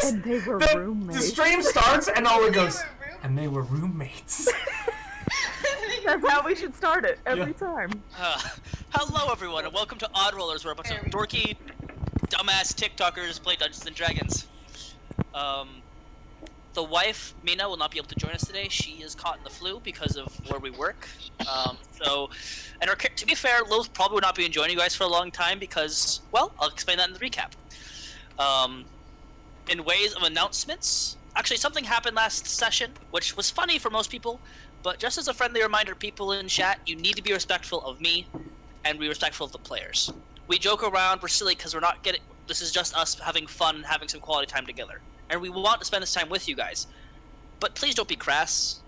And they were roommates. The stream starts and Ola goes, and they were roommates. That's how we should start it every time. Hello everyone, and welcome to Odd Rollers, where a bunch of dorky, dumbass TikTokers play Dungeons and Dragons. The wife, Mina, will not be able to join us today. She is caught in the flu because of where we work. To be fair, Lilith probably would not be joining you guys for a long time because, well, I'll explain that in the recap. In ways of announcements, actually something happened last session, which was funny for most people, but just as a friendly reminder, people in chat, you need to be respectful of me and be respectful of the players. We joke around, we're silly because we're not getting, this is just us having fun and having some quality time together. And we want to spend this time with you guys. But please don't be crass,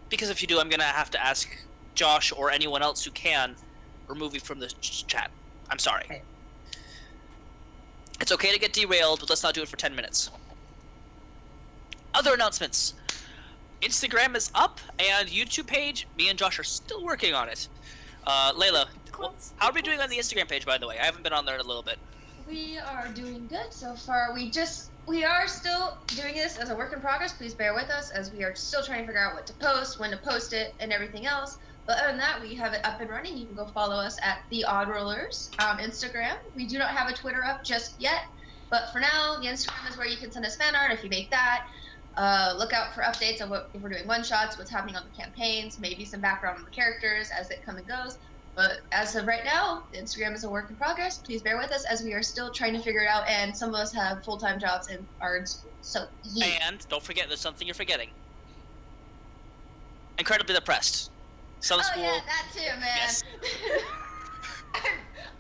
because if you do, I'm going to have to ask Josh or anyone else who can remove you from the chat. I'm sorry. Okay. It's okay to get derailed, but let's not do it for 10 minutes. Other announcements. Instagram is up, and YouTube page, me and Josh are still working on it. Layla, how are we doing on the Instagram page, by the way? I haven't been on there in a little bit. We are doing good so far. We are still doing this as a work in progress. Please bear with us as we are still trying to figure out what to post, when to post it, and everything else. But other than that, we have it up and running. You can go follow us at The Odd Rollers on Instagram. We do not have a Twitter up just yet, but for now, the Instagram is where you can send us fan art if you make that. Look out for updates on if we're doing one-shots, what's happening on the campaigns, maybe some background on the characters as it comes and goes. But as of right now, Instagram is a work in progress. Please bear with us as we are still trying to figure it out, and some of us have full-time jobs and are in school. So, yeah. And don't forget, there's something you're forgetting. Incredibly depressed. Some school. Yeah, that too, man. Yes.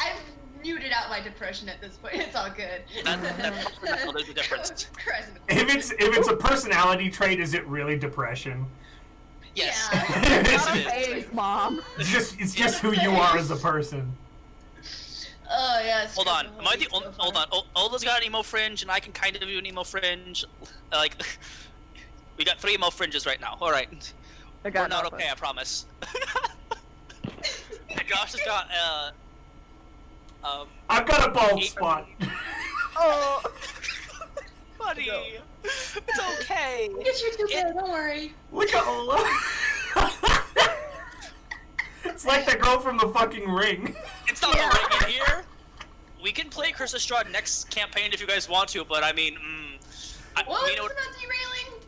I've muted out my depression at this point. It's all good. There's a difference. If it's a personality trait, is it really depression? Yes. Yeah. Not a phase, Mom. It's just who you are as a person. Oh yeah. Hold on. Am I the only? Hold on. Ola's got an emo fringe, and I can kind of do an emo fringe. Like, we got 3 emo fringes right now. All right. We're not okay, I promise. And Josh has got I've got a bald spot. Oh, buddy, no. It's okay. It's your good. Don't worry. Look at Ola. It's like the girl from the fucking Ring. It's not the Ring in here. We can play Curse of Strahd next campaign if you guys want to, but I mean, What? It's about derailing?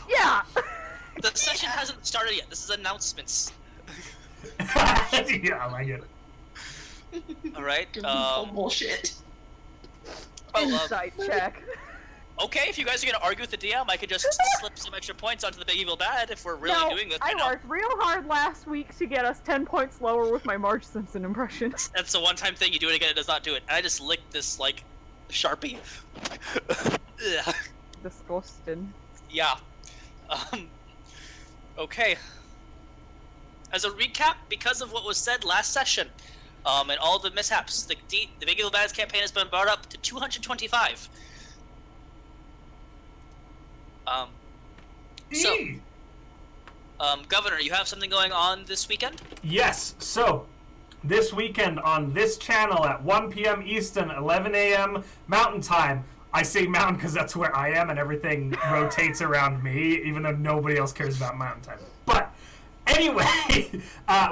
Yeah. The session hasn't started yet. This is announcements. Yeah, I get it. All right. Bullshit. Insight check. Okay, if you guys are gonna argue with the DM, I could just slip some extra points onto the Big Evil Bad if we're really doing this. I worked real hard last week to get us 10 points lower with my Marge Simpson impression. That's the one-time thing. You do it again, it does not do it. And I just licked this like Sharpie. Disgusting. Yeah. Okay. As a recap, because of what was said last session, and all the mishaps, the Big Evil Bad's campaign has been brought up to 225. Governor, you have something going on this weekend? Yes, so this weekend on this channel at 1 p.m. Eastern, 11 a.m. Mountain Time. I say mountain because that's where I am and everything rotates around me, even though nobody else cares about Mountain Time. But anyway,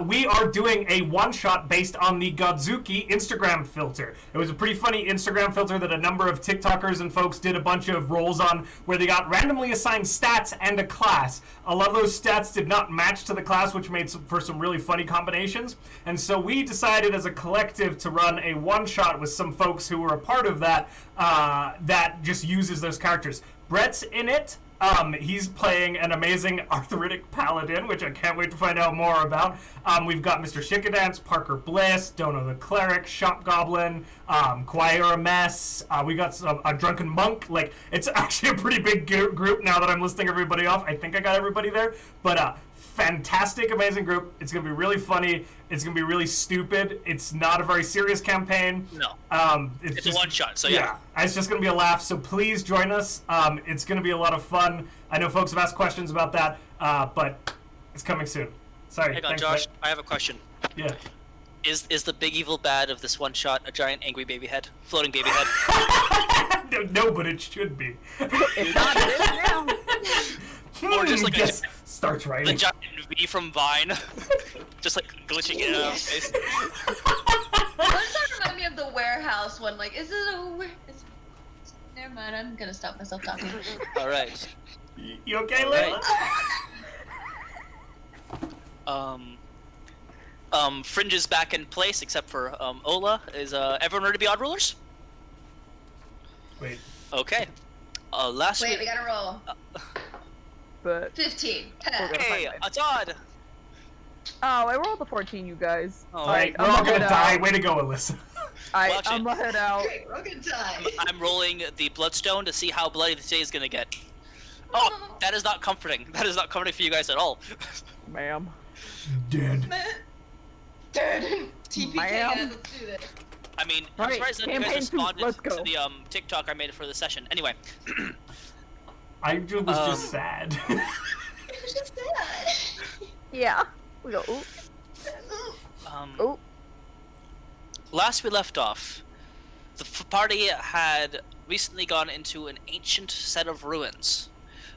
we are doing a one-shot based on the Godzuki Instagram filter. It was a pretty funny Instagram filter that a number of TikTokers and folks did a bunch of rolls on where they got randomly assigned stats and a class. A lot of those stats did not match to the class, which made for some really funny combinations. And so we decided as a collective to run a one-shot with some folks who were a part of that, that just uses those characters. Brett's in it. He's playing an amazing arthritic paladin, which I can't wait to find out more about. We've got Mr. Shikadance, Parker Bliss, Dono the Cleric, Shop Goblin, Choir Mess. We got a Drunken Monk. Like, it's actually a pretty big group now that I'm listing everybody off. I think I got everybody there. But, fantastic, amazing group. It's going to be really funny. It's going to be really stupid. It's not a very serious campaign. No. It's just a one-shot, so yeah. It's just going to be a laugh, so please join us. It's going to be a lot of fun. I know folks have asked questions about that, but it's coming soon. Sorry. Hang on, Josh. I have a question. Yeah. Is the big evil bad of this one shot a giant angry baby head? Floating baby head? No, but it should be. If not, it is now. Or just like Guess starts the writing. giant V from Vine. Just like glitching in and out of space. Doesn't that remind me of the warehouse one? Like, is it a Never mind, I'm gonna stop myself talking. Alright. You okay, Layla? Fringe is back in place except for Ola. Is everyone ready to be odd rulers? Wait. Okay. Last Wait, week. we gotta roll. But 15. Hey, it's odd. oh, I rolled a 14, you guys. Oh, Right, I'm we're all gonna gonna head die. out. Way to go, Alyssa. Watch I'm it. gonna head out. Great, we're gonna die. I'm rolling the bloodstone to see how bloody the day is gonna get. Oh, that is not comforting. That is not comforting for you guys at all. Ma'am. Dead. Dude, TPK, Ma'am. let's do this. I mean, Right, I'm surprised that you campaign guys two, responded let's to go. the TikTok I made for the session. Anyway, I was just sad. It was just sad. Yeah. We go, ooh, ooh. last we left off, the party had recently gone into an ancient set of ruins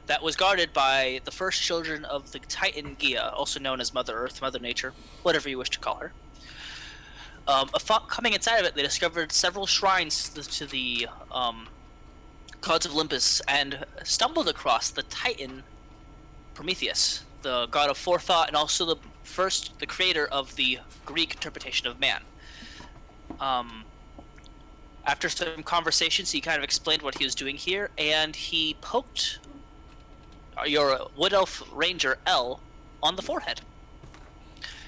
that was guarded by the first children of the Titan Gia, also known as Mother Earth, Mother Nature, whatever you wish to call her. Coming inside of it, they discovered several shrines to the gods of Olympus and stumbled across the Titan Prometheus, the god of forethought and also the creator of the Greek interpretation of man. After some conversations, he kind of explained what he was doing here, and he poked your wood elf ranger L on the forehead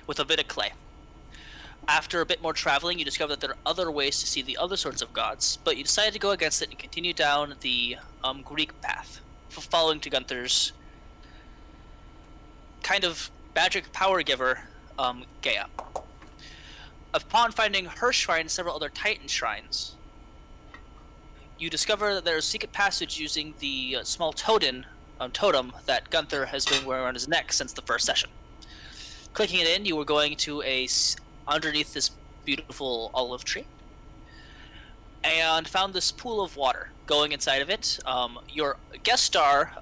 with a bit of clay. After a bit more traveling, you discover that there are other ways to see the other sorts of gods, but you decided to go against it and continue down the Greek path, following to Gunthar's kind of magic power giver, Gaia. Upon finding her shrine and several other Titan shrines, you discover that there's a secret passage using the small totem that Gunthar has been wearing around his neck since the first session. Clicking it in, you were going to underneath this beautiful olive tree, and found this pool of water. Going inside of it, your guest star,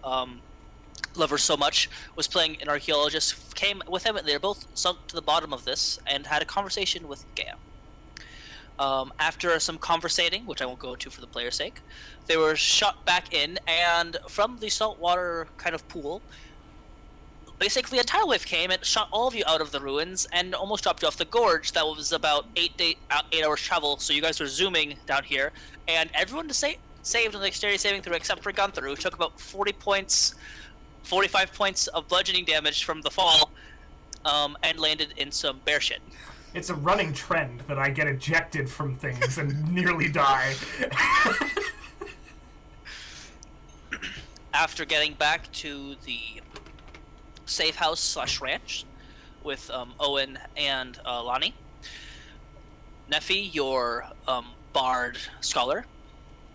lover so much, was playing an archaeologist, came with him, and they were both sunk to the bottom of this and had a conversation with Gaia. After some conversating, which I won't go into for the player's sake, they were shot back in, and from the saltwater kind of pool, basically a tidal wave came and shot all of you out of the ruins and almost dropped you off the gorge. That was about 8 hours travel, so you guys were zooming down here, and everyone saved on the dexterity saving throw except for Gunthar, who took about 45 points of bludgeoning damage from the fall, and landed in some bear shit. It's a running trend that I get ejected from things and nearly die. After getting back to the safe house / ranch with Owen and Lonnie, Neffy, your bard scholar,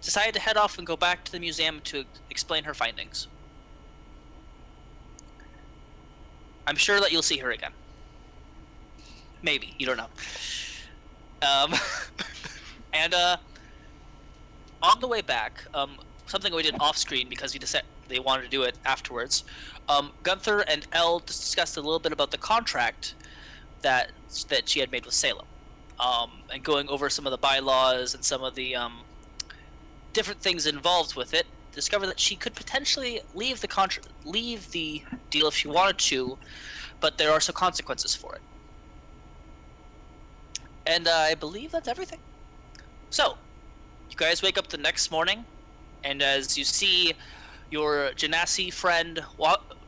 decided to head off and go back to the museum to explain her findings. I'm sure that you'll see her again. Maybe, you don't know. And on the way back, something we did off screen because they wanted to do it afterwards. Gunthar and Elle discussed a little bit about the contract that she had made with Salem, and going over some of the bylaws and some of the different things involved with it. Discovered that she could potentially leave the deal if she wanted to, but there are some consequences for it. And I believe that's everything. So, you guys wake up the next morning, and as you see your Genasi friend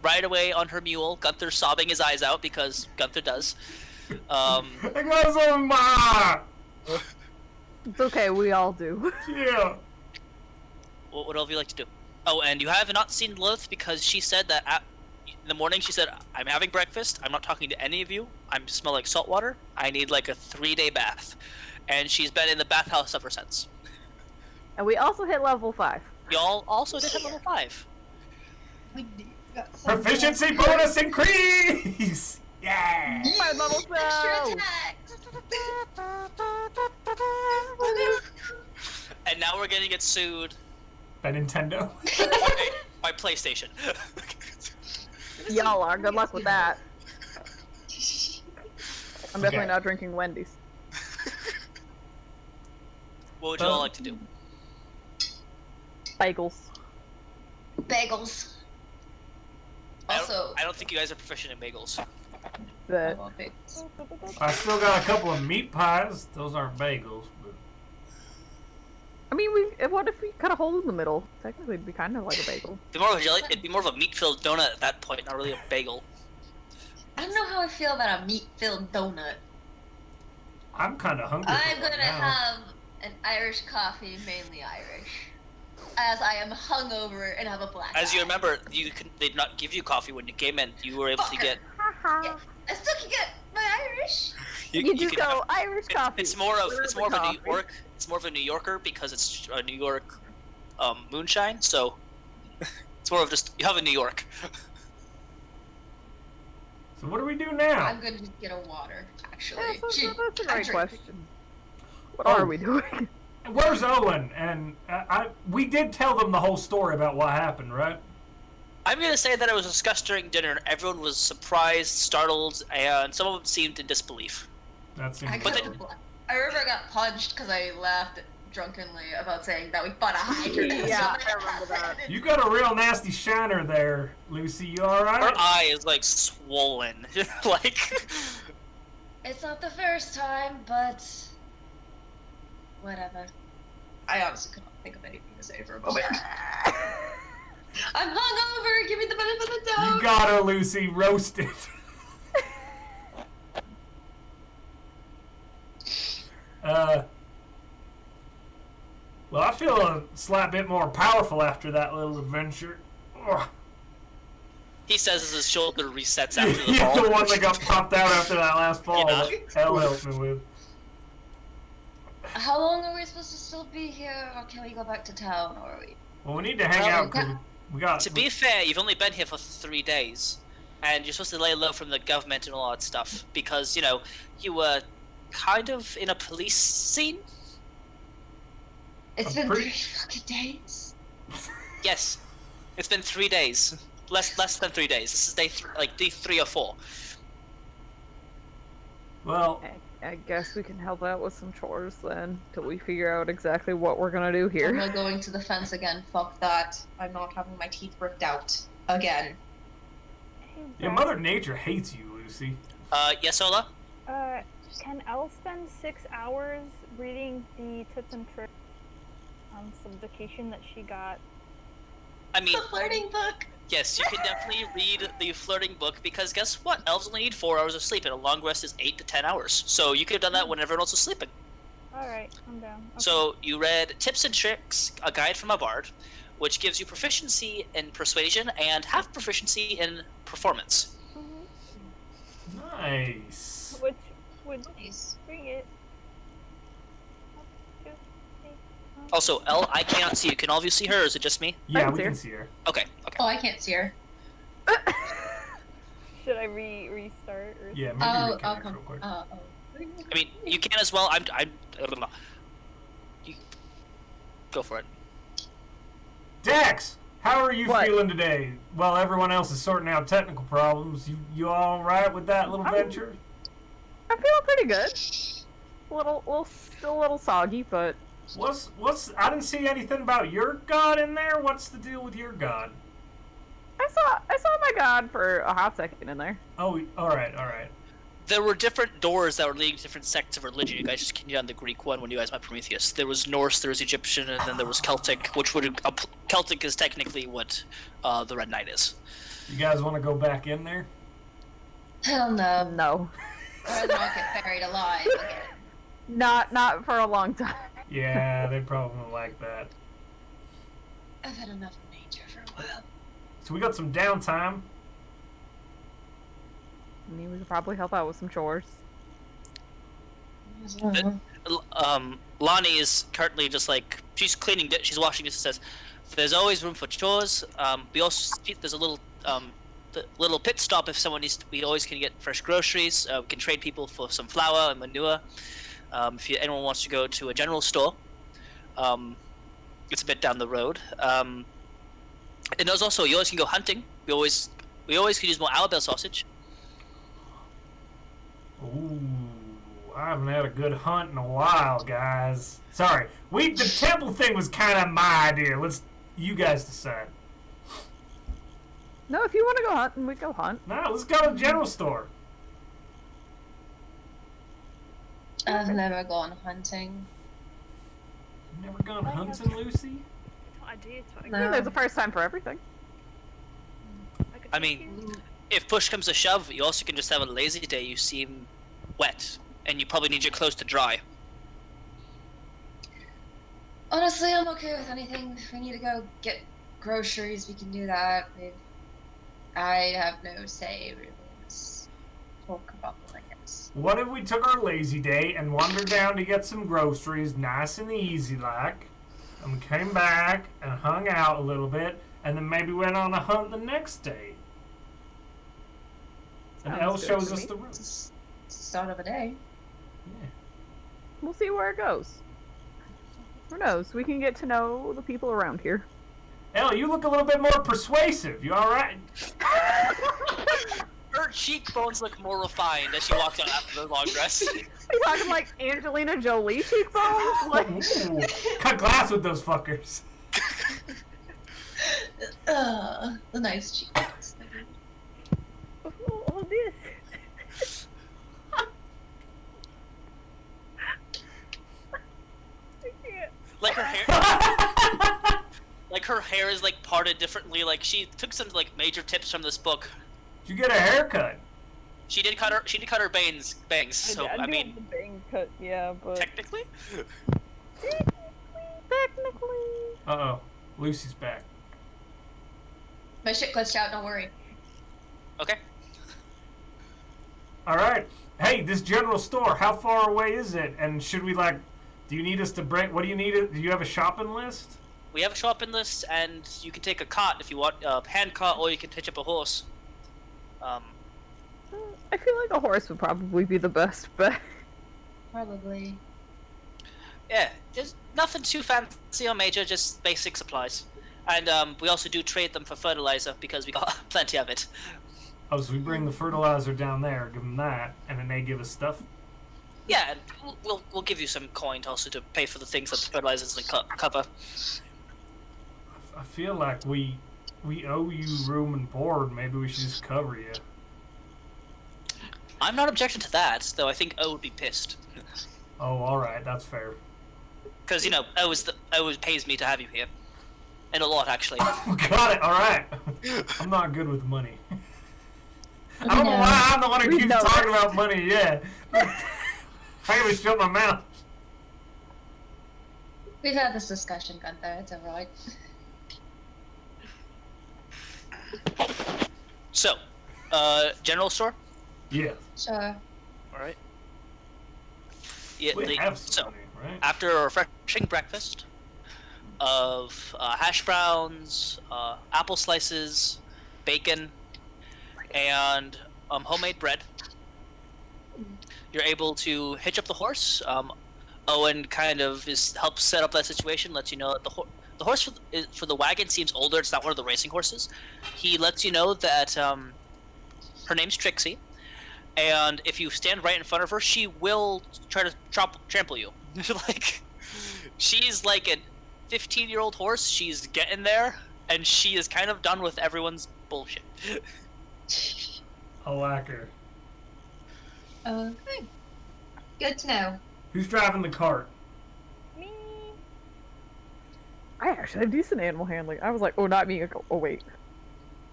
ride away on her mule, Gunthar sobbing his eyes out because Gunthar does. It's okay, we all do. Yeah. What else would you like to do? Oh, and you have not seen Lilith because she said that in the morning she said, I'm having breakfast, I'm not talking to any of you, I smell like salt water, I need like a 3-day bath. And she's been in the bathhouse ever since. And we also hit level 5. Y'all also did have level 5. Proficiency bonus increase! Yeah! My level Extra 5! attacks! And now we're gonna get sued By Nintendo. by PlayStation. Y'all are. Good luck with that. I'm definitely Okay. not drinking Wendy's. What would you all like to do? Bagels. Bagels. Also, I don't think you guys are proficient in bagels. I But love bagels. I still got a couple of meat pies. Those aren't bagels, but I mean, what if we cut a hole in the middle? Technically, it'd be kind of like a bagel. It'd be more of a meat-filled donut at that point, not really a bagel. I don't know how I feel about a meat-filled donut. I'm kind of hungry. I'm for one gonna now. have an Irish coffee, mainly Irish, as I am hungover and have a black As you eye. remember, they did not give you coffee when you came in. You were able to get. Yeah, I still can get my Irish. You just can go have- Irish coffee. It's more of a Coffee. New Yorker because it's a New York moonshine. So it's more of just you have a New York. So what do we do now? I'm gonna just get a water, actually. Yeah, that's a I'm great drinking. question. What Oh. are we doing? Where's Owen? And we did tell them the whole story about what happened, right? I'm gonna say that it was discussed during dinner. Everyone was surprised, startled, and some of them seemed in disbelief. That seems. I, But got then- I remember I got punched because I laughed drunkenly about saying that we bought a hydrant. Yeah, I remember that. You got a real nasty shiner there, Lucy. You all Her right? eye is like swollen, like. It's not the first time, but whatever. I honestly could not think of anything to say for a moment. I'm hungover. Give me the benefit of the doubt. You got her, Lucy. Roasted. Well, I feel a slight bit more powerful after that little adventure. Ugh. He says as his shoulder resets after the Yeah, fall. the one that got popped out after that last fall. You know? That Elle helped me with. How long are we supposed to still be here, or can we go back to town, or are we? Well, we need to hang Well, out because we got. To be fair, you've only been here for 3 days, and you're supposed to lay low from the government and all that stuff because you were kind of in a police scene. It's I'm been pretty- 3 fucking days. Yes, it's been 3 days, less than 3 days. This is day day 3 or 4. Well, I guess we can help out with some chores then, till we figure out exactly what we're gonna do I'm here. not going to the fence again. Fuck that. I'm not having my teeth ripped out again. yeah, Mother Nature hates you, Lucy. Yes, Ola. Can Elle spend 6 hours reading the tips and tricks on some vacation that she got? I mean, The flirting book. yes, you can definitely read the flirting book because guess what? Elves only need 4 hours of sleep, and a long rest is 8 to 10 hours. So you could have done that when everyone else was sleeping. Alright, I'm down. Okay. So you read Tips and Tricks, a guide from a bard, which gives you proficiency in persuasion and half proficiency in performance. Mhm. Nice. Which would Nice. bring it. Also, Elle, I cannot see you. Can all of you see her, or is it just me? Yeah, can we see can her. see her. Okay, okay. Oh, I can't see her. Should I restart or Yeah, maybe Oh, reconnect I'll come. real quick. Oh. I mean, you can as well. You go for it. Dex, how are you What? feeling today? Well, everyone else is sorting out technical problems. You all right with that little I'm- venture? I'm feeling pretty good. Still a little soggy, but What's I didn't see anything about your god in there. What's the deal with your god? I saw my god for a hot second in there. Oh, all right. There were different doors that were leading to different sects of religion. You guys just continued on the Greek one when you guys met Prometheus. There was Norse, there was Egyptian, and then there was Celtic, which would Celtic is technically what the Red Knight is. You guys want to go back in there? Hell no. No, I'd rather not get buried alive again. not for a long time. Yeah, they probably won't like that. I've had enough of nature for a while. So we got some downtime. I mean, we could probably help out with some chores. Lonnie is currently just like she's cleaning, she's washing dishes. Says, "There's always room for chores. We also there's a little the little pit stop if someone needs. We always can get fresh groceries. We can trade people for some flour and manure. If anyone wants to go to a general store, it's a bit down the road. And there's also you always can go hunting. We always could use more owlbear sausage. Ooh, I haven't had a good hunt in a while, guys. Sorry, the temple thing was kind of my idea. You guys decide. No, if you want to go hunting, we go hunt. No, let's go to the general store. I've never gone hunting. You never gone hunting, Lucy? I did. I mean, there's a first time for everything. I mean, if push comes to shove, you also can just have a lazy day. You seem wet, and you probably need your clothes to dry. Honestly, I'm okay with anything. If we need to go get groceries, we can do that. I have no say, really. Let's talk about them, I guess. What if we took our lazy day and wandered down to get some groceries, nice and easy like, and we came back and hung out a little bit, and then maybe went on a hunt the next day? And Sounds Elle good shows to us me. the route. It's the start of a day. Yeah. We'll see where it goes. Who knows? We can get to know the people around here. Elle, you look a little bit more persuasive. You alright? Her cheekbones look more refined as she walks out after the long rest. Are you talking like Angelina Jolie cheekbones? Like, Ooh, cut glass with those fuckers. The nice cheeks. Oh, this. I can't. Like her hair, like her hair is like parted differently. Like she took some like major tips from this book. Did you get a haircut? She did cut her bangs. So I do mean, have the bang cut, yeah, but technically. technically. Uh-oh. Lucy's back. My shit glitched out, don't worry. Okay. Alright. Hey, this general store, how far away is it? And should we, like, do you need us to bring, what do you need? Do you have a shopping list? We have a shopping list, and you can take a cart if you want, a hand cart, or you can hitch up a horse. I feel like a horse would probably be the best bet. Probably. Yeah, there's nothing too fancy or major, just basic supplies. And we also do trade them for fertilizer because we got plenty of it. Oh, so we bring the fertilizer down there, give them that, and then they give us stuff? Yeah, and we'll give you some coin also to pay for the things that the fertilizers can cover. I feel like we owe you room and board. Maybe we should just cover you. I'm not objecting to that, though I think O would be pissed. Oh, alright, that's fair. Because, you know, O pays me to have you here. And a lot, actually. Got it, alright. I'm not good with money. I don't know why I'm the one who We keeps know talking that. about money, yeah. I gotta shut my mouth. We've had this discussion, Gunthar. It's alright. So, general store? Yeah. Sure. Alright. Yeah, We have some so, money, right? after a refreshing breakfast of hash browns, apple slices, bacon, and homemade bread, you're able to hitch up the horse. Owen kind of helps set up that situation, lets you know that the horse for the wagon seems older. It's not one of the racing horses. He lets you know that her name's Trixie, and if you stand right in front of her, she will try to trample you. Like, she's like a 15-year-old horse. She's getting there, and she is kind of done with everyone's bullshit. I like her. Okay. Good to know. Who's driving the cart? Me. I actually have decent animal handling. I was like, oh, not me. I go, oh, wait.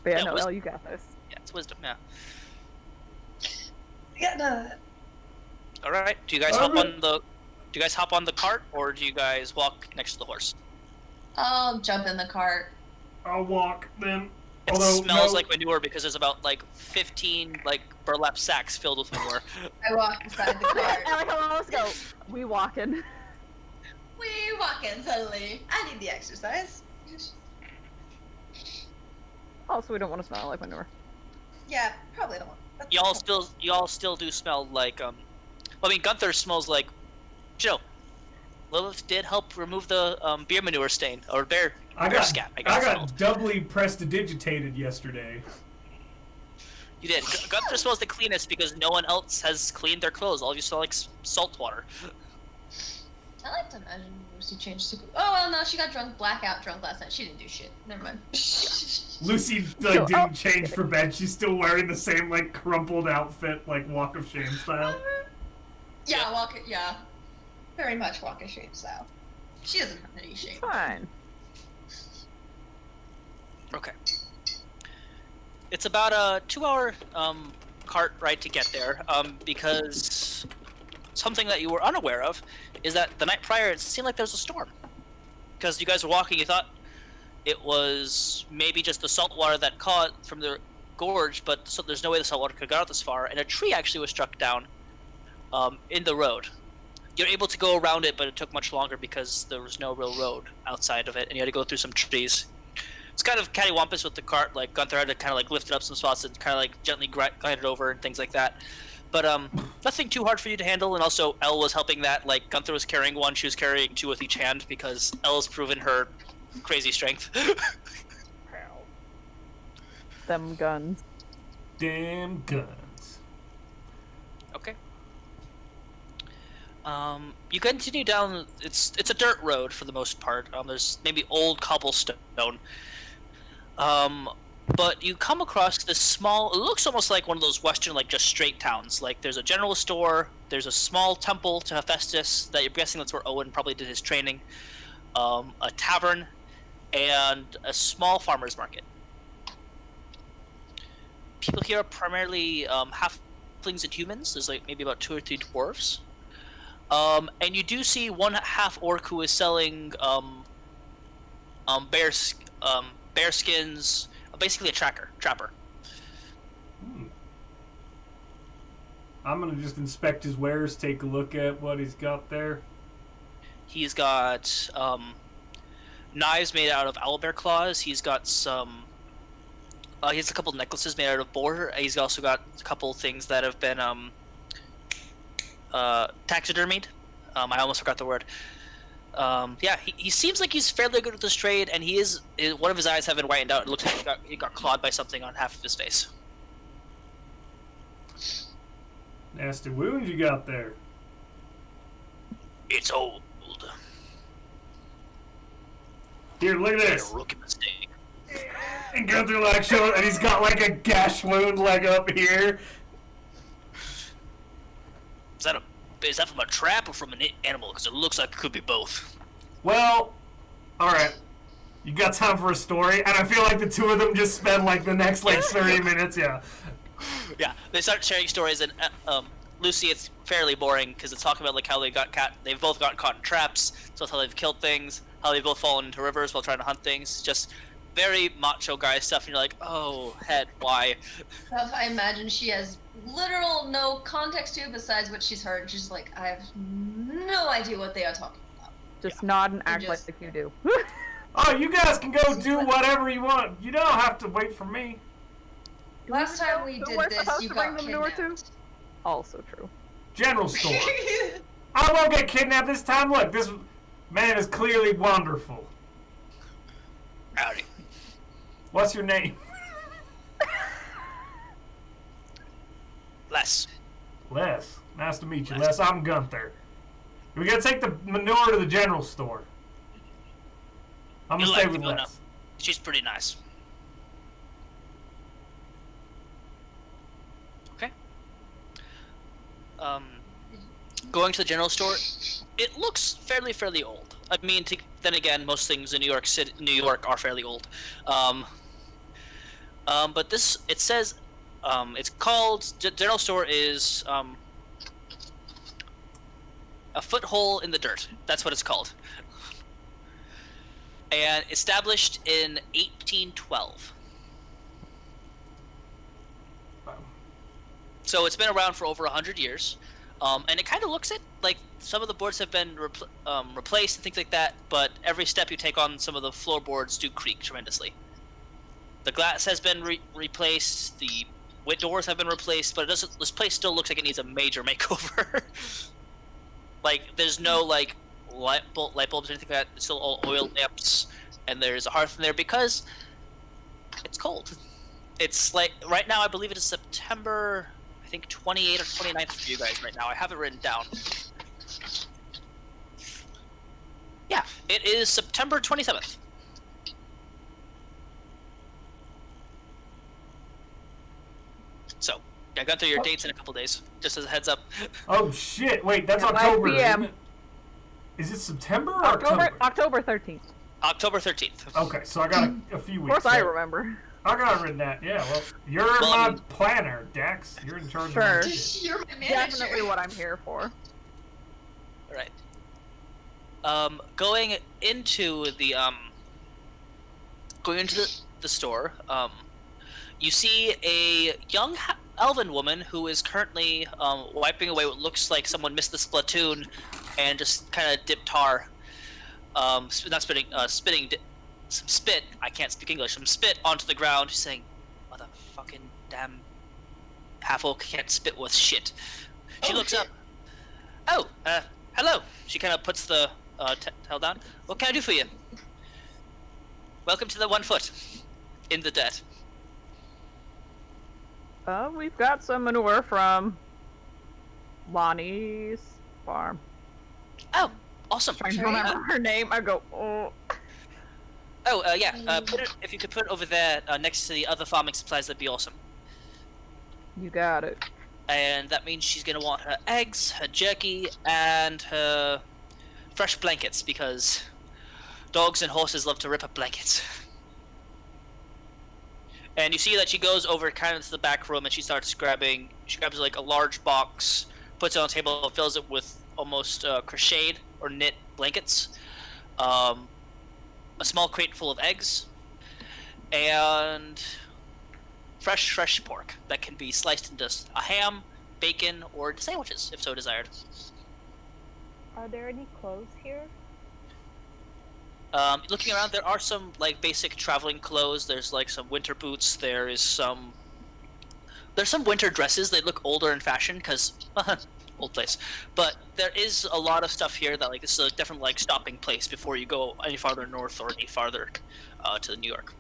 But yeah, Yeah, no, was- Elle, you got this. Yeah, it's wisdom. Yeah. Yeah, no. All right. Do you guys hop on the cart, or do you guys walk next to the horse? I'll jump in the cart. I'll walk then. It Although, smells no, like manure because there's about like 15 like burlap sacks filled with manure. I walk beside the cart. Elle, come on, let's go. We walking. We walk in suddenly. I need the exercise. Also, we don't want to smell like manure. Yeah, probably don't. Y'all still do smell like I mean, Gunthar smells like, you know, Lilith did help remove the beer manure stain or bear scat. I got doubly prestidigitated yesterday. You did. Gunthar smells the cleanest because no one else has cleaned their clothes. All of you smell like salt water. I like to imagine Lucy changed to. Oh well, no, she got blackout drunk last night. She didn't do shit. Never mind. Lucy didn't change for bed. She's still wearing the same crumpled outfit, Walk of Shame style. Yeah, yeah, very much Walk of Shame style. She doesn't have any shame. Fine. Okay. It's about a 2-hour cart ride to get there, because something that you were unaware of is that the night prior it seemed like there was a storm. Because you guys were walking, you thought it was maybe just the salt water that caught from the gorge, but there's no way the salt water could have got out this far, and a tree actually was struck down in the road. You're able to go around it, but it took much longer because there was no real road outside of it, and you had to go through some trees. It's kind of cattywampus with the cart. Gunthar had to kind of lift it up some spots and kind of gently glide it over and things like that. But nothing too hard for you to handle. And also, Elle was helping that. Gunthar was carrying one, she was carrying two with each hand because Elle has proven her crazy strength. Them guns. Damn guns. Okay. You continue down. It's a dirt road for the most part. There's maybe old cobblestone. But you come across this small, it looks almost like one of those western, just straight towns. There's a general store, there's a small temple to Hephaestus that you're guessing that's where Owen probably did his training, a tavern, and a small farmer's market. People here are primarily halflings and humans. There's maybe about 2 or 3 dwarves. And you do see one half orc who is selling bear skins, basically a trapper. I'm gonna just inspect his wares, take a look at what he's got there. He's got knives made out of owlbear claws. He's got some. He has a couple necklaces made out of boar. He's also got a couple things that have been taxidermied. I almost forgot the word. Yeah, he seems like he's fairly good with this trade, and he is. One of his eyes have been whitened out. It looks like he got clawed by something on half of his face. Nasty wound you got there. It's old. Here, look at Made this. a rookie mistake. And Gunther show it, and he's got a gash wound up here. Is that from a trap or from an animal? Because it looks like it could be both. Well, alright. You got time for a story? And I feel like the two of them just spend the next 30 minutes, yeah. Yeah, they start sharing stories, and Lucy, it's fairly boring because it's talking about how they've both gotten caught in traps, so it's how they've killed things, how they've both fallen into rivers while trying to hunt things. Just very macho guy stuff, and you're like, oh, head, why? I imagine she has literal no context to it besides what she's heard. She's like, I have no idea what they are talking about. Just nod and act like you do. Oh, you guys can go do whatever you want. You don't have to wait for me. Last time we did this, you got kidnapped. Also true. General store. I won't get kidnapped this time. Look, this man is clearly wonderful. Howdy. What's your name? Les. Les. Nice to meet you, Les. I'm Gunthar. We gotta take the manure to the general store. I'm gonna stay with Les. No. She's pretty nice. Okay. Going to the general store, it looks fairly old. I mean, then again, most things in New York are fairly old. But this, it says, it's called, general store is a foothold in the dirt. That's what it's called. And established in 1812. Wow. So it's been around for over 100 years. And it kind of looks like some of the boards have been replaced and things like that, but every step you take on some of the floorboards do creak tremendously. The glass has been replaced, the doors have been replaced, but it doesn't. This place still looks like it needs a major makeover. Like, there's no like light bulbs or anything like that. It's still all oil lamps, and there's a hearth in there because it's cold. It's like right now, I believe it is September, I think 28th or 29th for you guys right now. I have it written down. Yeah, it is September 27th. So, I got through your dates in a couple days, just as a heads up. Oh shit! Wait, that's At 5 October. PM. Isn't it? Is it September or October? October 13th. October 13th. Okay, so I got a few Of weeks. course I there. remember. I got it written down. Yeah, well, you're my planner, Dax. You're in charge Sure. of my shit. You're my manager. Definitely what I'm here for. Right. Going into the store, you see a young elven woman who is currently wiping away what looks like someone missed the splatoon and just kind of dipped tar. Spitting some spit. I can't speak English. Some spit onto the ground. She's saying, "Motherfucking damn half-orc can't spit with shit." She looks up. Oh, hello. She kind of puts the towel down. What can I do for you? Welcome to the 1 foot in the dirt. We've got some manure from Lonnie's farm. Oh, awesome. Trying to remember her name. I go, oh. Oh, yeah. If you could put it over there next to the other farming supplies, that'd be awesome. You got it. And that means she's gonna want her eggs, her jerky, and her fresh blankets, because dogs and horses love to rip up blankets. And you see that she goes over kind of to the back room and she grabs like a large box, puts it on the table, fills it with almost crocheted or knit blankets, a small crate full of eggs, and fresh pork that can be sliced into a ham, bacon, or sandwiches if so desired. Are there any clothes here? Looking around, there are some like basic traveling clothes. There's like some winter boots. There's some winter dresses. They look older in fashion because old place. But there is a lot of stuff here that like this is a different like stopping place before you go any farther north or any farther to New York.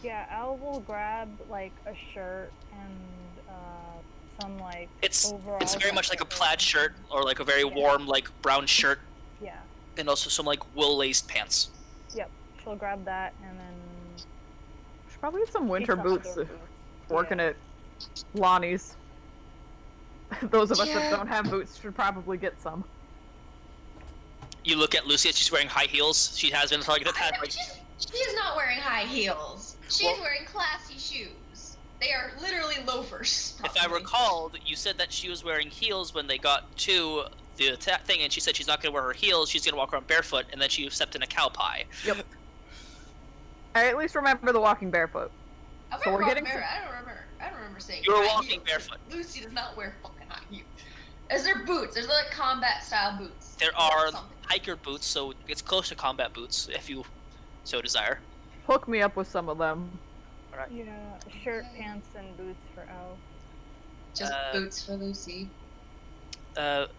Yeah, Al will grab like a shirt and some like It's overalls. very much like a plaid shirt or like a very warm like brown shirt, Yeah. and also some like wool laced pants. Yep. She'll grab that and then Should probably have some winter some boots other if boots. working Yeah. at Lonnie's. Those of us Yeah. that don't have boots should probably get some. You look at Lucy, she's wearing high heels. She has been like that. Like, She's not wearing high heels. She's Well- wearing classy shoes. They are literally loafers. if I probably. recalled, you said that she was wearing heels when they got to the thing, and she said she's not going to wear her heels. She's going to walk around barefoot, and then she stepped in a cow pie. Yep. I at least remember the walking barefoot. I So we're getting I don't remember saying. You were high walking heels. barefoot. Lucy does not wear fucking high heels. Is there boots? There's like combat style boots. There Or are something. hiker boots, so it's close to combat boots, if you so desire. Hook me up with some of them. Yeah, a shirt, pants, and boots for Al. Just boots for Lucy.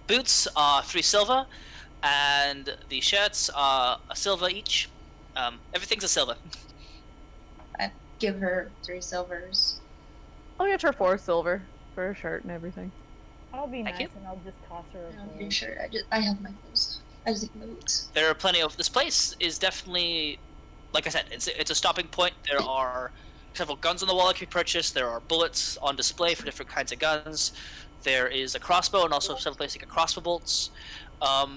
Boots are 3 silver, and the shirts are a silver each. Everything's a silver. I give her 3 silvers. I'll get her 4 silver for her shirt and everything. I'll be Thank nice you. and I'll just toss her a I'm gold. pretty sure I have my clothes. I just need my boots. There are plenty of. This place is definitely, like I said, it's a stopping point. There are several guns on the wall that can be purchased. There are bullets on display for different kinds of guns. There is a crossbow and also several places to get crossbow bolts.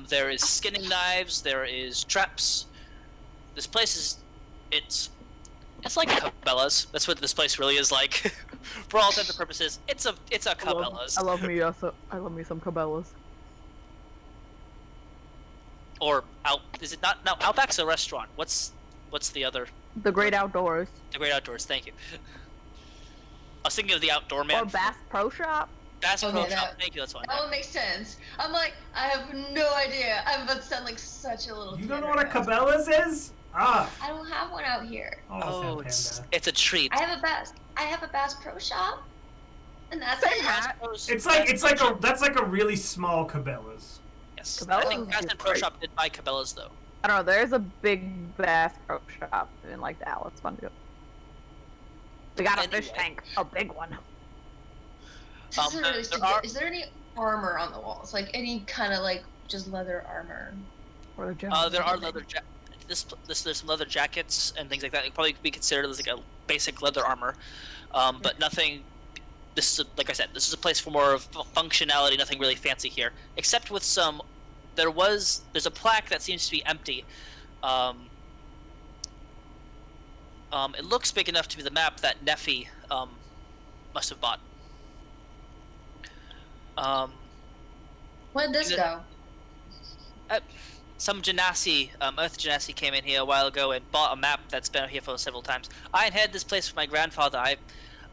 There is skinning knives. There is traps. This place is, it's like Cabela's. That's what this place really is like. For all intents and purposes, it's a Cabela's. I love me some Cabela's. Or is it not? No, Outback's a restaurant. What's the other? The Great Outdoors. The Great Outdoors. Thank you. I was thinking of the Outdoor Man. Or Bass Pro Shop. Bass Okay, Pro that- Shop. Thank you. That's one. That one makes sense. I'm like, I have no idea. I'm about to sound like such a little You kid don't know right what a now. Cabela's is? Ah. I don't have one out here. Oh, Panda. it's a treat. I have a Bass Pro Shop. And that's Same it. hat. It's like a really small Cabela's. Yes. Cabela's I think is Fast and Pro great. Shop did buy Cabela's though. I don't know. There's a big Bass Pro Shop in like Dallas. Fun to go. We got a fish Anyway. tank, a big one. This is really there stupid. are- Is there any armor on the walls? Like any kind of like just leather armor? Or the There are there's some leather jackets and things like that. It could probably be considered as like a basic leather armor, but nothing. This is like I said, this is a place for more of functionality. Nothing really fancy here, except with some. There's a plaque that seems to be empty. It looks big enough to be the map that Nephi must have bought. Where'd this go? Some Genasi, Earth Genasi came in here a while ago and bought a map that's been here for several times. I inherited this place from my grandfather.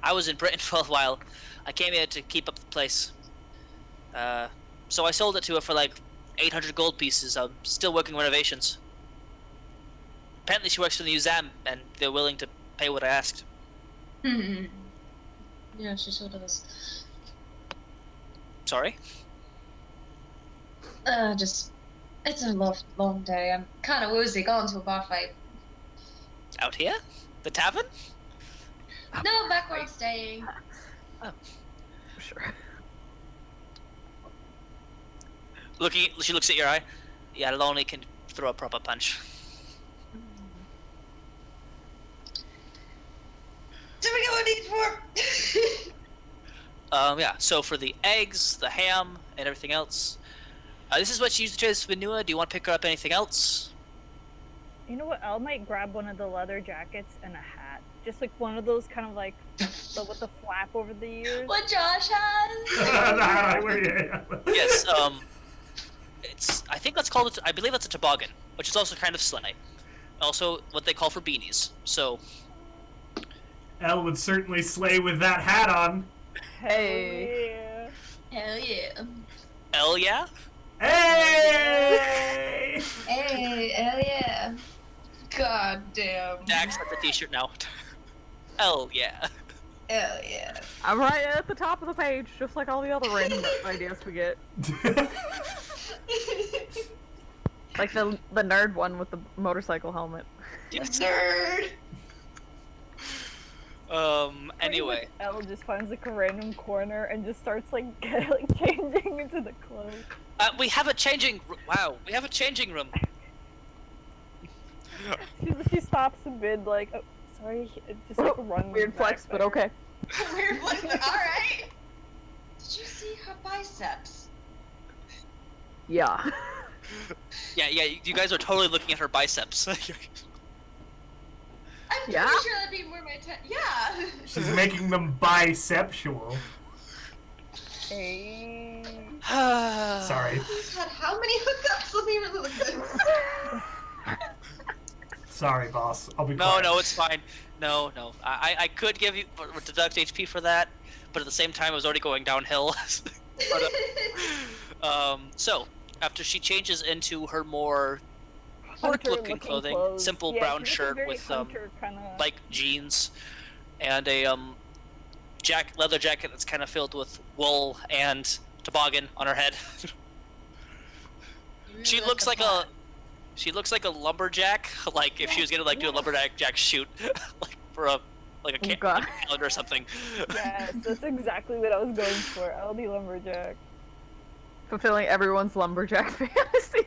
I was in Britain for a while. I came here to keep up the place. So I sold it to her for like 800 gold pieces. I'm still working renovations. Apparently she works for the museum and they're willing to pay what I asked. Yeah, she sure does. Sorry? It's a long day. I'm kind of woozy. Going to a bar fight. Out here? The tavern? No, back where I'm staying. Sure. She looks at your eye. Yeah, Lonely can throw a proper punch. Do we get what we need for? Yeah, so for the eggs, the ham, and everything else, this is what she used to trade as manure. Do you want to pick her up anything else? You know what? I might grab one of the leather jackets and a hat. Just like one of those kind of like with the flap over the ears. What Josh has? The hat I wear, yeah. Yes, I think that's called, I believe that's a toboggan, which is also kind of sleigh. Also what they call for beanies, so. Elle would certainly slay with that hat on. Hey. Yeah. Hell yeah. Hell yeah? Hey! Hey, hell yeah. God damn. Dax at the t-shirt now. Hell yeah. Hell yeah. I'm right at the top of the page, just like all the other random ideas we get. Like the nerd one with the motorcycle helmet. Yes. Nerd. Anyway. Elle just finds like a random corner and just starts like changing into the clothes. We have a changing, wow, we have a changing room. She stops a bit like, oh, sorry, just like run. Weird flex, but okay. Weird flex, but alright. Did you see her biceps? Yeah. Yeah, you guys are totally looking at her biceps. I'm pretty Yeah? sure that'd be more my yeah. She's making them bisexual. Hey. Sorry. He's had how many hookups? Let me really look at this. Sorry, boss. I'll be quiet. No, it's fine. No. I could give you deduct HP for that, but at the same time, I was already going downhill. But, so after she changes into her more hunter-looking clothing, clothes. simple Yeah, brown she looks shirt very with hunter kinda... like jeans, and a leather jacket that's kind of filled with wool and toboggan on her head. She looks like a lumberjack, like if she was gonna like do a lumberjack shoot, like for a God. calendar or something. Yes, that's exactly what I was going for. LD Lumberjack. Fulfilling everyone's lumberjack fantasy.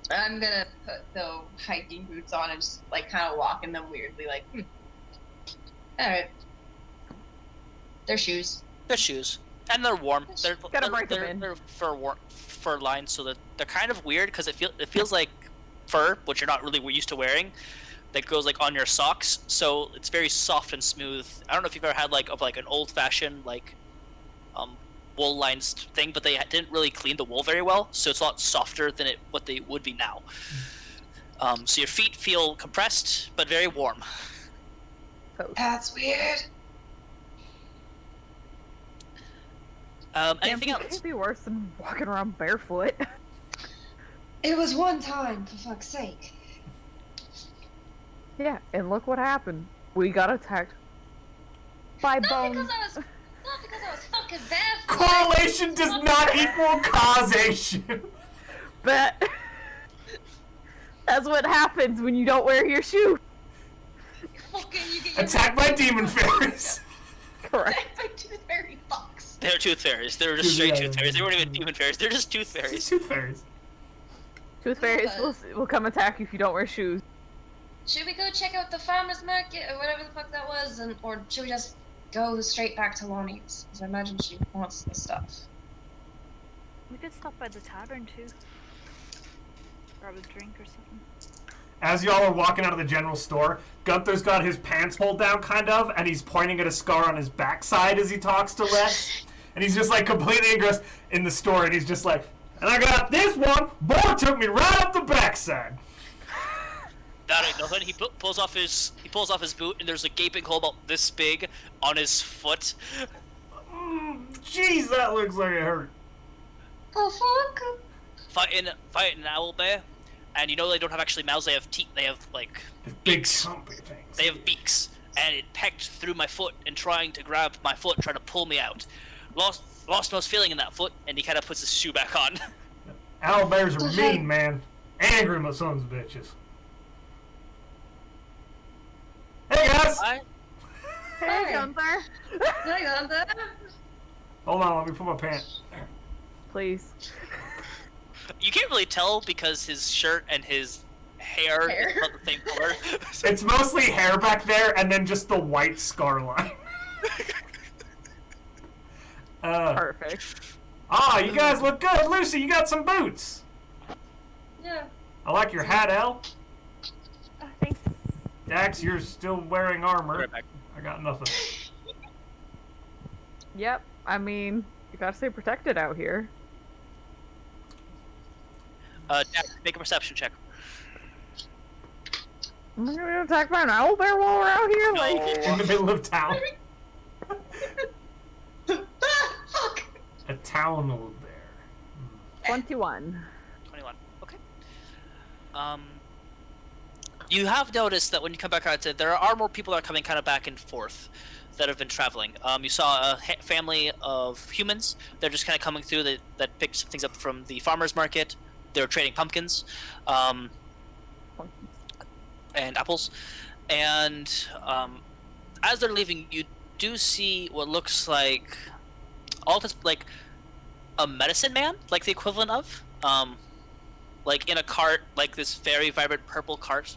I'm gonna put the hiking boots on and just like kind of walk in them weirdly, like. Alright. They're shoes. They're shoes, and they're warm. Gotta break them in. They're fur lined, so that they're kind of weird because it feels like fur, which you're not really used to wearing. That goes like on your socks, so it's very soft and smooth. I don't know if you've ever had like an old fashioned wool lined thing, but they didn't really clean the wool very well, so it's a lot softer than what they would be now. So your feet feel compressed but very warm. That's weird. Anything It else? could be worse than walking around barefoot. It was one time, for fuck's sake. Yeah, and look what happened. We got attacked by Not bone. because I was fucking barefoot. Correlation does not equal causation. But that's what happens when you don't wear your shoe. Fucking, you get your Attacked by demon fairies. Correct. Attacked by tooth fairy fucks. They're tooth fairies. They were just straight tooth fairies. They weren't even demon fairies. They're just tooth fairies. It's tooth fairies. Tooth fairies will come attack you if you don't wear shoes. Should we go check out the farmer's market or whatever the fuck that was, or should we just go straight back to Lonnie's? Because I imagine she wants the stuff. We could stop by the tavern too. Grab a drink or something. As y'all are walking out of the general store, Gunthar's got his pants pulled down, kind of, and he's pointing at a scar on his backside as he talks to Lex. And he's just, like, completely engrossed in the store, and he's just like, and I got this one! Boy took me right up the backside! That ain't nothing. He pulls off his boot, and there's a gaping hole about this big on his foot. Jeez, that looks like it hurt. Oh fuck! Fighting an owl bear, and you know they don't have actually mouths. They have teeth. They have like Big beaks. trumpy things. They have beaks, and it pecked through my foot and trying to grab my foot, trying to pull me out. Lost most feeling in that foot, and he kind of puts his shoe back on. Owl bears are mean, man. Angry my sons of bitches. Hey, guys! Hi. Hey, Gunthar. Hang on, there. Hold on, let me put my pants. Please. You can't really tell because his shirt and his hair is not the same color. It's mostly hair back there, and then just the white scar line. Perfect. You guys look good. Lucy, you got some boots. Yeah. I like your hat, Elle. Thanks. Dax, you're still wearing armor. Right back. I got nothing. Yep. I mean, you gotta stay protected out here. Jack, make a perception check. Am I gonna get attacked by an owl bear while we're out here? No. Like, In the middle of town. Fuck! A town old bear. 21. 21. Okay. You have noticed that when you come back out, there are more people that are coming kind of back and forth that have been traveling. You saw a family of humans. They're just kind of coming through that picked some things up from the farmer's market. They're trading pumpkins and apples. And as they're leaving, you do see what looks like like a medicine man, like the equivalent of, like in a cart, like this very vibrant purple cart.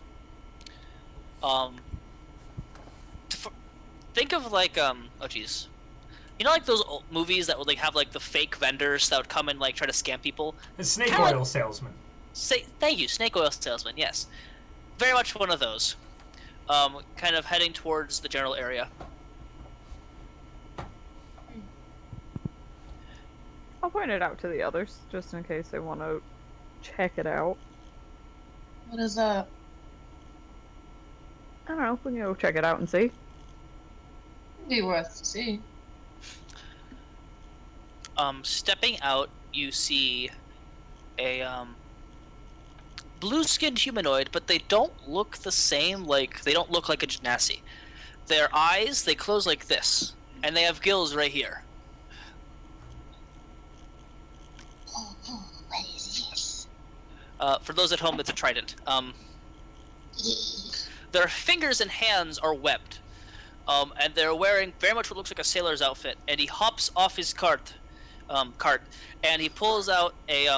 Think of like oh jeez, you know, like those old movies that would like have like the fake vendors that would come and like try to scam people. A snake Kinda oil salesman. Thank you, snake oil salesman. Yes, very much one of those. Kind of heading towards the general area. I'll point it out to the others, just in case they want to check it out. What is that? I don't know, we can go check it out and see. Be worth to see. Stepping out, you see a blue-skinned humanoid, but they don't look the same. Like, they don't look like a genasi. Their eyes, they close like this, and they have gills right here. What is this? For those at home, it's a triton. Their fingers and hands are webbed, and they're wearing very much what looks like a sailor's outfit. And he hops off his cart, and he pulls out a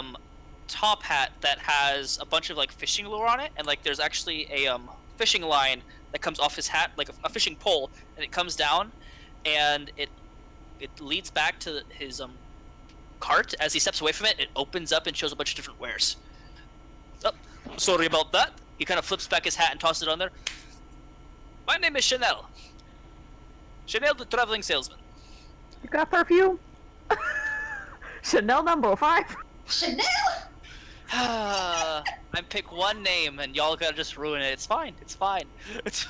top hat that has a bunch of like fishing lure on it, and like there's actually a fishing line that comes off his hat, like a fishing pole, and it comes down, and it leads back to his cart. As he steps away from it, it opens up and shows a bunch of different wares. Oh, sorry about that. He kind of flips back his hat and tosses it on there. My name is Chanel. Chanel the traveling salesman. You got perfume? Chanel number 5. Chanel! I pick one name and y'all gotta just ruin it. It's fine. It's fine. It's...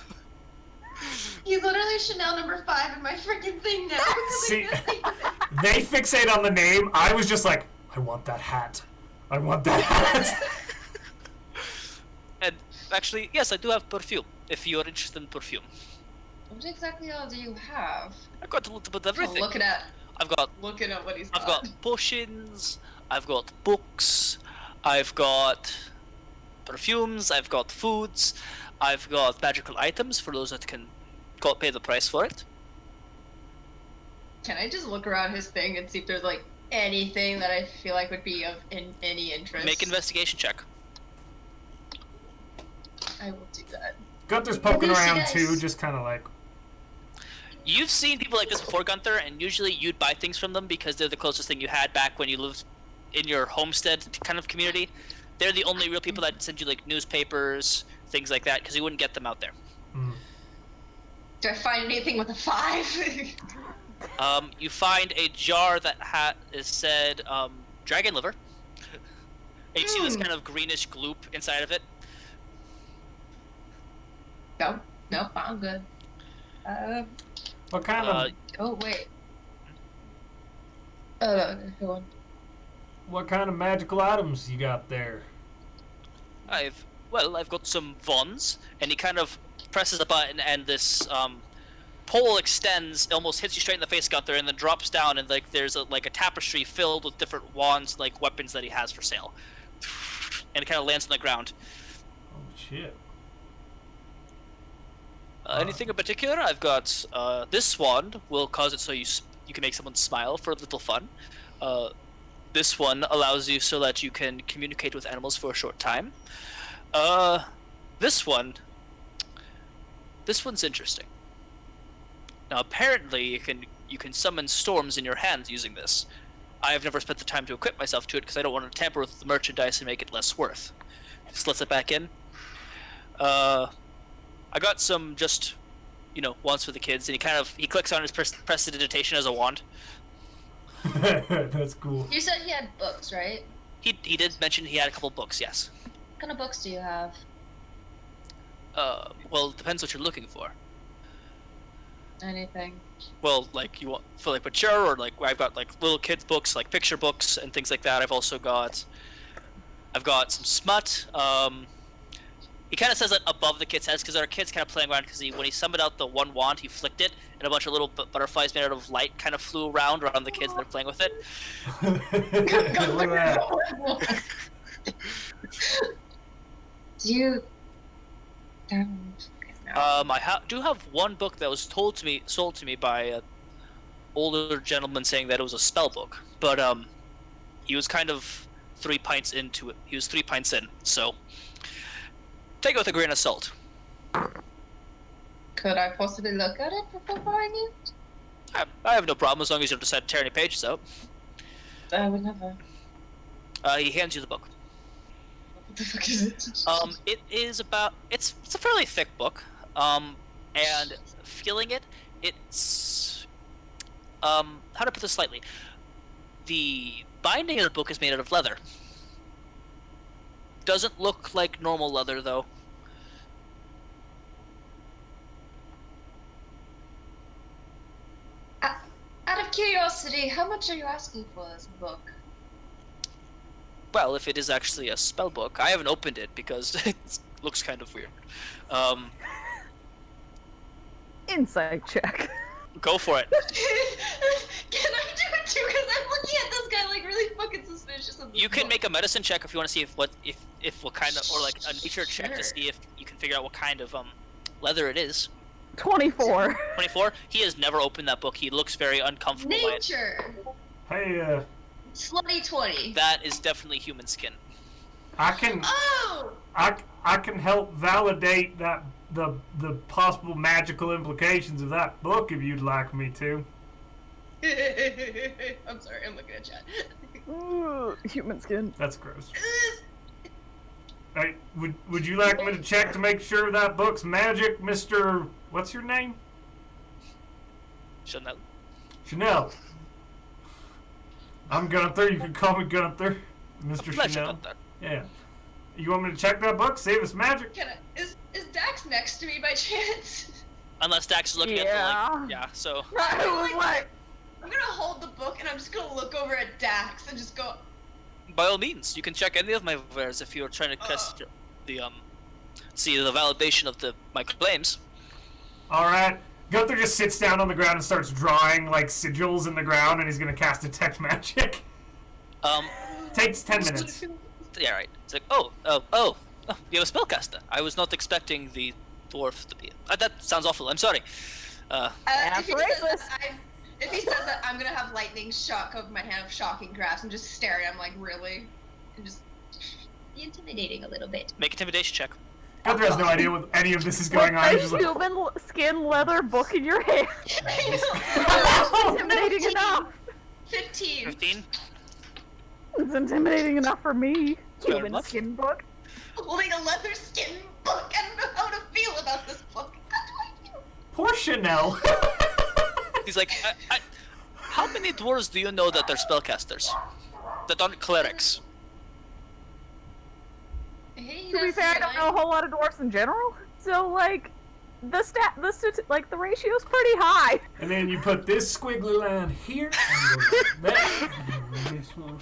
You literally Chanel number 5 in my freaking thing now. See, they fixate on the name. I was just like, I want that hat. I want that hat. And actually, yes, I do have perfume. If you're interested in perfume. What exactly all do you have? I've got a little bit of everything. Looking at Looking at what he's I've got potions, I've got books, I've got perfumes, I've got foods, I've got magical items for those that can pay the price for it. Can I just look around his thing and see if there's like anything that I feel like would be of any interest? Make an investigation check. I will do that. Gunther's poking around guys. too, just kind of like. You've seen people like this before, Gunthar, and usually you'd buy things from them because they're the closest thing you had back when you lived in your homestead kind of community. They're the only real people that send you like newspapers, things like that, because you wouldn't get them out there. Mm. Do I find anything with a 5? You find a jar that is said dragon liver, and you see this kind of greenish gloop inside of it. No, I'm good. What kind of Oh wait. No, go on. what kind of magical items you got there? I've got some wands, and he kind of presses a button, and this pole extends, almost hits you straight in the face, Gunther, and then drops down, and like there's a tapestry filled with different wands, like weapons that he has for sale, and it kind of lands on the ground. Oh shit! Anything in particular? I've got this wand will cause it so you can make someone smile for a little fun. This one allows you so that you can communicate with animals for a short time. This one's interesting. Now, apparently, you can summon storms in your hands using this. I have never spent the time to equip myself to it because I don't want to tamper with the merchandise and make it less worth. Just lets it back in. I got some just, wands for the kids, and he clicks on his prestidigitation as a wand. That's cool. You said he had books, right? He did mention he had a couple books, yes. What kind of books do you have? Well, it depends what you're looking for. Anything. Well, like you want for like mature, or like I've got like little kids books, like picture books and things like that. I've got some smut. He kind of says that above the kids' heads because our kids kind of playing around because when he summoned out the one wand, he flicked it, and a bunch of little butterflies made out of light kind of flew around the kids that are playing with it. Look at that. Do you? I do have one book that was sold to me by an older gentleman saying that it was a spell book, but he was kind of 3 pints into it. He was 3 pints in, so take it with a grain of salt. Could I possibly look at it before buying it? I have no problem as long as you don't decide to tear any pages out. I would never. He hands you the book. What the fuck is it? It is about it's a fairly thick book. And feeling it's how to put this slightly. The binding of the book is made out of leather. Doesn't look like normal leather though. Out of curiosity, how much are you asking for this book? Well, if it is actually a spell book, I haven't opened it because it looks kind of weird. Insight check. Go for it. Can I do it too? Because I'm looking at this guy like really fucking suspicious of this You can book. make a medicine check if you want to see if what kind of, or like a nature check to Sure. see if you can figure out what kind of leather it is. 24. 24. He has never opened that book. He looks very uncomfortable by it. Nature. Hey, Slutty 20. That is definitely human skin. I can Oh! I can help validate that the possible magical implications of that book if you'd like me to. I'm sorry, I'm looking at chat. Ooh, human skin. That's gross. Hey, would you like me to check to make sure that book's magic, Mr. What's your name? Chanel. Chanel. I'm Gunthar. You can call me Gunthar. Mr. Pleasure, Chanel. Gunthar. Yeah. You want me to check that book? See if it's magic? Can I, is Dax next to me by chance? Unless Dax is looking at the like, yeah. So I was like, I'm gonna hold the book and I'm just gonna look over at Dax and just go, by all means, you can check any of my wares if you're trying to test the see the validation of my claims. All right. Gunthar just sits down on the ground and starts drawing, like, sigils in the ground, and he's gonna cast Detect Magic. Takes 10 minutes. Yeah, right. It's like, you have a spellcaster. I was not expecting the dwarf to be. That sounds awful. I'm sorry. If he says that, I'm gonna have lightning shock over my hand of shocking grasp and just stare at him like, really? And just be intimidating a little bit. Make an intimidation check. Gunthar has no idea what any of this is going on. He's a just like, human skin leather book in your hand. I know. Intimidating enough. 15. 15? It's intimidating enough for me. Fair Human enough. skin book. Holding a leather skin book. I don't know how to feel about this book. How do I feel? poor Chanel. He's like, how many dwarves do you know that they're spellcasters? That aren't clerics? Hey, To be fair, I don't know a whole lot of dwarfs in general. So, like, the ratio's pretty high. And then you put this squiggly line here, and that, and this one.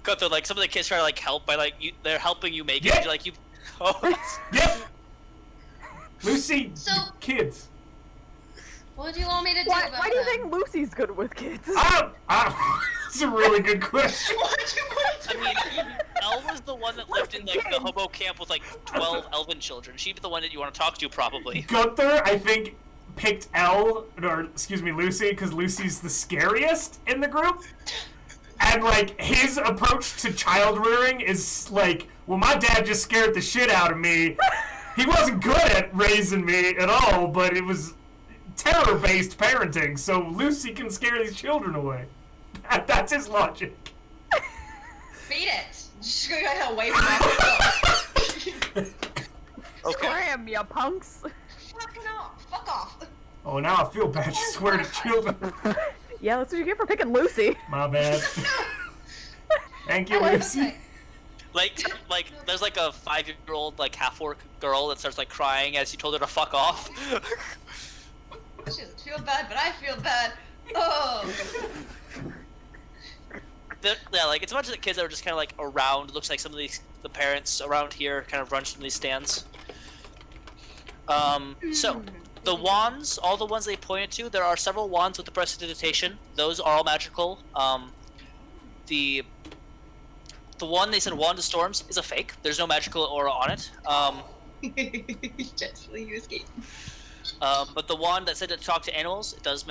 Gunthar, like, some of the kids try to, like, help by, like, they're helping you make it. Yeah. You're like, oh. Yep. Lucy, So- kids. What do you want me to do Why about do you that? think Lucy's good with kids? That's a really good question. What do you want to I mean, Elle was the one that lived in, like, the hobo camp with, like, 12 elven children. She'd be the one that you want to talk to, probably. Gunthar, I think, picked Lucy, because Lucy's the scariest in the group. And, like, his approach to child rearing is, like, well, my dad just scared the shit out of me. He wasn't good at raising me at all, but it was terror-based parenting, so Lucy can scare these children away. That's his logic. Beat it. Just get away from my Okay. Scram, ya punks. Fucking off. Fuck off. Oh, now I feel bad. She swear to children. Yeah, that's what you get for picking Lucy. My bad. Thank you, I like Lucy. it. Like, there's, like, a 5-year-old, like, half-orc girl that starts, like, crying as you told her to fuck off. She doesn't feel bad, but I feel bad. Oh. Yeah, like, it's a bunch of the kids that are just kind of, like, around. Looks like some of the parents around here kind of run some of these stands. So, the wands, all the ones they pointed to, there are several wands with the prestidigitation. Those are all magical. The one they said Wand of Storms is a fake. There's no magical aura on it. Just you escape. But the wand that said to talk to animals, it does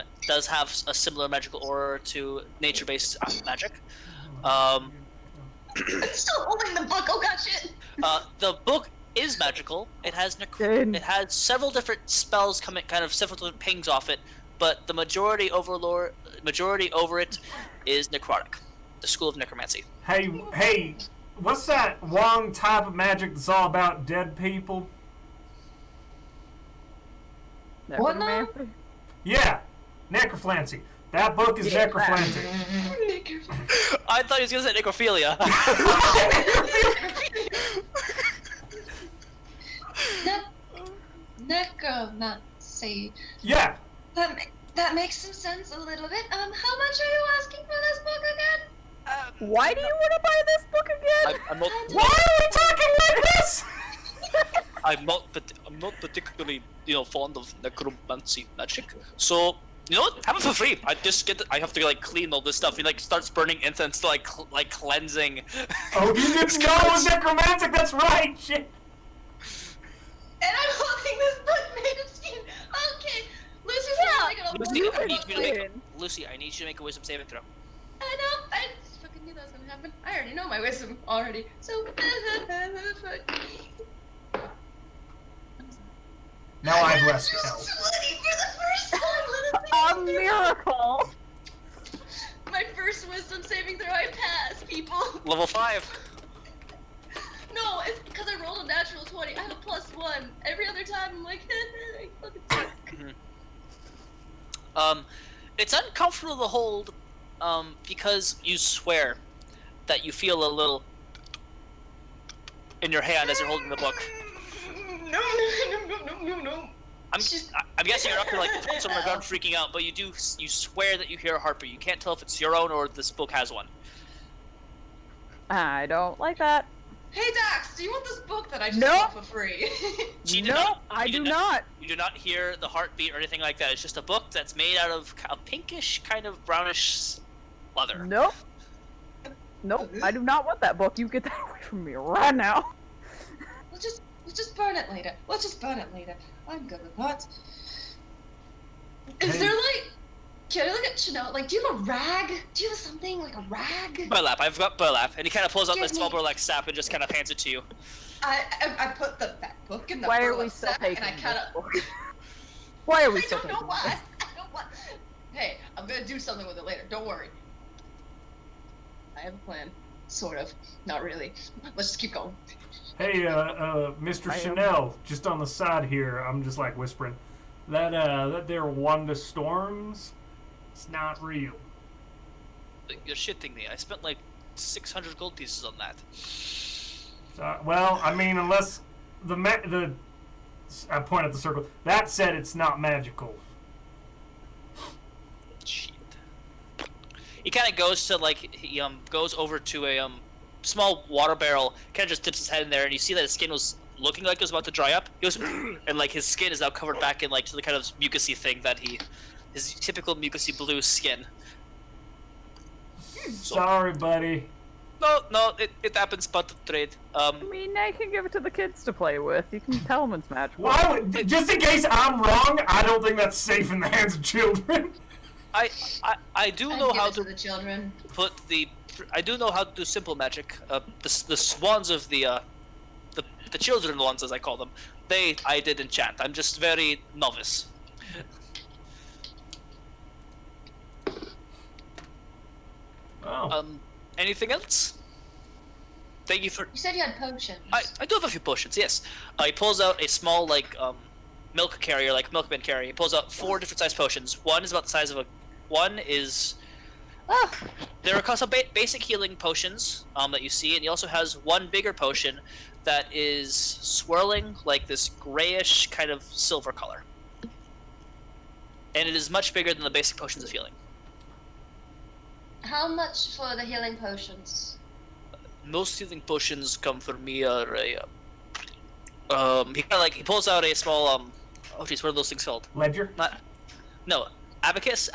have a similar magical aura to nature-based magic. I'm still holding the book. Oh god, shit. The book is magical. It has Good. it has several different spells coming, kind of several different pings off it, but the majority over it is necrotic, the school of necromancy. Hey, what's that one type of magic that's all about dead people? What now? Necromancy? Yeah, necrophalancy. That book is Yeah, necrophalancy. I thought he was gonna say necrophilia. Necromancy. Yeah. That makes some sense a little bit. How much are you asking for this book again? Why do you want to buy this book again? I'm not. Why are we talking like this? I'm not particularly, fond of necromancy magic. So, have it for free. I have to, like, clean all this stuff. He, like, starts burning incense to, like cleansing. Oh, you didn't know it was necromantic. That's right. Shit. And I'm holding this book made of skin. Okay. Lucy's really gonna Lucy, I need you to make a wisdom saving throw. I know. I just fucking knew that was gonna happen. I already know my wisdom already. So. Now I've less help. 20 for the first time. A miracle. My first wisdom saving throw, I passed, people. Level 5. No, it's because I rolled a natural 20. I have a +1. Every other time, I'm like, I fucking suck. It's uncomfortable to hold, because you swear that you feel a little in your hand as you're holding the book. No. I'm guessing you're up here, like, somewhere around freaking out, but you swear that you hear a heartbeat. You can't tell if it's your own or this book has one. I don't like that. Hey Dax, do you want this book that I just Nope. got for free? I do not. You do not hear the heartbeat or anything like that. It's just a book that's made out of a pinkish, kind of brownish leather. Nope. Nope. I do not want that book. You get that away from me right now. We'll just burn it later. Let's just burn it later. I'm good with that. Is there like, can I look at Chanel? Like, do you have a rag? Do you have something like a rag? Burlap. I've got burlap, and he kind of pulls out Give this me- small burlap sack and just kind of hands it to you. I put that book in the Why are burlap we still sack, taking and I this kind of. book? Why are we I still don't know taking why. this? I don't want. Hey, I'm gonna do something with it later. Don't worry. I have a plan. Sort of. Not really. Let's just keep going. Hey, Mr. Chanel, just on the side here, I'm just like whispering. That there Wanda Storms, it's not real. You're shitting me. I spent like 600 gold pieces on that. Well, I mean, unless I point at the circle. That said, it's not magical. Shit. He kind of goes to like he goes over to a small water barrel, kind of just dips his head in there, and you see that his skin was looking like it was about to dry up. He goes, and like his skin is now covered back in like to the kind of mucusy thing that his typical mucusy blue skin. Sorry, buddy. No, it happens, but the trade. I mean, I can give it to the kids to play with. You can tell them it's magical. Why would, just in case I'm wrong, I don't think that's safe in the hands of children. I do I'd know give how it to the children. put the. I do know how to do simple magic. The swans of the children ones, as I call them, I did enchant. I'm just very novice. Oh. Anything else? Thank you for. You said you had potions. I do have a few potions. Yes. He pulls out a small milk carrier, like milkman carrier. He pulls out 4 different size potions. One is about the size of a. One is. There are some basic healing potions that you see, and he also has one bigger potion that is swirling like this grayish kind of silver color. And it is much bigger than the basic potions of healing. How much for the healing potions? Most healing potions come for me are a. He pulls out a small oh jeez, what are those things called? Ledger? No, abacus.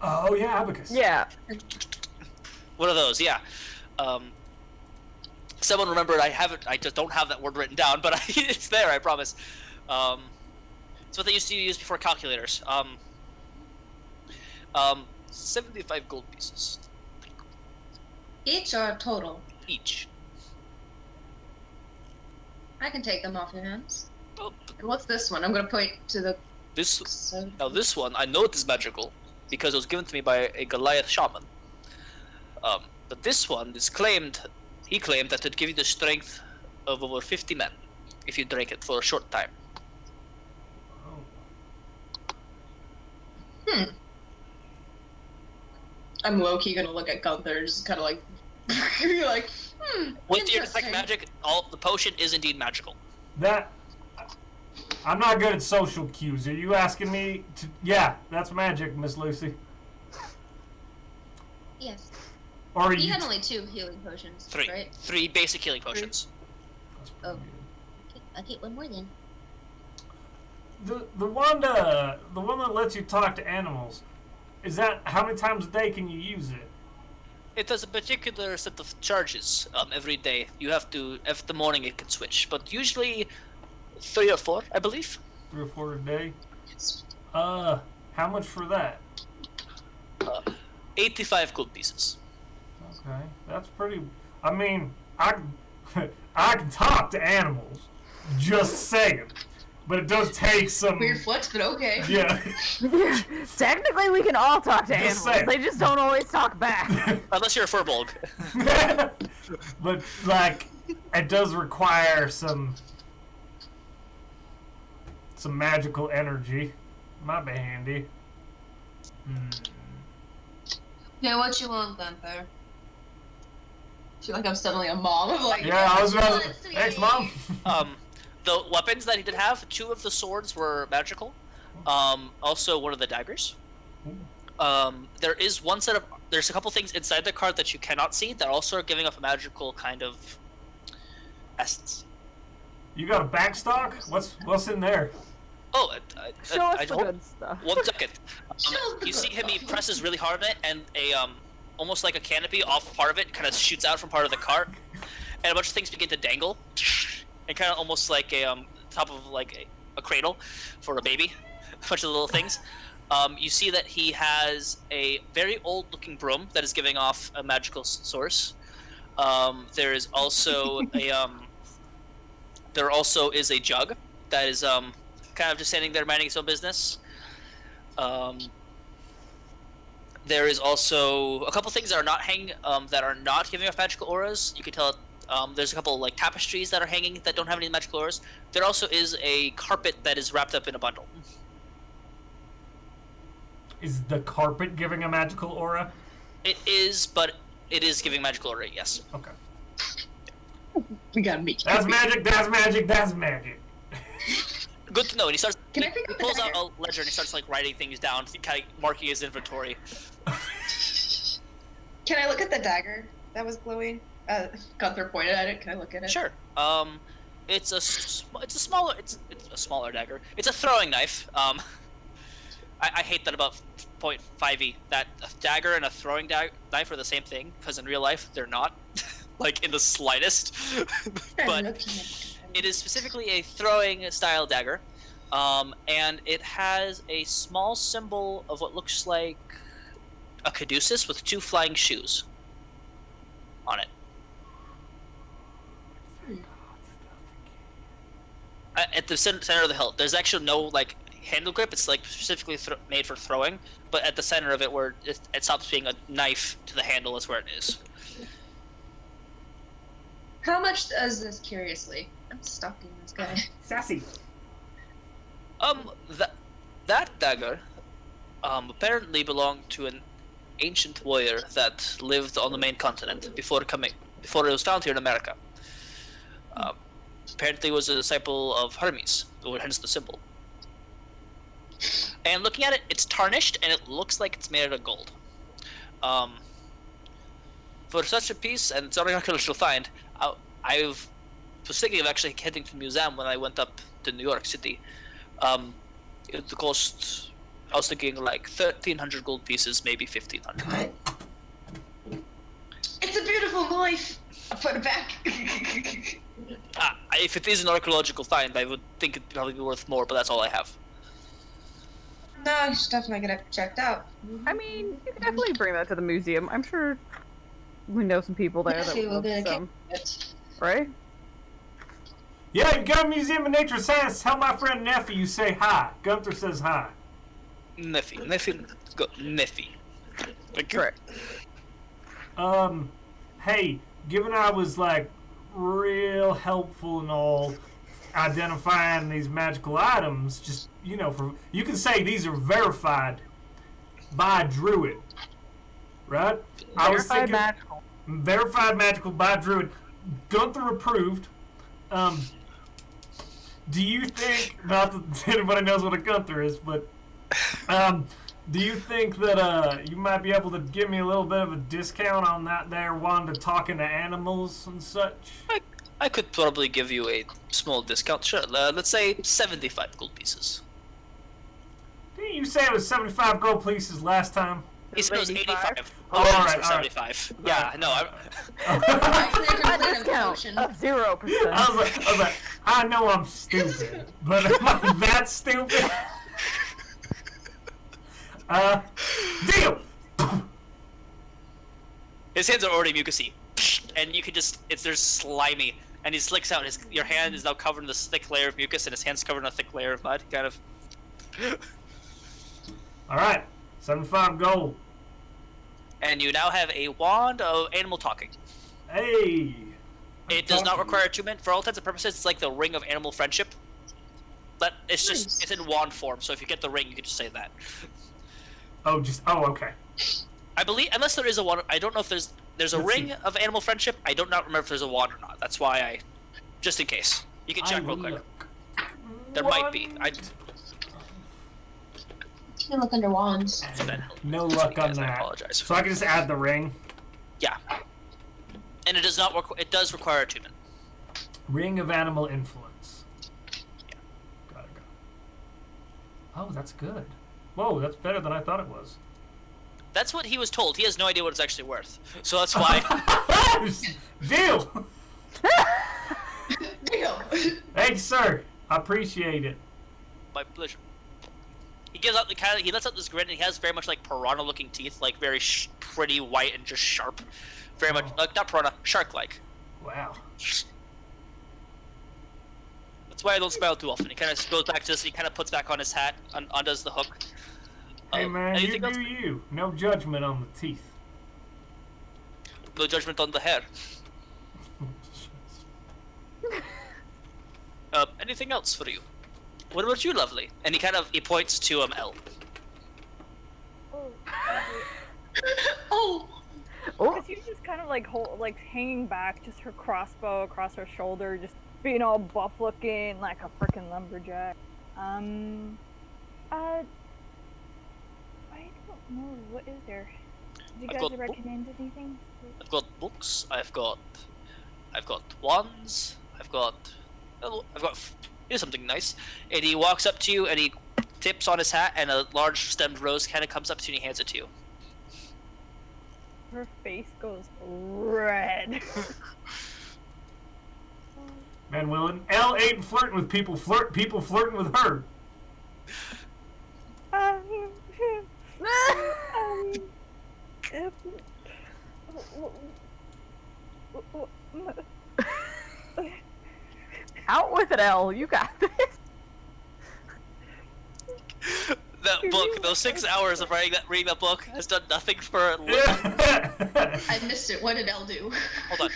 Oh yeah, abacus. Yeah. One of those, yeah. Someone remembered. I just don't have that word written down, but it's there. I promise. It's what they used to use before calculators. 75 gold pieces Each or total? each. I can take them off your hands. Oh, And what's this one? I'm gonna point to the. now this one, I know it is magical because it was given to me by a Goliath shaman. But this one is claimed. He claimed that it would give you the strength of over 50 men if you drank it for a short time. I'm low key gonna look at Gunthar, just kind of like, like, With your interesting. detect magic, the potion is indeed magical. That. I'm not good at social cues. Are you asking me to? Yeah, that's magic, Miss Lucy. Yes. Or are He you? had only 2 healing potions, 3. right? 3 basic healing potions. That's pretty Oh. good. I'll get one more then. The one that lets you talk to animals, is that how many times a day can you use it? It has a particular set of charges every day. You have to, every the morning it can switch, but usually 3 or 4, I believe. 3 or 4 a day. How much for that? 85 gold pieces. Okay, that's pretty. I mean, I can talk to animals. Just saying, but it does take some. Weird flex, but okay. Yeah. Technically, we can all talk to Just animals. saying. They just don't always talk back. Unless you're a furbolg. But like, it does require some magical energy. Might be handy. Yeah, what you want, Gunthar? I feel like I'm suddenly a mom. I'm like, Yeah, I was what you about. want, Thanks, sweetie?" Mom. The weapons that he did have, 2 of the swords were magical. Also one of the daggers. There is one set of. There's a couple things inside the card that you cannot see that also are giving off a magical kind of essence. You got a backstock? What's in there? Oh, Show us I the don't. good stuff. 1 second. Show the You see good him. He stuff. presses really hard on it, and a almost like a canopy off part of it kind of shoots out from part of the cart, and a bunch of things begin to dangle, and kind of almost like a top of like a cradle for a baby, a bunch of little things. You see that he has a very old-looking broom that is giving off a magical source. There is also there also is a jug that is kind of just standing there minding its own business. There is also a couple things that are not that are not giving off magical auras. You can tell. There's a couple like tapestries that are hanging that don't have any magical auras. There also is a carpet that is wrapped up in a bundle. Is the carpet giving a magical aura? It is, but it is giving magical aura. Yes. Okay. We gotta meet. That's magic. That's magic. That's magic. Good to know. And he starts. Can I he pick up the pulls out dagger? a ledger and he starts like writing things down, kind of marking his inventory. Can I look at the dagger that was glowing? Gunthar pointed at it. Can I look at it? Sure. It's a smaller dagger. It's a throwing knife. I hate that about 0.5e. That a dagger and a throwing knife are the same thing, because in real life they're not, like in the slightest. But it is specifically a throwing style dagger, and it has a small symbol of what looks like a caduceus with 2 flying shoes on it. At the center of the hilt, there's actually no like handle grip. It's like specifically made for throwing, but at the center of it, where it stops being a knife to the handle, is where it is. How much does this, curiously? I'm stalking this guy. Sassy. That dagger, apparently belonged to an ancient warrior that lived on the main continent before it was found here in America. Apparently was a disciple of Hermes, or hence the symbol. And looking at it, it's tarnished and it looks like it's made out of gold. For such a piece, and it's not an archaeological find, I was thinking of actually heading to the museum when I went up to New York City. It cost, I was thinking like 1,300 gold pieces, maybe 1,500. It's a beautiful knife. I'll put it back. If it is an archaeological find, I would think it'd probably be worth more, but that's all I have. No, it's definitely gonna get checked out. I mean, you can definitely bring that to the museum. I'm sure we know some people there that Nephew would will love get some, it. right? Yeah, you got a museum of nature science. Tell my friend Neffy you say hi. Gunthar says hi. Neffy. Correct. Hey, given I was like real helpful and all identifying these magical items, just you can say these are verified by Druid, right? Verified magical. Verified magical by Druid. Gunthar approved. Do you think, not that anybody knows what a Gunthar is, but do you think that you might be able to give me a little bit of a discount on that there one to talking to animals and such? I could probably give you a small discount. Sure, let's say 75 gold pieces. Didn't you say it was 75 gold pieces last time? He said it was 85. Oh, Rodgers alright, was 75. Yeah, no, A discount of 0%. I was like, I know I'm stupid, but am I that stupid? Deal! his hands are already mucousy, and you can just, there's slimy, and he slicks out, your hand is now covered in this thick layer of mucus, and his hand's covered in a thick layer of mud, kind of. Alright, 75 gold. And you now have a wand of animal talking. Hey! It does not require attunement. For all intents and purposes, it's like the ring of animal friendship. But it's just, it's in wand form, so if you get the ring, you can just say that. Oh, okay. I believe, unless there is a wand, I don't know if there's a Let's ring see. of animal friendship. I don't not remember if there's a wand or not. That's why just in case. You can check real quick. There might be. You can look under wands. No luck on I that. apologize. So I can just add the ring? Yeah. And it does not it does require attunement. Ring of Animal Influence. Got it. Oh, that's good. Whoa, that's better than I thought it was. That's what he was told. He has no idea what it's actually worth. So that's why. Deal! Deal. Thanks, sir. I appreciate it. My pleasure. He gives out he lets out this grin, and he has very much like piranha-looking teeth, like very pretty white and just sharp. Very much like not piranha, shark-like. Wow. That's why I don't smile too often. He kind of goes back to this. And he kind of puts back on his hat, undoes the hook. Hey man, you anything else? do you. No judgment on the teeth. No judgment on the hair. Anything else for you? What about you, lovely? And he points to L. Oh. Oh. Because she's just kind of like hanging back, just her crossbow across her shoulder, just being all buff looking like a freaking lumberjack. I don't know, what is there? Do you guys recommend anything? I've got books. I've got wands. Here's something nice. And he walks up to you and he tips on his hat, and a large stemmed rose kind of comes up to you and he hands it to you. Her face goes red. Man, Willin, L ain't flirting with people. People flirting with her. Out with it, Elle. You got this. That book, those 6 hours of reading that book has done nothing for. I missed it. What did Elle do? Hold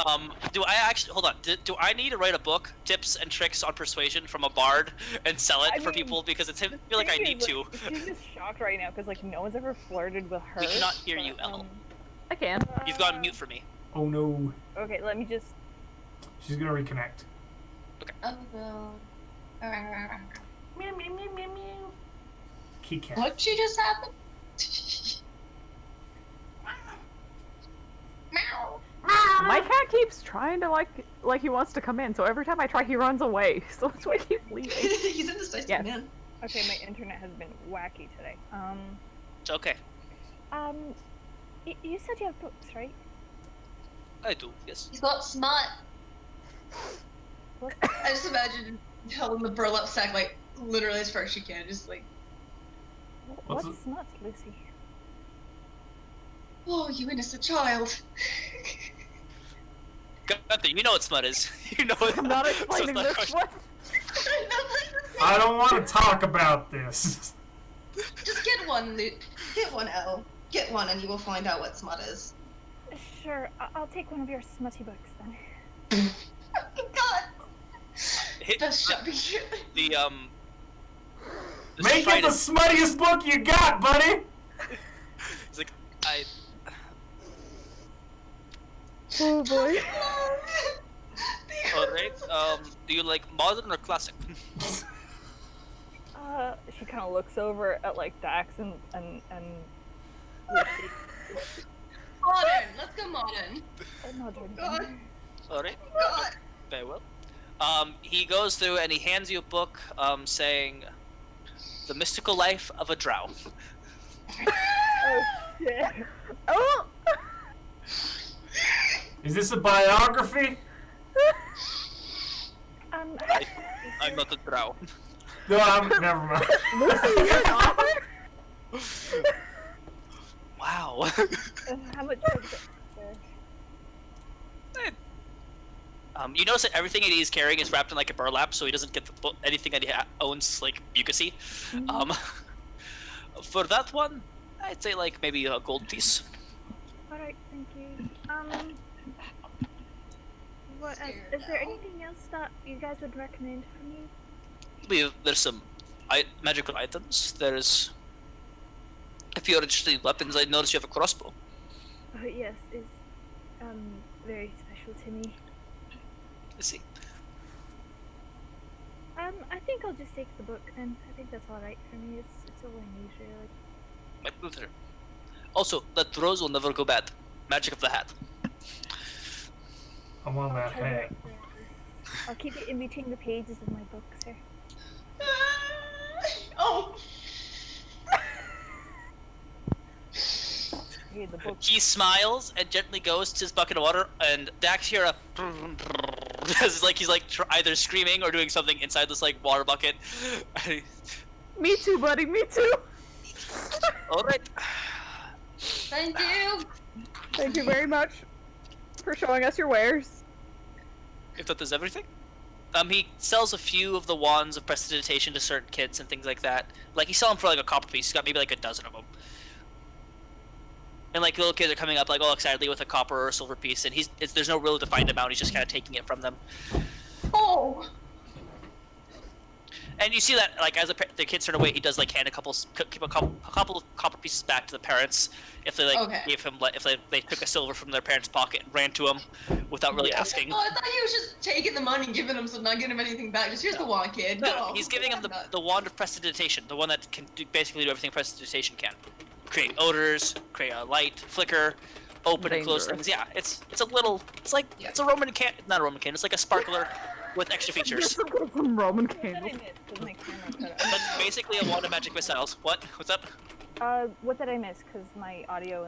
on. Do I actually hold on? Do I need to write a book, tips and tricks on persuasion from a bard, and sell it for people? Because I feel like I need to. She's just shocked right now because like no one's ever flirted with her. We cannot hear you, Elle. I can. You've gone mute for me. Oh no. Okay, let me just. She's gonna reconnect. Oh no. Meow meow meow meow meow. Key cat. What just happened? Meow. My cat keeps trying to like he wants to come in, so every time I try, he runs away. So that's why he keeps leaving. He's in the station, Yes. man. Okay, my internet has been wacky today. It's okay. You said you have books, right? I do. Yes. He's got smut. What? I just imagine holding the burlap sack like literally as far as she can, just like. What's nuts, Lucy? Oh, you innocent child. Gunther, you know what smut is. You know what. I'm not explaining So it's this not one. I don't want to talk about this. Just get one, get one, Elle. Get one, and you will find out what smut is. Sure, I'll take one of your smutty books then. God. Hit That's shabby shit. the Make it triton. the smuttiest book you got, buddy. He's like, Oh boy. alright, do you like modern or classic? She kind of looks over at like Dax and Lucy. Modern. Let's go modern. Modern. God. Alright, God. very well. He goes through and he hands you a book, saying, The Mystical Life of a Drow. Oh shit. Oh. Is this a biography? I'm not a Drow. No, never mind. Lucy, you're an author? Wow. How much is it? You notice that everything that he's carrying is wrapped in like a burlap, so he doesn't get anything that he owns like mucusy. Mm-hmm. For that one, I'd say like maybe a gold piece. Alright, thank you. What else? Is there anything else that you guys would recommend for me? There's some magical items. There's, if you're interested in weapons, I notice you have a crossbow. Oh yes, it's very special to me. Let's see. I think I'll just take the book then. I think that's alright for me. It's all I need really. My pleasure. Also, that rose will never go bad. Magic of the hat. I want that hat. I'll keep it in between the pages of my book, sir. Oh. Read the book. He smiles and gently goes to his bucket of water, and Dax hear a he's like either screaming or doing something inside this like water bucket. Me too, buddy. Me too. All right. Thank you. Thank you very much for showing us your wares. If that does everything. He sells a few of the wands of prestidigitation to certain kids and things like that. Like, he's selling for like a copper piece. He's got maybe like a dozen of them. And like little kids are coming up like all excitedly with a copper or a silver piece, and there's no real defined amount. He's just kind of taking it from them. Oh. And you see that like as the kids turn away, he does like hand a couple of copper pieces back to the parents if they like gave him if they took a silver from their parents' pocket and ran to him without really asking. Oh, I thought he was just taking the money and giving him some, not giving him anything back. Just here's the wand, kid. No, he's giving him the wand of prestidigitation, the one that can basically do everything prestidigitation can. Create odors, create a light, flicker, open and close things. Yeah, it's a it's a Roman can, not a Roman can. It's like a sparkler with extra features. Some Roman candles. But basically a wand of magic missiles. What? What's up? What did I miss? Because my audio.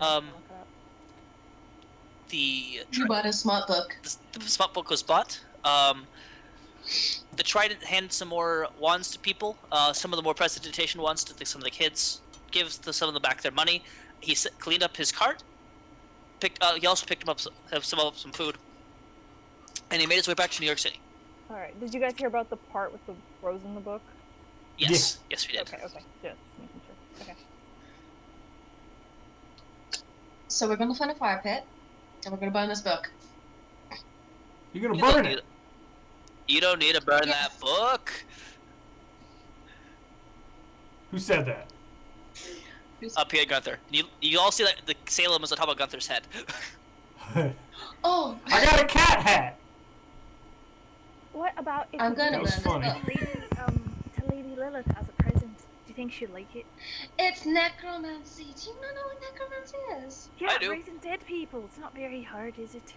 The You bought a smart book. the smart book was bought. The Trident handed some more wands to people. Some of the more prestidigitation wands to some of the kids. Gives some of them back their money. He cleaned up his cart. He also picked him up some food, and he made his way back to New York City. All right. Did you guys hear about the part with the rose in the book? Yes, yes, we did. Okay. Just making sure. Okay. So we're gonna find a fire pit, and we're gonna burn this book. You're gonna burn it. You don't need to burn that book. Who said that? Up here, Gunthar. You all see that the Salem is on top of Gunthar's head. Oh. I got a cat hat. What about if I'm gonna That was burn funny. this book. to Lady Lilith as a present? Do you think she'd like it? It's necromancy. Do you not know what necromancy is? Yeah, I do. raising dead people. It's not very hard, is it?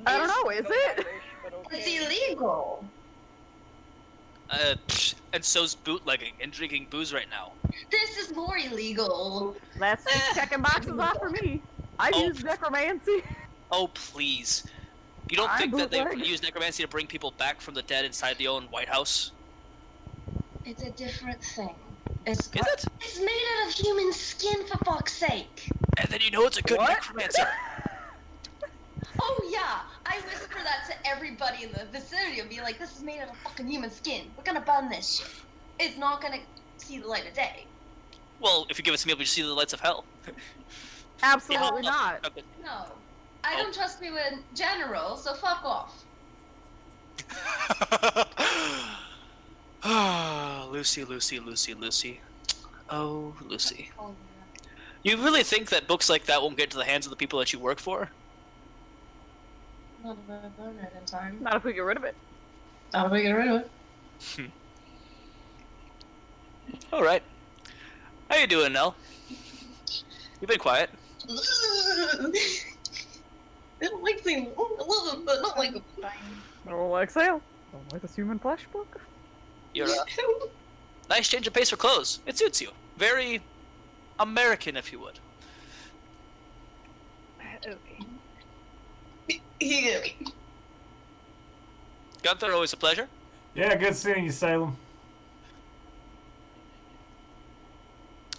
I don't know, is it? It's illegal. And so's bootlegging and drinking booze right now. This is more illegal. That's checking boxes off for me. I use necromancy. Oh, please. You don't I think that they bootleg. use necromancy to bring people back from the dead inside the own White House? It's a different thing. It's Is it? It's made out of human skin, for fuck's sake. And then you know it's a good What? necromancer. Oh yeah, I whisper that to everybody in the vicinity and be like, this is made out of fucking human skin. We're gonna burn this shit. It's not gonna see the light of day. Well, if you give it to me, we'll see the lights of hell. Absolutely Yeah, not. okay. No. I don't trust you in general, so fuck off. Lucy, Lucy, Lucy, Lucy. Oh, Lucy. Oh, You really think that books like that won't get to the hands of the people that you work for? not if I burn it in time. Not if we get rid of it. Not if we get rid of it. Alright. How you doing, Nell? You've been quiet. I don't like things. I love them, but not like I don't like sale. Don't like this human flesh book. You're nice change of pace for clothes. It suits you. Very American, if you would. Okay. Yeah. Gunthar, always a pleasure. Yeah, good seeing you, Salem.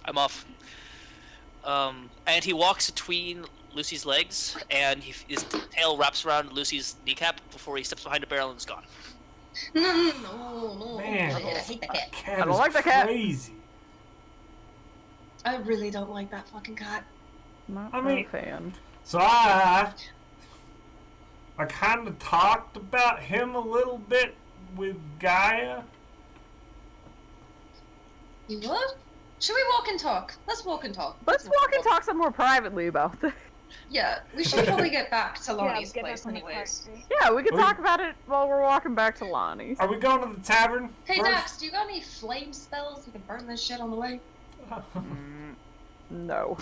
I'm off. And he walks between Lucy's legs, and his tail wraps around Lucy's kneecap before he steps behind a barrel and is gone. No. Man, I hate that cat. Cat I don't is like the cat. crazy. I really don't like that fucking cat. Not I mean- a fan. So I kind of talked about him a little bit with Gaia. You what? Should we walk and talk? Let's walk and talk. Let's walk and talk some more privately about this. Yeah, we should probably get back to Yeah, Lonnie's get place up on the cart, anyways. right? Yeah, we can Are we- talk about it while we're walking back to Lonnie's. Are we going to the tavern? Hey first? Dax, do you got any flame spells? We can burn this shit on the way. No.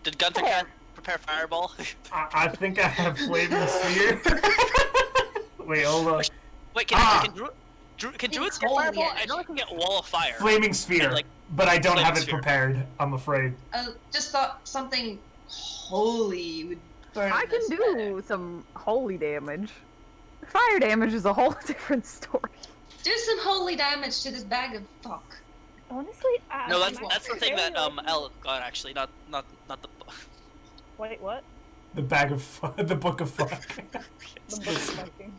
Did Gunthar prepare fireball. I think I have flaming sphere. Wait, hold on. Wait, can druids get Holy fireball? I energy. know I can get wall of fire. Flaming sphere, like, but I don't flaming have it sphere. prepared. I'm afraid. I just thought something holy would burn. I can this do better. some holy damage. Fire damage is a whole different story. Do some holy damage to this bag of fuck. Honestly, No, I'm that's the thing really that liking- El got actually, not the. Wait, what? The bag of the book of fuck. The book fucking.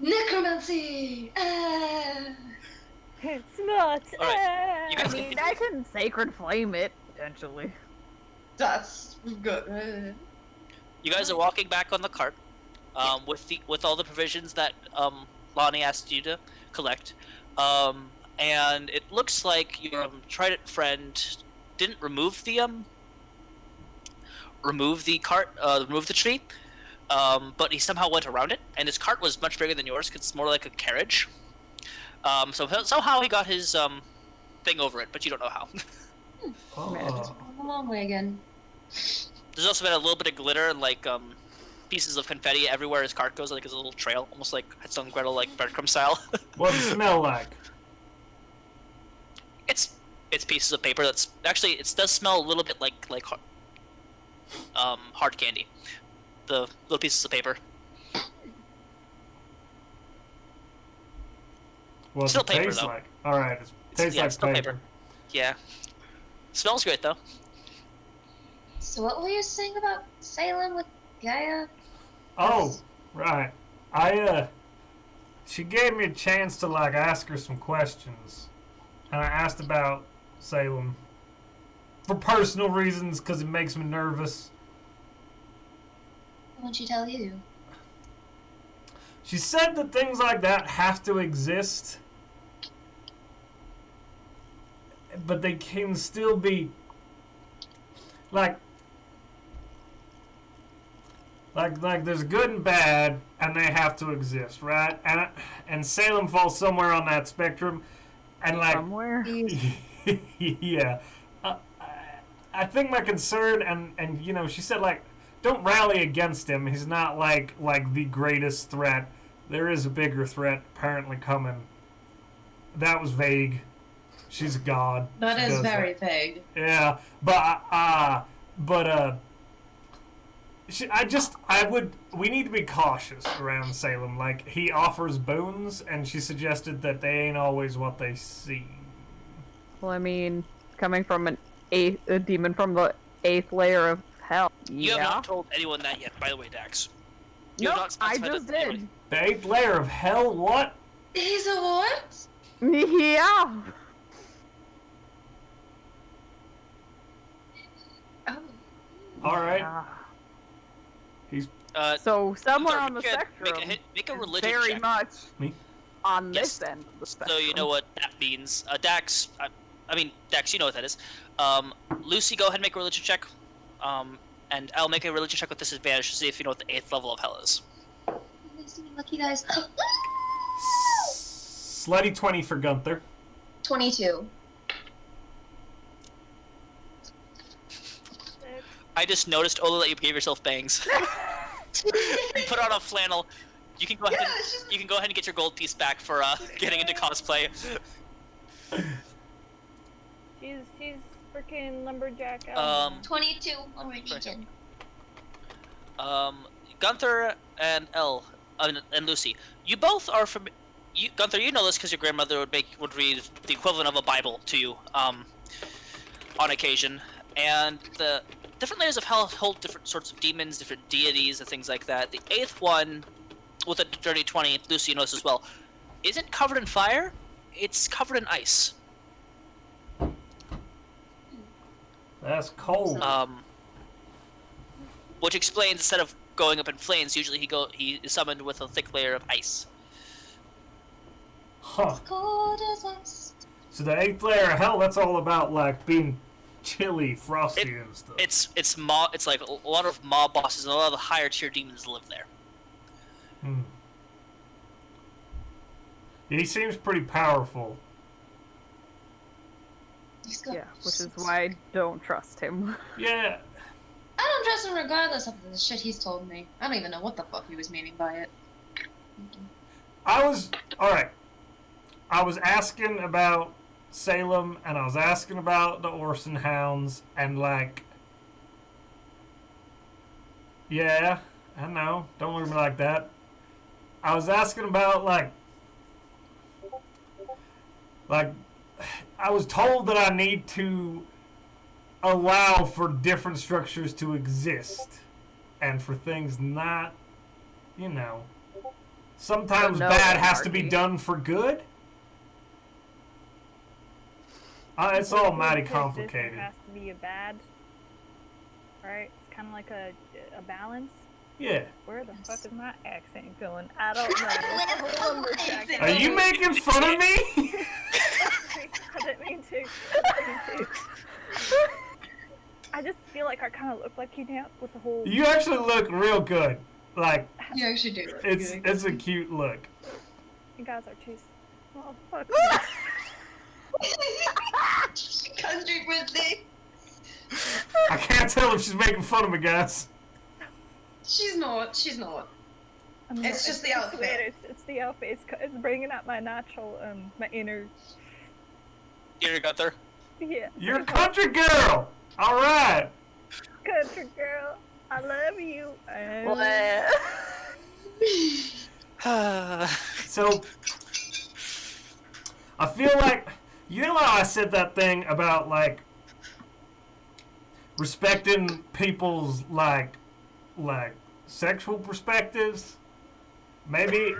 Necromancy! It's not. Alright, you I guys mean, can- I can sacred flame it potentially. That's good. You guys are walking back on the cart, with all the provisions that Lonnie asked you to collect, and it looks like your trident friend didn't remove the cart, remove the tree, but he somehow went around it, and his cart was much bigger than yours because it's more like a carriage. So somehow he got his thing over it, but you don't know how. Oh. A long way again. There's also been a little bit of glitter and like pieces of confetti everywhere his cart goes. Like there's a little trail, almost like Hansel and Gretel, like breadcrumb style. What does it smell like? It's pieces of paper. That's actually it does smell a little bit like hard candy. The little pieces of paper. What Still it paper, tastes though. like? All right, it tastes yeah, like it's still paper. paper. Yeah, smells great though. So what were you saying about Salem with Gaia? Oh, right. She gave me a chance to like ask her some questions, and I asked about Salem for personal reasons because it makes me nervous. Why won't she tell you? She said that things like that have to exist, but they can still be like there's good and bad, and they have to exist, right? And Salem falls somewhere on that spectrum, and like Somewhere. yeah. I think my concern, and you know, she said like, don't rally against him. He's not like the greatest threat. There is a bigger threat apparently coming. That was vague. She's a god. That She is does very vague. Yeah, we need to be cautious around Salem. Like, he offers boons, and she suggested that they ain't always what they seem. Well, I mean, coming from a demon from the 8th layer of hell. You have Yeah. not told anyone that yet, by the way, Dax. You have Nope, not I specified just that to anyone. did. The 8th layer of hell? What? He's a what? Yeah. Oh. Alright. Yeah. Sorry, So somewhere on the make spectrum, make a is religion very check. much Me? on Yes. this end of the spectrum. So you know what that means. Dax, I mean, Dax, you know what that is. Lucy, go ahead and make a religion check. And I'll make a religion check with disadvantage to see if you know what the 8th level of hell is. Lucky guys. Slutty 20 for Gunthar. 22. I just noticed, Ola, that you gave yourself bangs. You put on a flannel. You can go ahead. Yeah, it's just- You can go ahead and get your gold piece back for getting into cosplay. She's freaking lumberjack. 22 on religion. Gunthar and and Lucy, you both are from. Gunthar, you know this because your grandmother would read the equivalent of a Bible to you on occasion, and the different layers of hell hold different sorts of demons, different deities, and things like that. The 8th one, with a dirty 20, Lucy, you know this as well, isn't covered in fire. It's covered in ice. That's cold. Which explains instead of going up in flames, usually he is summoned with a thick layer of ice. Huh. Cold as ice. So the 8th layer of hell, that's all about, like, being chilly, frosty and stuff. It's like a lot of mob bosses and a lot of the higher tier demons live there. Hmm. He seems pretty powerful. He's got Yeah, which is why I don't trust him. Yeah. I don't trust him regardless of the shit he's told me. I don't even know what the fuck he was meaning by it. Alright. I was asking about Salem, and I was asking about the Orson Hounds, and like... Yeah, I know. Don't look at me like that. I was asking about, like, I was told that I need to allow for different structures to exist. And for things not, you know... Sometimes bad has to be done for good. It's all mighty complicated. It has to be a bad, right? It's kind of like a balance. Yeah. Where the fuck is my accent going? I don't know. Are you making fun of me? I didn't mean to. I just feel like I kind of look like you now with the whole. You actually look real good. Like. You actually do. It's a cute look. You guys are too. Oh fuck. Country birthday. I can't tell if she's making fun of me, guys. She's not. It's just the outfit. It's the outfit. It's bringing out my natural, my inner. Inner Gunthar. Yeah. You're a country girl. All right. Country girl, I love you. So, I feel like, you know how I said that thing about, like, respecting people's, like sexual perspectives? Maybe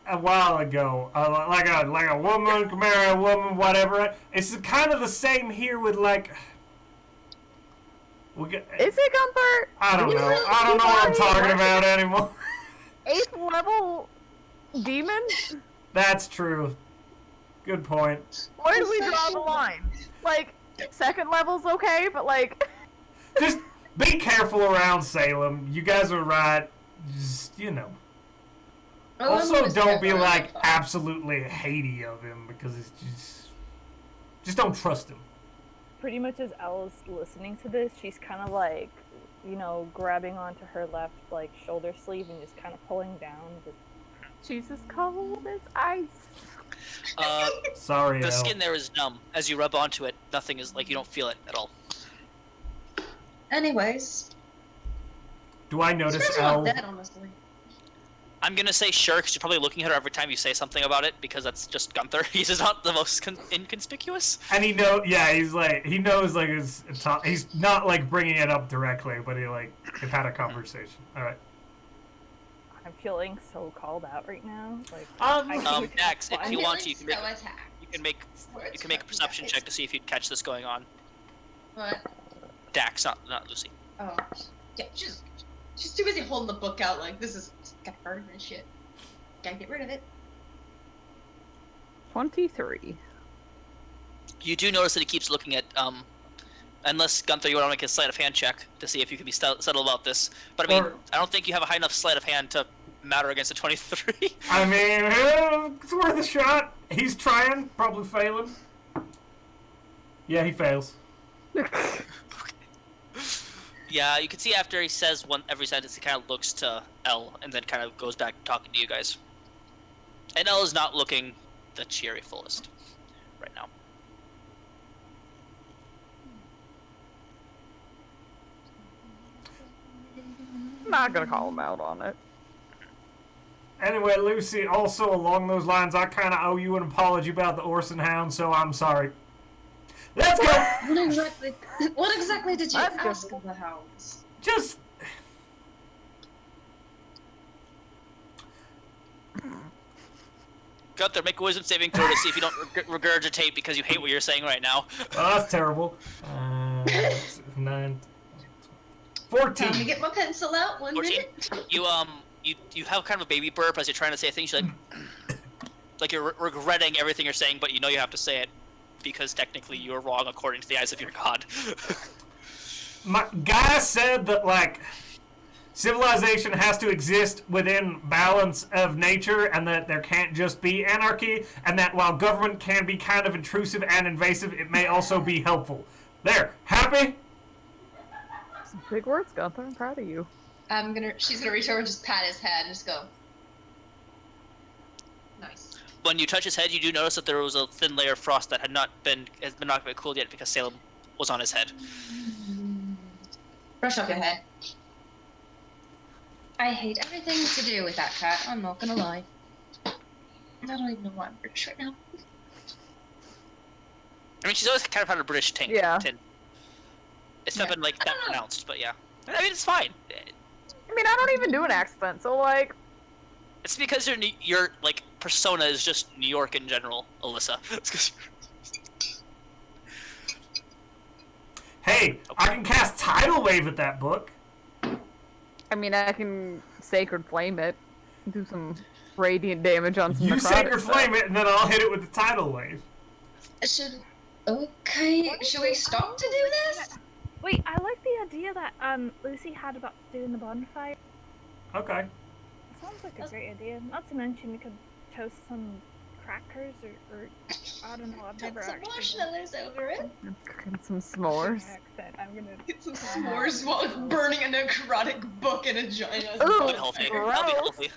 a while ago, like a woman can marry a woman, whatever. It's kind of the same here with, like... Is it Gunthar? I don't know. I don't know what I'm talking about anymore. 8th level demon? That's true. Good point. Where do we draw the line? Like, 2nd level's okay, but like... Just be careful around Salem. You guys are right. Just, you know. Also, don't be like absolutely hatey of him because it's just don't trust him. Pretty much as Elle's listening to this, she's kind of like, you know, grabbing onto her left like shoulder sleeve and just kind of pulling down. She's as cold as ice. Sorry, the Elle. skin there is numb. As you rub onto it, nothing is like you don't feel it at all. Anyways. Do I notice It's Elle? dead, honestly. I'm gonna say sure, because you're probably looking at her every time you say something about it, because that's just Gunthar. He's just not the most inconspicuous. And he he's like, he knows like he's not like bringing it up directly, but he like, they've had a conversation. All right. I'm feeling so called out right now. Like, Dax, if you want to, you can make a perception check to see if you'd catch this going on. What? Dax, not Lucy. Oh, yeah, she's too busy holding the book out like this is got hurt and shit. Gotta get rid of it. 23. You do notice that he keeps looking at unless Gunthar, you want to make a sleight of hand check to see if you can be subtle about this. But I mean, I don't think you have a high enough sleight of hand to matter against a 23. I mean, it's worth a shot. He's trying, probably failing. Yeah, he fails. Yeah, you can see after he says every sentence, he kind of looks to Elle and then kind of goes back to talking to you guys. And Elle is not looking the cheery fullest right now. Not gonna call him out on it. Anyway, Lucy, also along those lines, I kind of owe you an apology about the Orson Hound, so I'm sorry. Let's go! What exactly did you Let's go. ask of the hounds? Just... Gunther, make a wisdom saving throw to see if you don't regurgitate because you hate what you're saying right now. Oh, that's terrible. 9... 14. Time to get my pencil out. 1 14? minute. You have kind of a baby burp as you're trying to say things. You're like you're regretting everything you're saying, but you know you have to say it because technically you are wrong according to the eyes of your god. My guy said that, like, civilization has to exist within balance of nature and that there can't just be anarchy, and that while government can be kind of intrusive and invasive, it may also be helpful. There. Happy? Big words, Gunthar. I'm proud of you. She's gonna reach over and just pat his head and just go. Nice. When you touch his head, you do notice that there was a thin layer of frost that has not been cooled yet because Salem was on his head. Brush off your head. I hate everything to do with that cat. I'm not gonna lie. I don't even know why I'm British right now. I mean, she's always kind of had a British tin. Yeah. It's not been like that pronounced, but yeah. I mean, it's fine. I mean, I don't even do an accent, so like. It's because your like persona is just New York in general, Alyssa. Hey, I can cast Tidal Wave at that book. I mean, I can Sacred Flame it, do some radiant damage on some. You necrotic Sacred stuff. Flame it, and then I'll hit it with the Tidal Wave. Okay, should we stop to do this? Wait, I like the idea that Lucy had about doing the bonfire. Okay. It sounds like a great idea. Not to mention we could toast some crackers or I don't know. I've never Some actually. marshmallows over it. And some s'mores. I'm gonna Get some s'mores while burning a necrotic book in a giant. Ooh, I'll be healthy. I'll be healthy.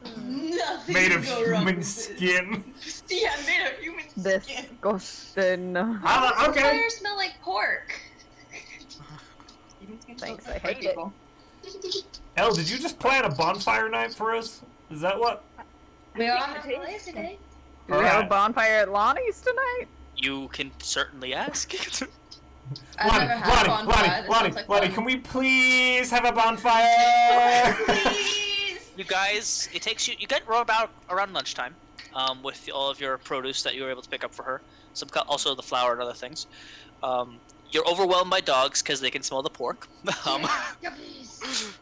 Nothing Made can of go wrong human with skin. it. Yeah, made of human skin. Disgusting. Okay. Fire smell like pork. Thanks, I hate it. Elle, did you just plan a bonfire night for us? Is that what? We all have a place today. Do we have a bonfire at Lonnie's tonight? You can certainly ask. I've never had a bonfire. That sounds like Lonnie, fun. can we please have a bonfire? Please. You guys, it takes you get about around lunchtime, with all of your produce that you were able to pick up for her. Also the flour and other things. You're overwhelmed by dogs because they can smell the pork. Yeah, please.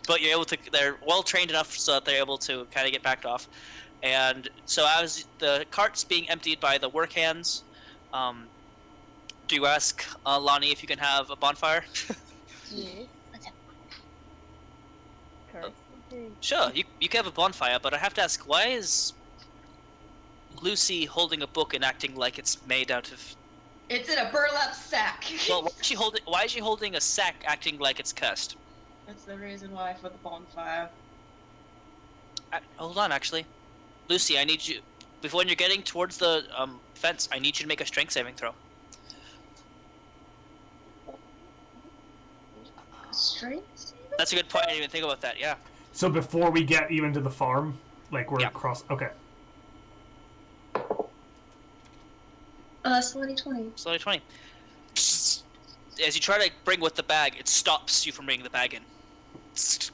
But you're able to. They're well trained enough so that they're able to kind of get backed off. And so as the cart's being emptied by the work hands, do you ask Lonnie if you can have a bonfire? Yeah. Sure, you can have a bonfire, but I have to ask, why is Lucy holding a book and acting like it's made out of? It's in a burlap sack. Well, why is she holding a sack, acting like it's cursed? That's the reason why for the bonfire. Hold on, actually, Lucy, I need you. Before when you're getting towards the fence, I need you to make a strength saving throw. Strength? That's a good point. I didn't even think about that. Yeah. So before we get even to the farm, like we're Yeah. across. Okay. Slowly 20. Slowly 20. As you try to bring with the bag, it stops you from bringing the bag in. Guess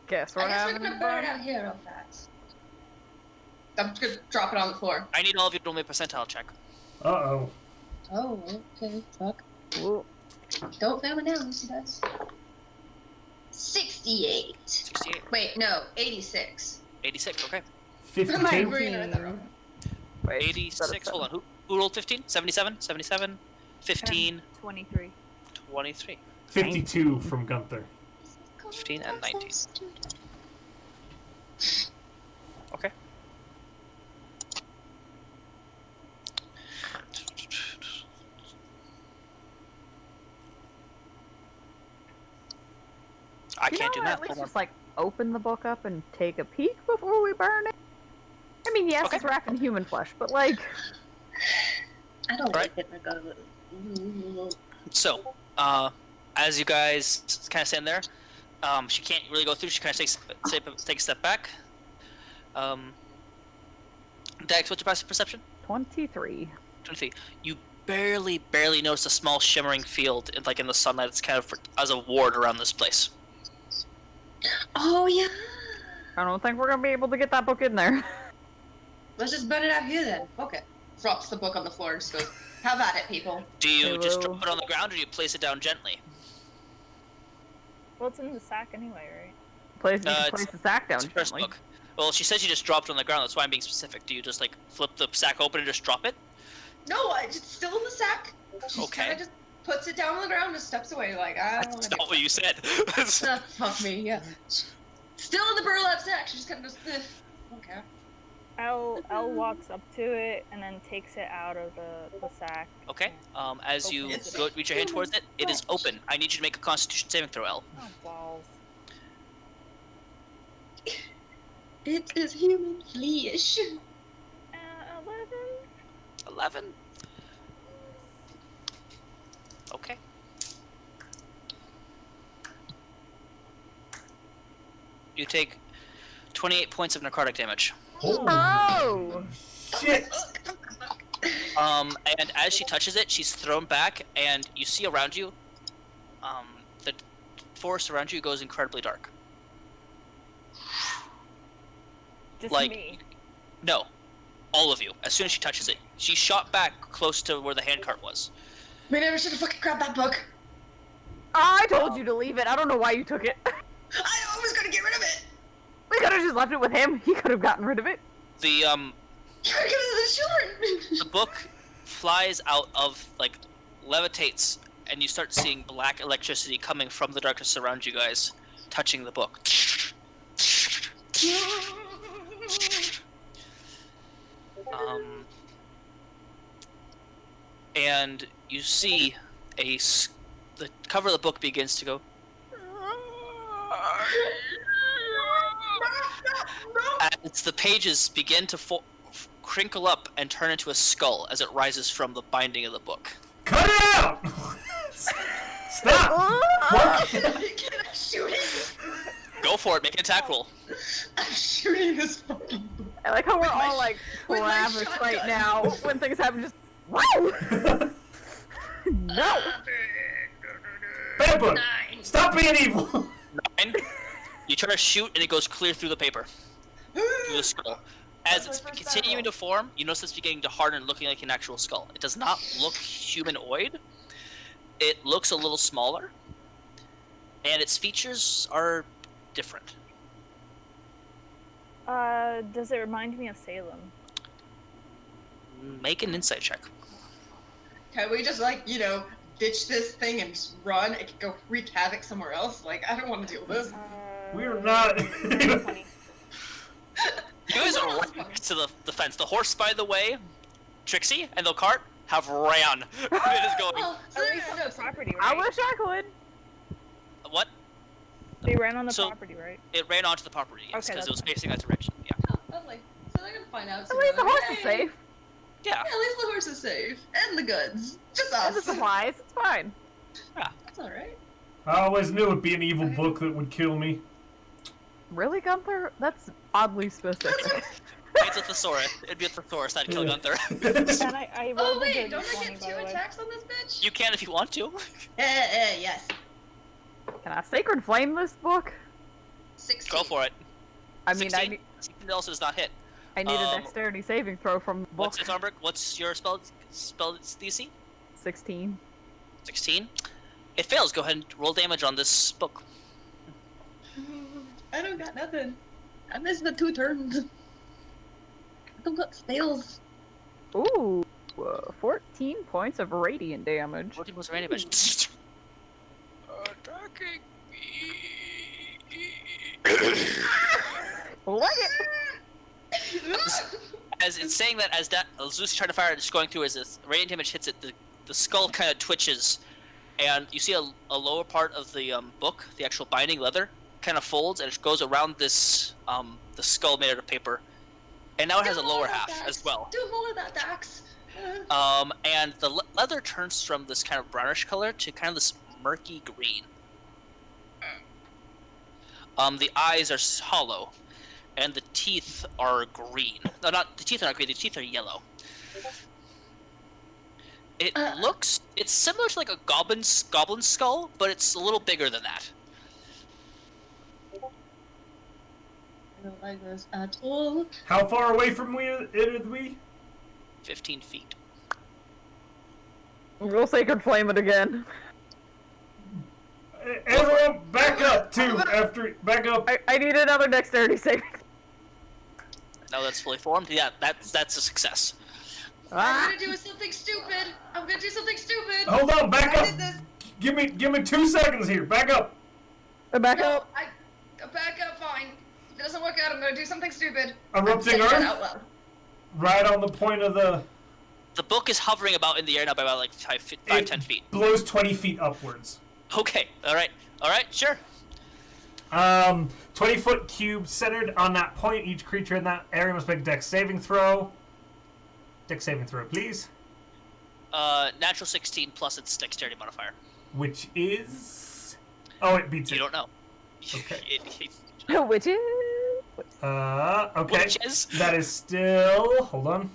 I we're guess we're having gonna a burn it out here real fast. I'm just gonna drop it on the floor. I need all of you to roll me a percentile check. Uh-oh. Oh, okay, fuck. Ooh. Don't fail it now, Lucy does. 68. 68. Wait, no, 86. 86, okay. Am I 52. agreeing with that wrong? Wait, 86, hold on. Who rolled 15? 77? 77? 15? 23. 23. 52 from Gunthar. 15 and 19. Okay. I can't do math. At least Hold on. just like open the book up and take a peek before we burn it. I mean, yes, Okay. it's wrapped in human flesh, but like. I don't Right. like it. So, as you guys kind of stand there, she can't really go through. She kind of take a step back. Dex, what's your passive perception? 23. 23. You barely notice a small shimmering field, like in the sunlight. It's kind of as a ward around this place. Oh, yeah. I don't think we're gonna be able to get that book in there. Let's just burn it out here then. Okay. Drops the book on the floor and just goes, have at it, people. Do you just Hello. drop it on the ground, or do you place it down gently? Well, it's in the sack anyway, right? Place, you can It's- place the sack down It's the first gently. book. Well, she says you just dropped it on the ground. That's why I'm being specific. Do you just like flip the sack open and just drop it? No, it's still in the sack. She Okay. kind of just puts it down on the ground and steps away like, I don't That's want not what you said. to. Fuck me, yeah. Still in the burlap sack. She just kind of goes, okay. Elle walks up to it and then takes it out of the sack. Okay. As you Opens go reach your hand towards it, it is open. I need you to make a Constitution saving throw, Elle. Oh, balls. It is human flesh. 11? 11. Okay. You take 28 points of necrotic damage. Oh, shit! And as she touches it, she's thrown back, and you see around you, the forest around you goes incredibly dark. Just Like- me. No, all of you. As soon as she touches it, she's shot back close to where the handcart was. We never should have fucking grabbed that book. I told you to leave it. I don't know why you took it. I was gonna get rid of it. We could have just left it with him. He could have gotten rid of it. The You're gonna get rid of the children. the book flies out of, like, levitates, and you start seeing black electricity coming from the darkness around you guys, touching the book. And you see the cover of the book begins to go. As the pages begin to crinkle up and turn into a skull as it rises from the binding of the book. Cut it out! Stop! What? Can I shoot him? Go for it, make an attack roll. I'm shooting this fucking book. I like how we're With my all like with my lavish right shotgun. now when things happen. Just wow. No. Bad book! 9. Stop being evil! 9. You try to shoot and it goes clear through the paper, through the skull. As it's That's my first continuing battle. to form, you notice it's beginning to harden, looking like an actual skull. It does not look humanoid. It looks a little smaller, and its features are different. Does it remind me of Salem? Make an insight check. Can we just ditch this thing and just run? It could go wreak havoc somewhere else. Like, I don't want to deal with this. We're not. 20. You guys are right to the fence. The horse, by the way, Trixie and the cart have ran. It is going. Oh, so At they're least on gonna the know property, I right? wish I could. What? They ran on the So- property, right? It ran onto the property, yes, Okay, because it was that's facing that direction. Yeah. Oh, lovely. So they're gonna find out. At soon. least the Like, horse is hey, safe. Yeah. Yeah, at least the horse is safe. And the goods. Just And the us. supplies. It's fine. That's alright. I always knew it'd be an evil book that would kill me. Really, Gunthar? That's oddly specific. It's a thesaurus. It'd be a thesaurus that'd kill Gunthar. And I Oh rolled a wait, dirty don't I 20, get by 2 the way. attacks on this bitch? You can if you want to. Yes. Can I sacred flame this book? 16. Go for it. I mean, 16 else does not hit. I need a dexterity saving throw from the book. What's its armor? What's your spell DC? 16. 16. It fails. Go ahead and roll damage on this book. I don't got nothing. I missed the 2 turns. I don't got spells. Ooh, 14 points of radiant damage. 14 points of radiant damage. Attacking Like it. As in saying that, as Lucy tried to fire, it's going through as this radiant damage hits it, the skull kind of twitches, and you see a lower part of the book, the actual binding leather, kind of folds, and it goes around this the skull made out of paper, and now it has a lower half as well. Do more of that, Dax. And the leather turns from this kind of brownish color to kind of this murky green. The eyes are hollow, and the teeth are green. No, not the teeth are not green. The teeth are yellow. It looks. It's similar to like a goblin skull, but it's a little bigger than that. I don't like this at all. How far away from it are we? 15 feet. We'll sacred flame it again. Everyone, back up too. Back up. I need another dexterity saving. Now that's fully formed. Yeah, that's a success. Ah, I'm gonna do something stupid. Hold on, back I up. did this. Give me 2 seconds here. Back up. back No, up. I back up. Fine. doesn't work out, I'm gonna do something stupid. Erupting Say that Earth? out loud. Right on the point of the... The book is hovering about in the air now by about like 10 feet. Blows 20 feet upwards. Okay, alright, sure. 20-foot cube centered on that point. Each creature in that area must make a dex saving throw. Dex saving throw, please. Natural 16 plus its dexterity modifier. Which is... Oh, it beats it. You don't know. Okay. Which is... Okay. Which is? That is still... Hold on.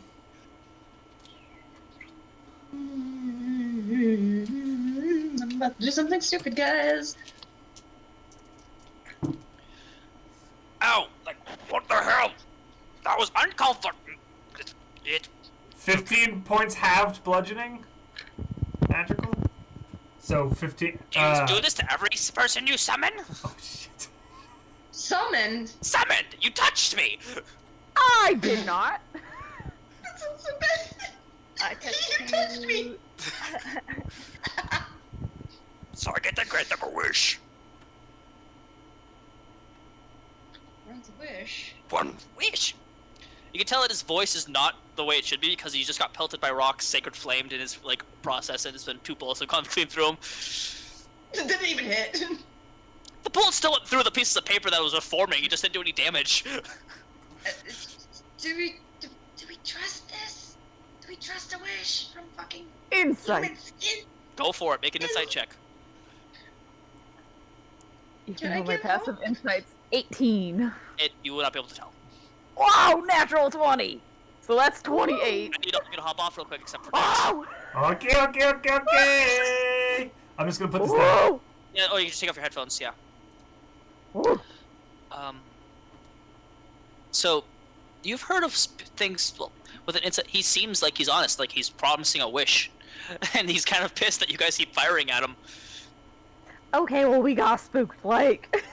I'm about to do something stupid, guys. Ow! Like, what the hell? That was uncomfortable. It 15 points halved bludgeoning. Magical. So 15... Do you do this to every person you summon? Oh, shit. Summoned? Summoned! You touched me! I did not. That sounds so bad. I You touched me! So I get to grant them a wish. Grant a wish. One wish! You can tell that his voice is not the way it should be because he just got pelted by rocks, sacred flamed in his, like, process, and it's been 2 bullets have gone clean through him. It didn't even hit. The bullet still went through the pieces of paper that was reforming, it just didn't do any damage. Do we trust this? Do we trust a wish from fucking Insight. human skin? Go for it, make an insight check. Even Can I though my get passive help? insight's 18. You will not be able to tell. Wow, natural 20. So that's 28. And you don't, I'm gonna hop off real quick except for Wow. Okay. I'm just gonna put this down. Whoa. Yeah, oh, you can just take off your headphones, yeah. Whoa. So, you've heard of things, well, with an insight, he seems like he's honest, like he's promising a wish. And he's kind of pissed that you guys keep firing at him. Okay, well we got spooked, like.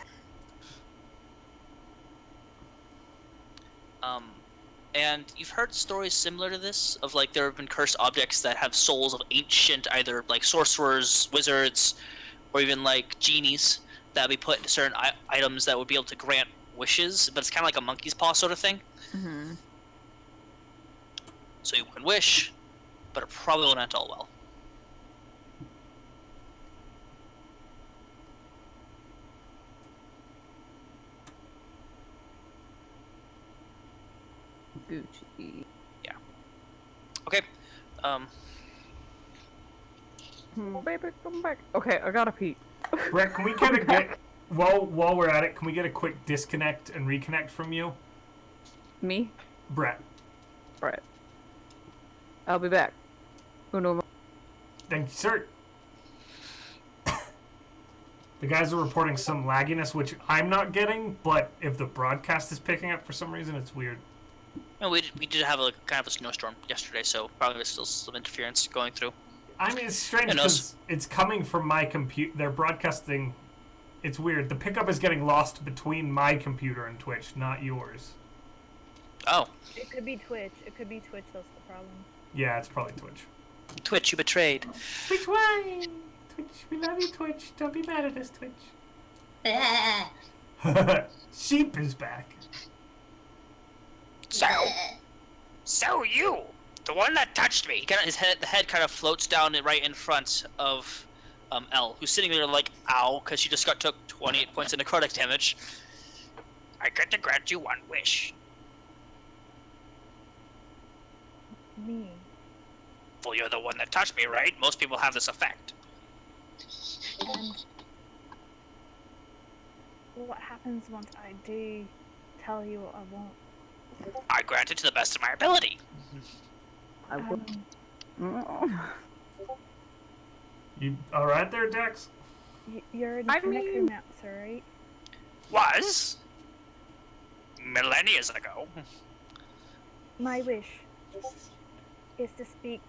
And you've heard stories similar to this, of like there have been cursed objects that have souls of ancient, either like sorcerers, wizards, or even like genies that would be put into certain items that would be able to grant wishes, but it's kind of like a monkey's paw sort of thing. Mm-hmm. So you can wish, but it probably won't end all well. Gucci. Okay. Oh, baby, come back. Okay, I gotta pee. Brett, can we get while we're at it, can we get a quick disconnect and reconnect from you? Me? Brett. Right. I'll be back. Uno. Thank you, sir. The guys are reporting some lagginess, which I'm not getting, but if the broadcast is picking up for some reason, it's weird. No, we did have a kind of a snowstorm yesterday, so probably there's still some interference going through. I mean, it's strange Who knows? because it's coming from my computer. They're broadcasting. It's weird. The pickup is getting lost between my computer and Twitch, not yours. Oh, It could be Twitch. It could be Twitch. That's the problem. Yeah, it's probably Twitch. Twitch, you betrayed. Twitch, why? Twitch, we love you, Twitch. Don't be mad at us, Twitch. Sheep is back. So you, the one that touched me. The head kind of floats down right in front of Elle, who's sitting there like, ow, because she just took 28 points of necrotic damage. I get to grant you one wish. Me. Well, you're the one that touched me, right? Most people have this effect. And what happens once I do tell you what I want? I grant it to the best of my ability. I will. You all right there, Dex? You're a I mean- necromancer, right? Was millennia ago. My wish is to speak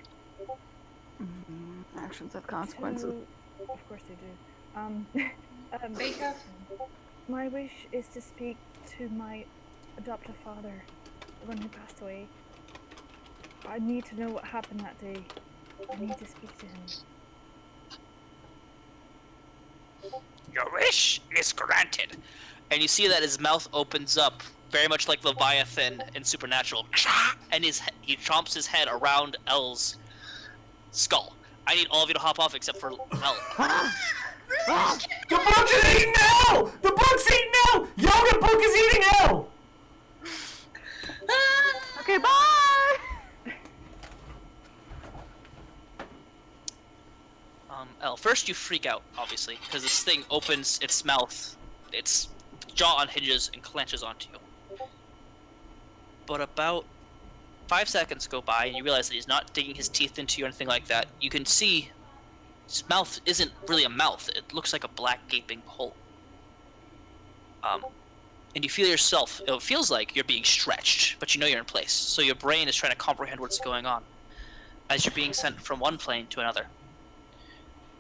Actions have consequences. to... Of course they do. Beta? My wish is to speak to my adoptive father, the one who passed away. I need to know what happened that day. I need to speak to him. Your wish is granted. and you see that his mouth opens up, very much like Leviathan in Supernatural, and he chomps his head around El's skull. I need all of you to hop off except for El. The book is eating L! The book's eating L! Yoga book is eating L! Okay, bye! El, first you freak out, obviously, because this thing opens its mouth, its jaw unhinges and clenches onto you. But about 5 seconds go by and you realize that he's not digging his teeth into you or anything like that. You can see his mouth isn't really a mouth. It looks like a black gaping hole. And you feel yourself, it feels like you're being stretched, but you know you're in place. So your brain is trying to comprehend what's going on as you're being sent from one plane to another.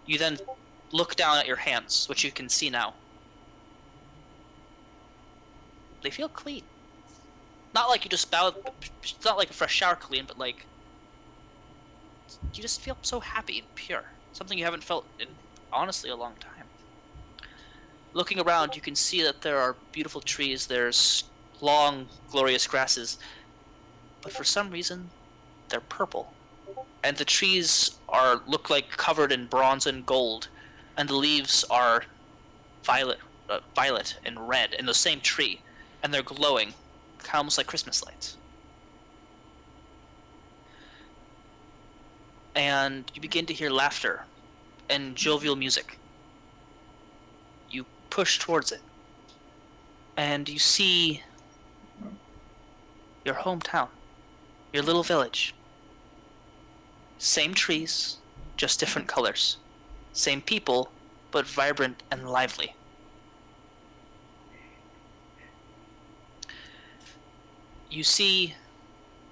You then look down at your hands, which you can see now. They feel clean. Not like you just bowed, it's not like a fresh shower clean, but like, you just feel so happy and pure. Something you haven't felt in, honestly, a long time. Looking around, you can see that there are beautiful trees, there's long, glorious grasses, but for some reason, they're purple. And the trees look like covered in bronze and gold, and the leaves are violet and red in the same tree, and they're glowing, kind of almost like Christmas lights. And you begin to hear laughter and jovial music. You push towards it, and you see your hometown, your little village. Same trees, just different colors. Same people, but vibrant and lively. You see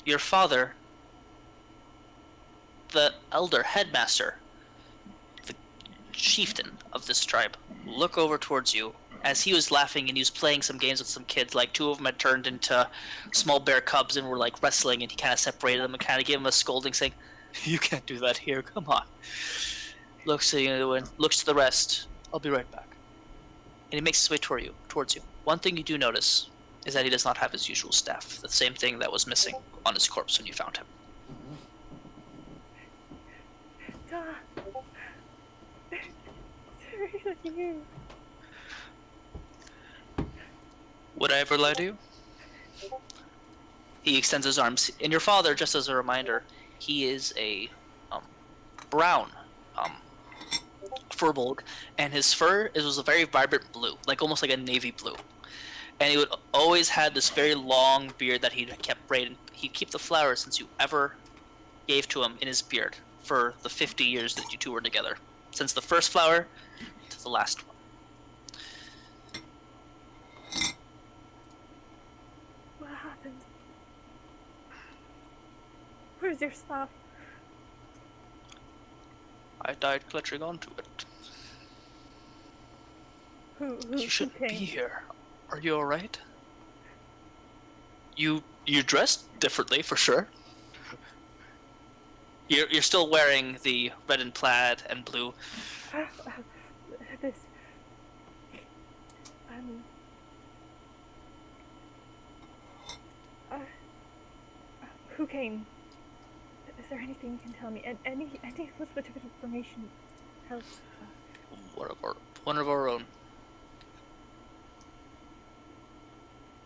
your father, the elder headmaster, the chieftain of this tribe, look over towards you as he was laughing and he was playing some games with some kids. Like, two of them had turned into small bear cubs and were like wrestling, and he kind of separated them and kind of gave them a scolding, saying, "You can't do that here, come on." Looks to you and looks to the rest. "I'll be right back." And he makes his way towards you. One thing you do notice is that he does not have his usual staff, the same thing that was missing on his corpse when you found him. You. Would I ever lie to you? He extends his arms. And your father, just as a reminder, he is a brown furbolg, and his fur was a very vibrant blue, like almost like a navy blue. And he would always had this very long beard that he kept braided. He'd keep the flowers since you ever gave to him in his beard for the 50 years that you two were together. Since the first flower to the last one. What happened? Where's your staff? I died clutching onto it. Who You shouldn't came? be here. Are you alright? You dressed differently, for sure. You're still wearing the red and plaid and blue. This. Who came? Is there anything you can tell me? And any little bit of information helps. One of our own.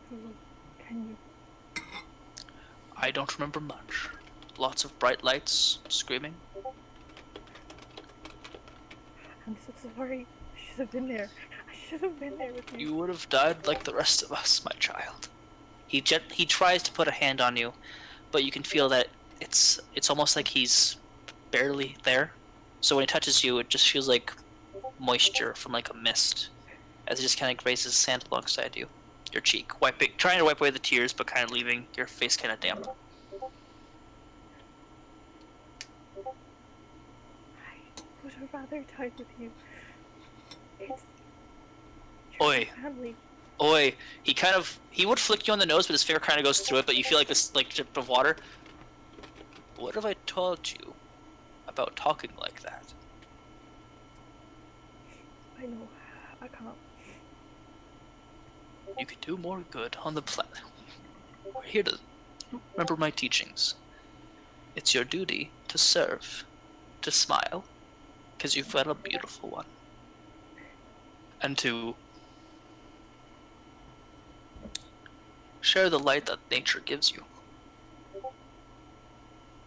Who can you? I don't remember much. Lots of bright lights, screaming. I'm so sorry. I should have been there. I should have been there with you. You would have died like the rest of us, my child. He tries to put a hand on you, but you can feel that it's almost like he's barely there. So when he touches you, it just feels like moisture from like a mist, as he just kind of grazes his sand alongside you, your cheek, trying to wipe away the tears, but kind of leaving your face kind of damp. I would have rather died with you. It's Oi. family. Oi, he would flick you on the nose, but his finger kind of goes through it, but you feel like this like drip of water. What have I told you about talking like that? I know. I can't. You can do more good on the planet. We're here to remember my teachings. It's your duty to serve, to smile, because you've got a beautiful one, and to share the light that nature gives you.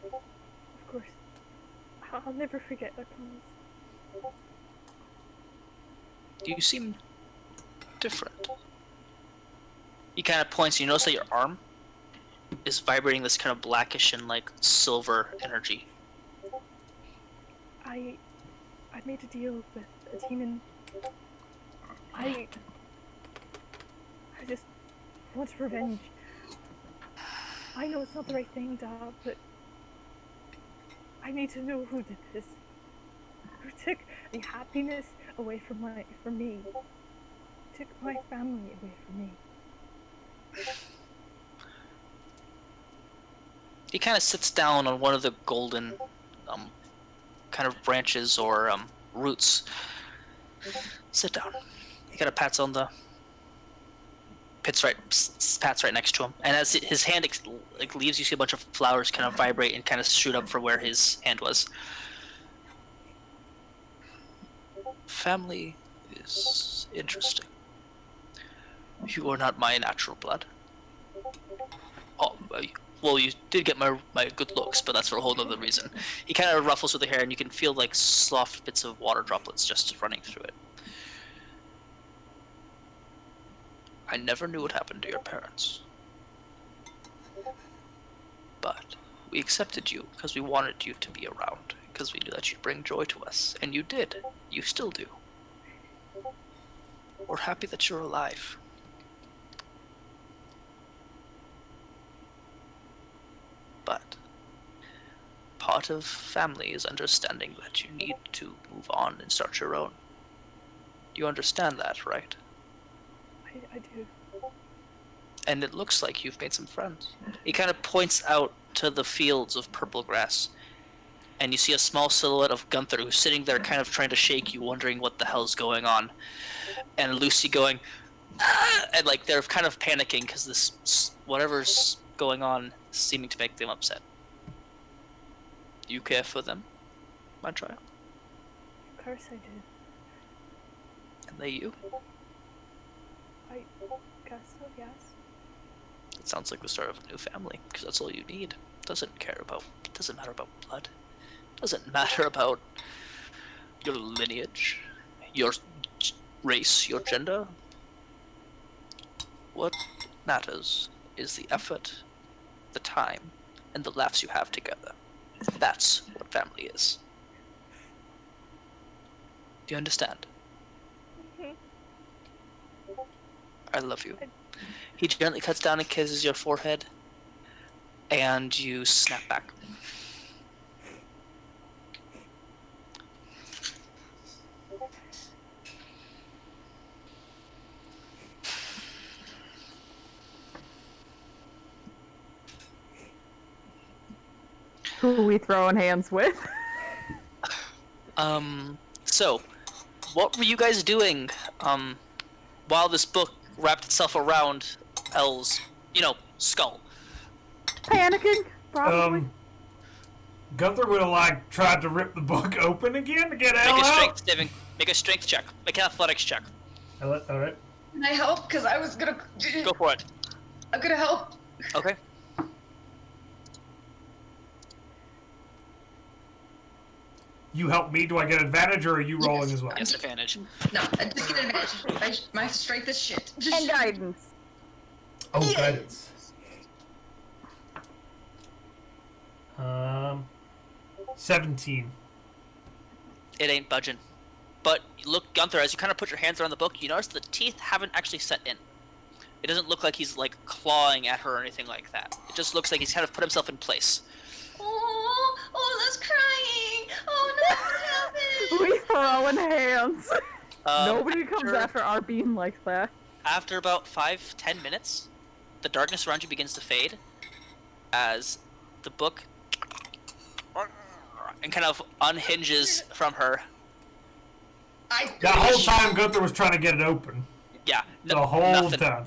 Of course. I'll never forget that promise. You seem different. He kind of points, you notice that your arm is vibrating this kind of blackish and like silver energy. I made a deal with a demon. I just want revenge. I know it's not the right thing to have, but I need to know who did this. Who took the happiness away from me. Took my family away from me. He kind of sits down on one of the golden kind of branches or roots. Sit down. He kind of pats right next to him, and as his hand leaves, you see a bunch of flowers kind of vibrate and kind of shoot up from where his hand was. Family is interesting. You are not my natural blood. Oh, well, you did get my good looks, but that's for a whole other reason. He kind of ruffles with the hair, and you can feel like soft bits of water droplets just running through it. I never knew what happened to your parents. But we accepted you because we wanted you to be around, because we knew that you'd bring joy to us, and you did. You still do. We're happy that you're alive. But part of family is understanding that you need to move on and start your own. You understand that, right? I do. And it looks like you've made some friends. He kind of points out to the fields of purple grass, and you see a small silhouette of Gunthar who's sitting there kind of trying to shake you, wondering what the hell's going on. And Lucy going, ah! And like they're kind of panicking because this, whatever's going on, is seeming to make them upset. You care for them, my child? Of course I do. And they you? I guess so, yes. It sounds like the start of a new family, because that's all you need. It doesn't matter about blood. It doesn't matter about your lineage, your race, your gender. What matters is the effort, the time, and the laughs you have together. That's what family is. Do you understand? I love you. He gently cuts down and kisses your forehead, and you snap back. Who are we throwing hands with? So, what were you guys doing, while this book wrapped itself around Elle's, skull? Panicking, probably. Gunthar would have tried to rip the book open again to get Elle Make a out. strength saving. Make a strength check. Make an athletics check. All right. Can I help? Because I was gonna. Go for it. I'm gonna help. Okay. You help me. Do I get advantage, or are you rolling as well? Yes, advantage. No, I just get an advantage. My strength is shit. And guidance. Oh, Yay. guidance. 17. It ain't budging. But look, Gunthar, as you kind of put your hands around the book, you notice the teeth haven't actually set in. It doesn't look like he's clawing at her or anything like that. It just looks like he's kind of put himself in place. Oh, that's crying. Oh no, what happened? We throwing hands. Nobody comes after- after our being like that. After about 5-10 minutes, the darkness around you begins to fade as the book and kind of unhinges from her. That whole time, Gunthar was trying to get it open. Yeah. the whole nothing. time.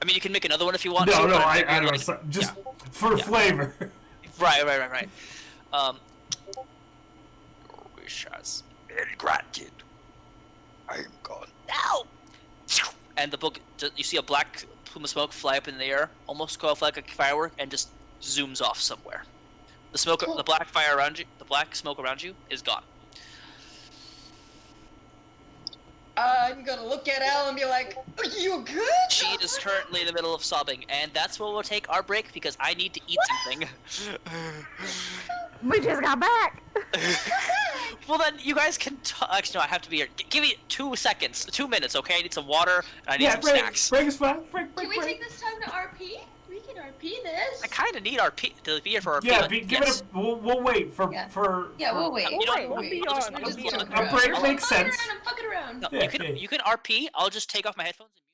I mean, you can make another one if you want No, to. no, but I you're know, like- just for flavor. Right. Wish us granted. I am gone now. And the book, you see a black plume of smoke fly up in the air, almost go off like a firework, and just zooms off somewhere. The smoke, the black fire around you, the black smoke around you is gone. I'm gonna look at Elle and be like, "Are you good?" She is currently in the middle of sobbing, and that's where we'll take our break because I need to eat something. We just got back. Well, then you guys can. Actually, no, I have to be here. Give me 2 seconds, 2 minutes, okay? I need some water and I need some snacks. Break is fine. Break. Can we take this time to RP? We can RP this. I kind of need RP to be here for RP. Yeah, but give yes. it a. We'll wait for Yeah. for. Yeah, we'll wait. You know, We'll be I'll just- on. I'll just We'll look be around. A break I'm makes fucking sense. around, I'm fucking around. No, Yeah, you can RP. I'll just take off my headphones. And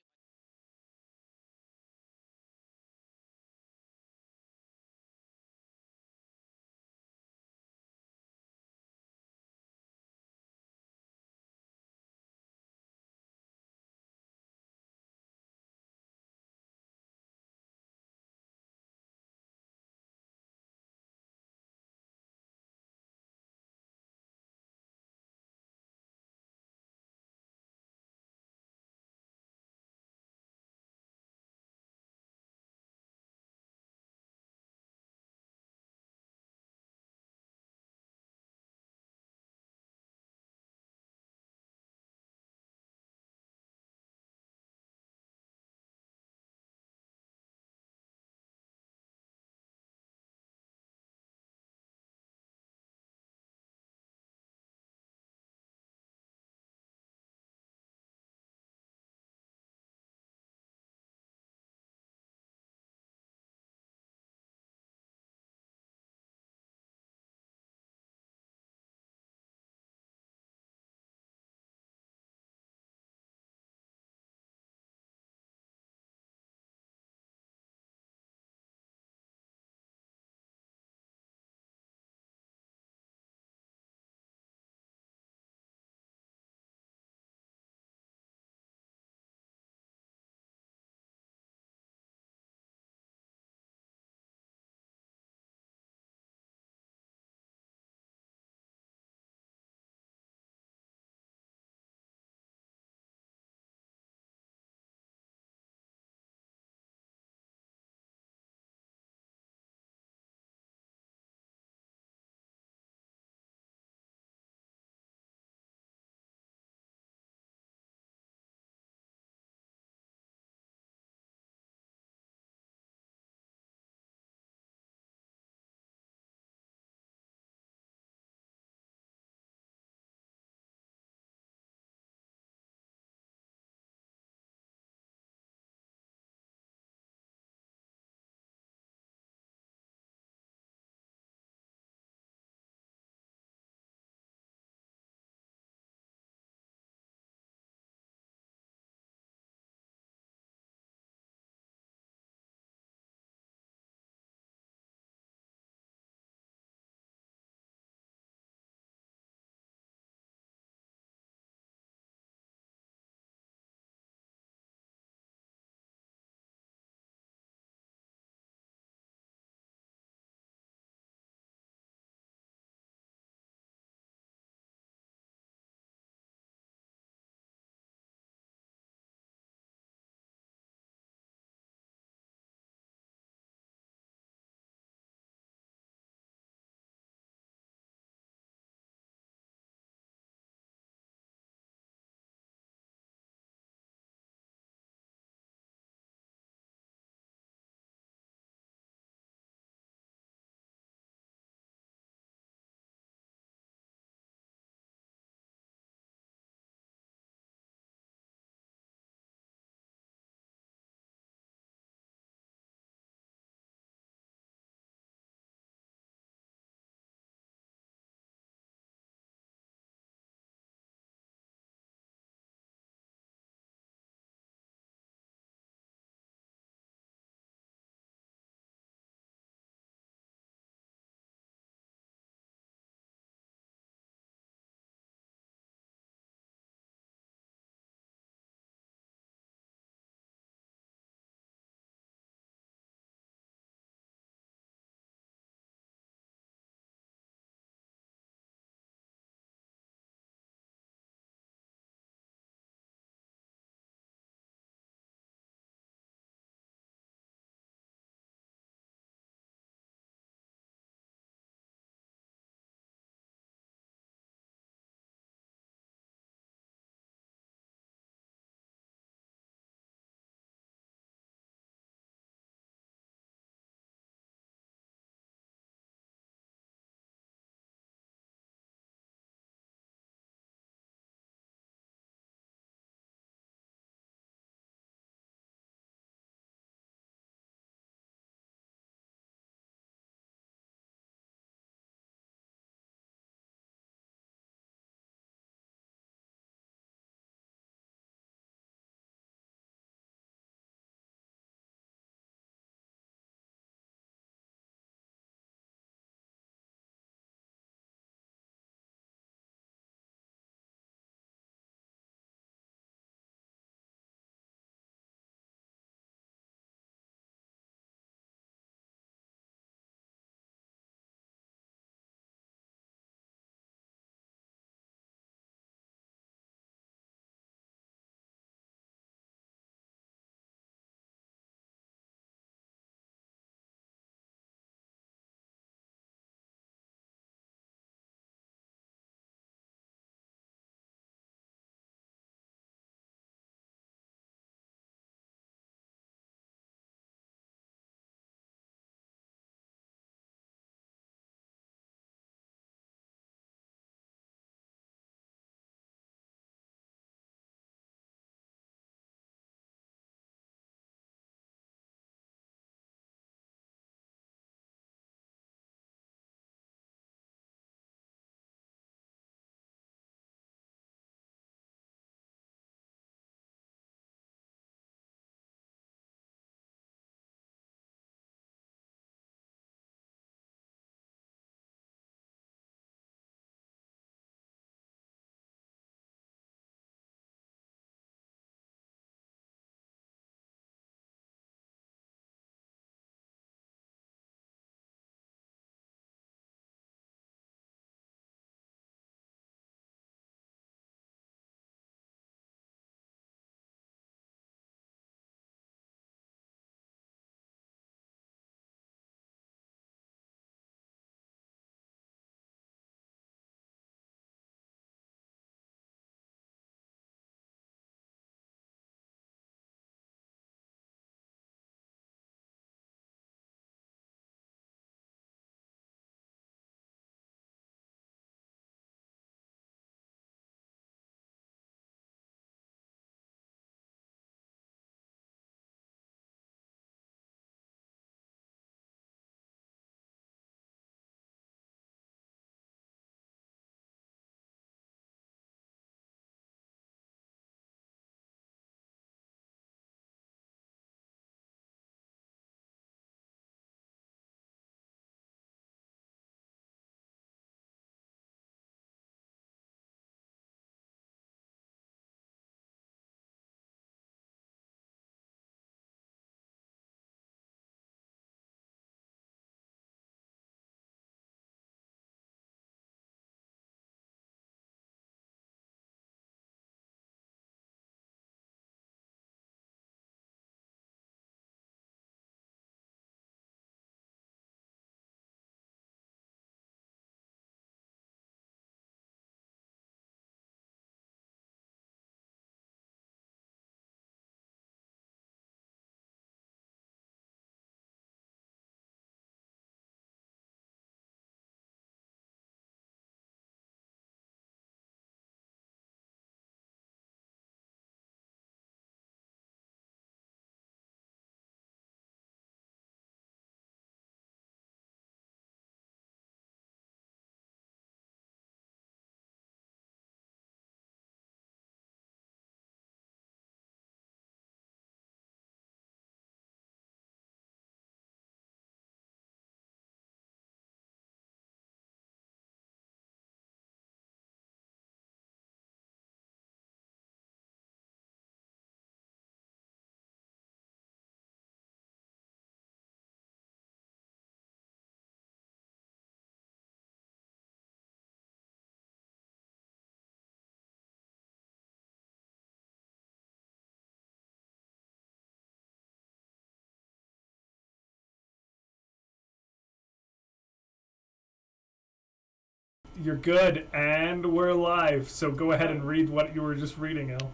You're good, and we're live. So go ahead and read what you were just reading, El.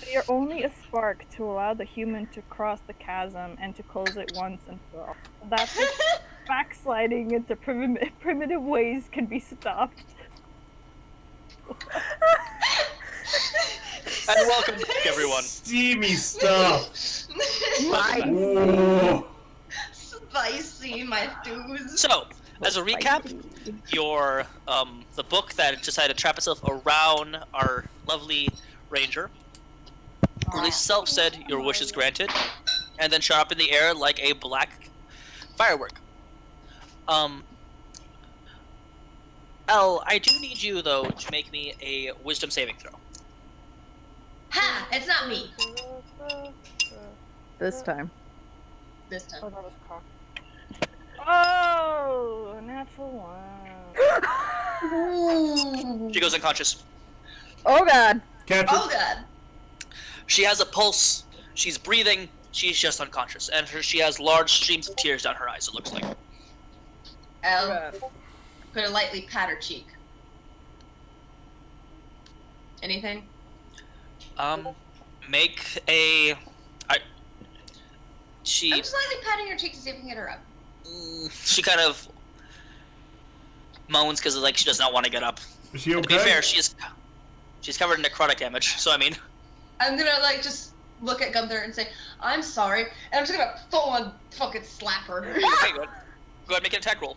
They are only a spark to allow the human to cross the chasm and to close it once and for all. That's like backsliding into primitive ways can be stopped. And welcome back, everyone. Steamy stuff. Whoa. Spicy, my dudes. So, as a recap, your the book that decided to trap itself around our lovely ranger released itself, said your wish is granted, and then shot up in the air like a black firework. Elle, I do need you though to make me a wisdom saving throw. Ha! It's not me. This time. This time. Oh, that was cocked. Oh, natural one. She goes unconscious. Oh god. Catch Oh it. god. She has a pulse. She's breathing. She's just unconscious, and she has large streams of tears down her eyes. It looks like. Elle, gonna lightly pat her cheek. Anything? Make a. She. I'm just lightly patting her cheek to see if we can get her up. She kind of moans because like she does not want to get up. Is she And okay? to be fair, she's covered in necrotic damage. So I mean, I'm gonna like just look at Gunthar and say, "I'm sorry," and I'm just gonna full on fucking slap her. okay, go ahead, make an attack roll.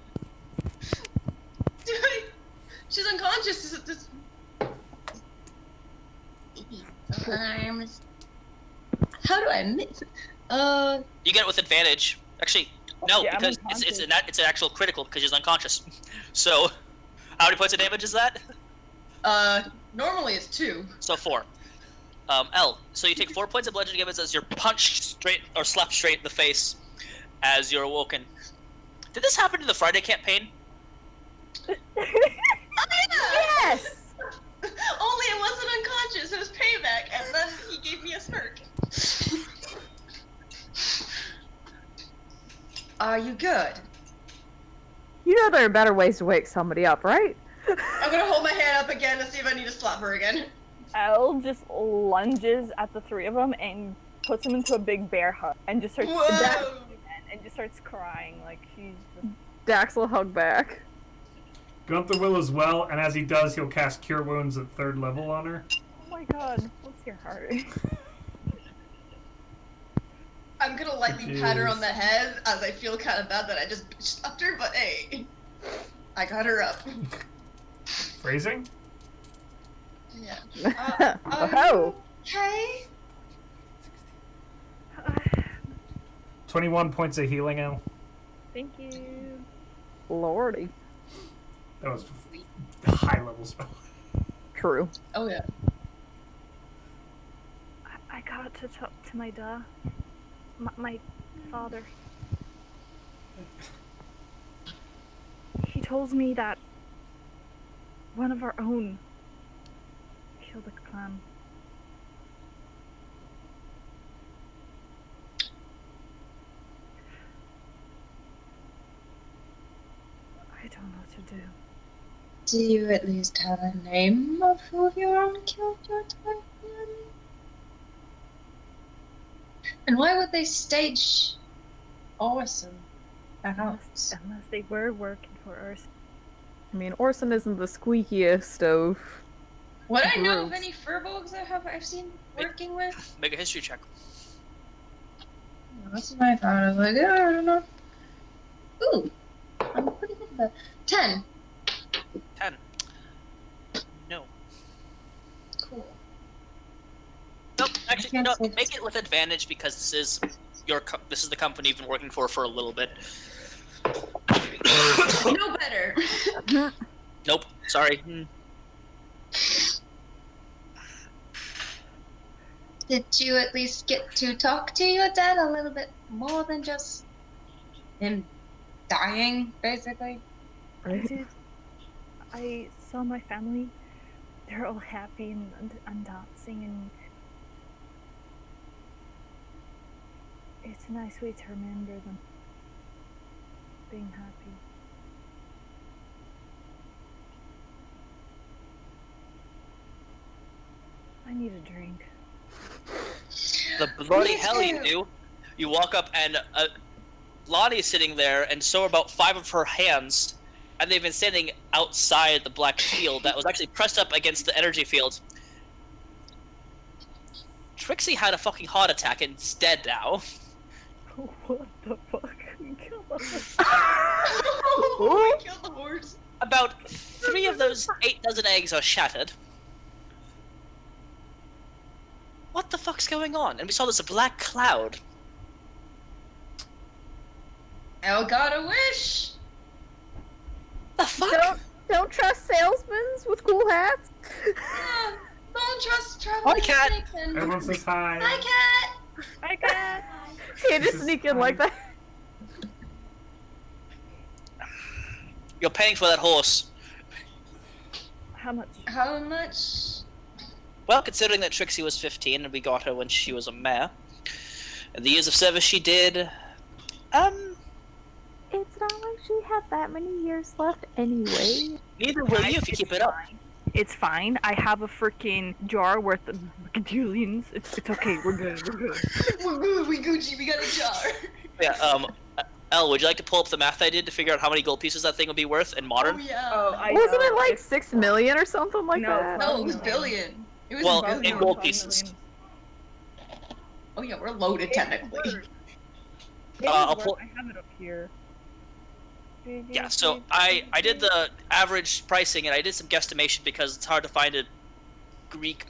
She's unconscious. How do I miss? You get it with advantage. Actually, no, Yeah, I'm because it's an actual critical because she's unconscious. So, how many points of damage is that? Normally it's 2. So 4. L. So you take 4 points of bludgeoning damage as you're punched straight or slapped straight in the face as you're awoken. Did this happen in the Friday campaign? Oh yeah! Yes! Only it wasn't unconscious, it was payback, and then he gave me a smirk. Are you good? You know there are better ways to wake somebody up, right? I'm gonna hold my hand up again to see if I need to slap her again. Elle just lunges at the three of them and puts them into a big bear hug and just starts Whoa! and just starts crying like she's just... Dax will hug back. Gunthar will as well, and as he does, he'll cast Cure Wounds at 3rd level on her. Oh my god, bless your heart. I'm gonna lightly pat her on the head as I feel kind of bad that I just bitch slapped her, but hey, I got her up. Phrasing? Yeah. Oh. Okay. 21 points of healing, El. Thank you. Lordy. That was a high level spell. True. Oh yeah. I got to talk to my dad. My father. He told me that one of our own killed a clan. I don't know what to do. Do you at least have a name of who of your own killed your Teifling? And why would they stage Orson perhaps? Unless they were working for us. I mean, Orson isn't the squeakiest of... Would I know of Groups. any furbolgs I've seen working with? Make a history check. That's what I thought. I was like, I don't know. Ooh, I'm pretty good at that. 10. 10. No. Cool. Nope. Actually, can't no. say Make it with advantage because this is this is the company you've been working for a little bit. No better. Nope. Sorry. Did you at least get to talk to your dad a little bit more than just him dying, basically? I did. I saw my family. They're all happy and dancing, and it's a nice way to remember them being happy. I need a drink. The bloody Me hell you too. do. You walk up and Lonnie is sitting there, and so are about 5 of her hands, and they've been standing outside the black field that was actually pressed up against the energy field. Trixie had a fucking heart attack and is dead now. What the fuck? Kill us. Oh, we killed the horse. About 3 of those 8 dozen eggs are shattered. What the fuck's going on? And we saw this black cloud. El got a wish. The fuck? Don't trust salesmen with cool hats. Don't trust trouble. Hi, cat. Everyone says hi. Hi, cat. I got. Can't just sneak in like that. You're paying for that horse. How much? How much? Well, considering that Trixie was 15 and we got her when she was a mare, and the years of service she did, It's not like she had that many years left anyway. neither will you if you keep it up. It's fine. I have a freaking jar worth of gajillions. It's okay. We're good. We're good. We're good. We Gucci. We got a jar. Yeah, Elle, would you like to pull up the math I did to figure out how many gold pieces that thing would be worth in modern? Oh yeah. Wasn't it like 6 million or something like No, that? No, it was billion. It was Well, a billion. in gold pieces. Oh yeah, we're loaded technically. I'll pull. I have it up here. Yeah, so I did the average pricing and I did some guesstimation because it's hard to find a Greek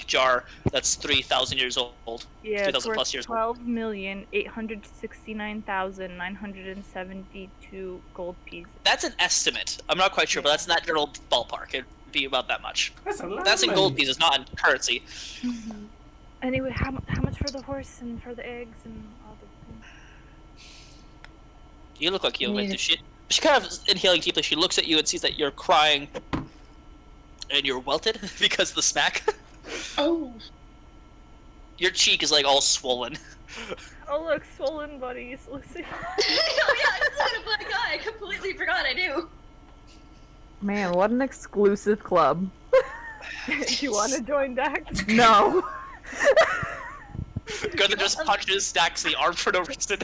jar that's 3,000 years old. Yeah, 3,000 plus years old. 12,869,972 gold pieces. That's an estimate. I'm not quite sure, but that's in that general ballpark. It'd be about that much. That's a lot. That's in gold pieces, not in currency. Anyway, how much for the horse and for the eggs and all the things? You look like you went through shit. She kind of inhaling deeply. She looks at you and sees that you're crying, and you're welted because of the smack. Oh. Your cheek is like all swollen. Oh look, swollen buddies, Lucy. Oh yeah, I just look at a black guy. I completely forgot I do. Man, what an exclusive club. You want to join Dax? No. Gunthar just punches Dax in the arm for no reason.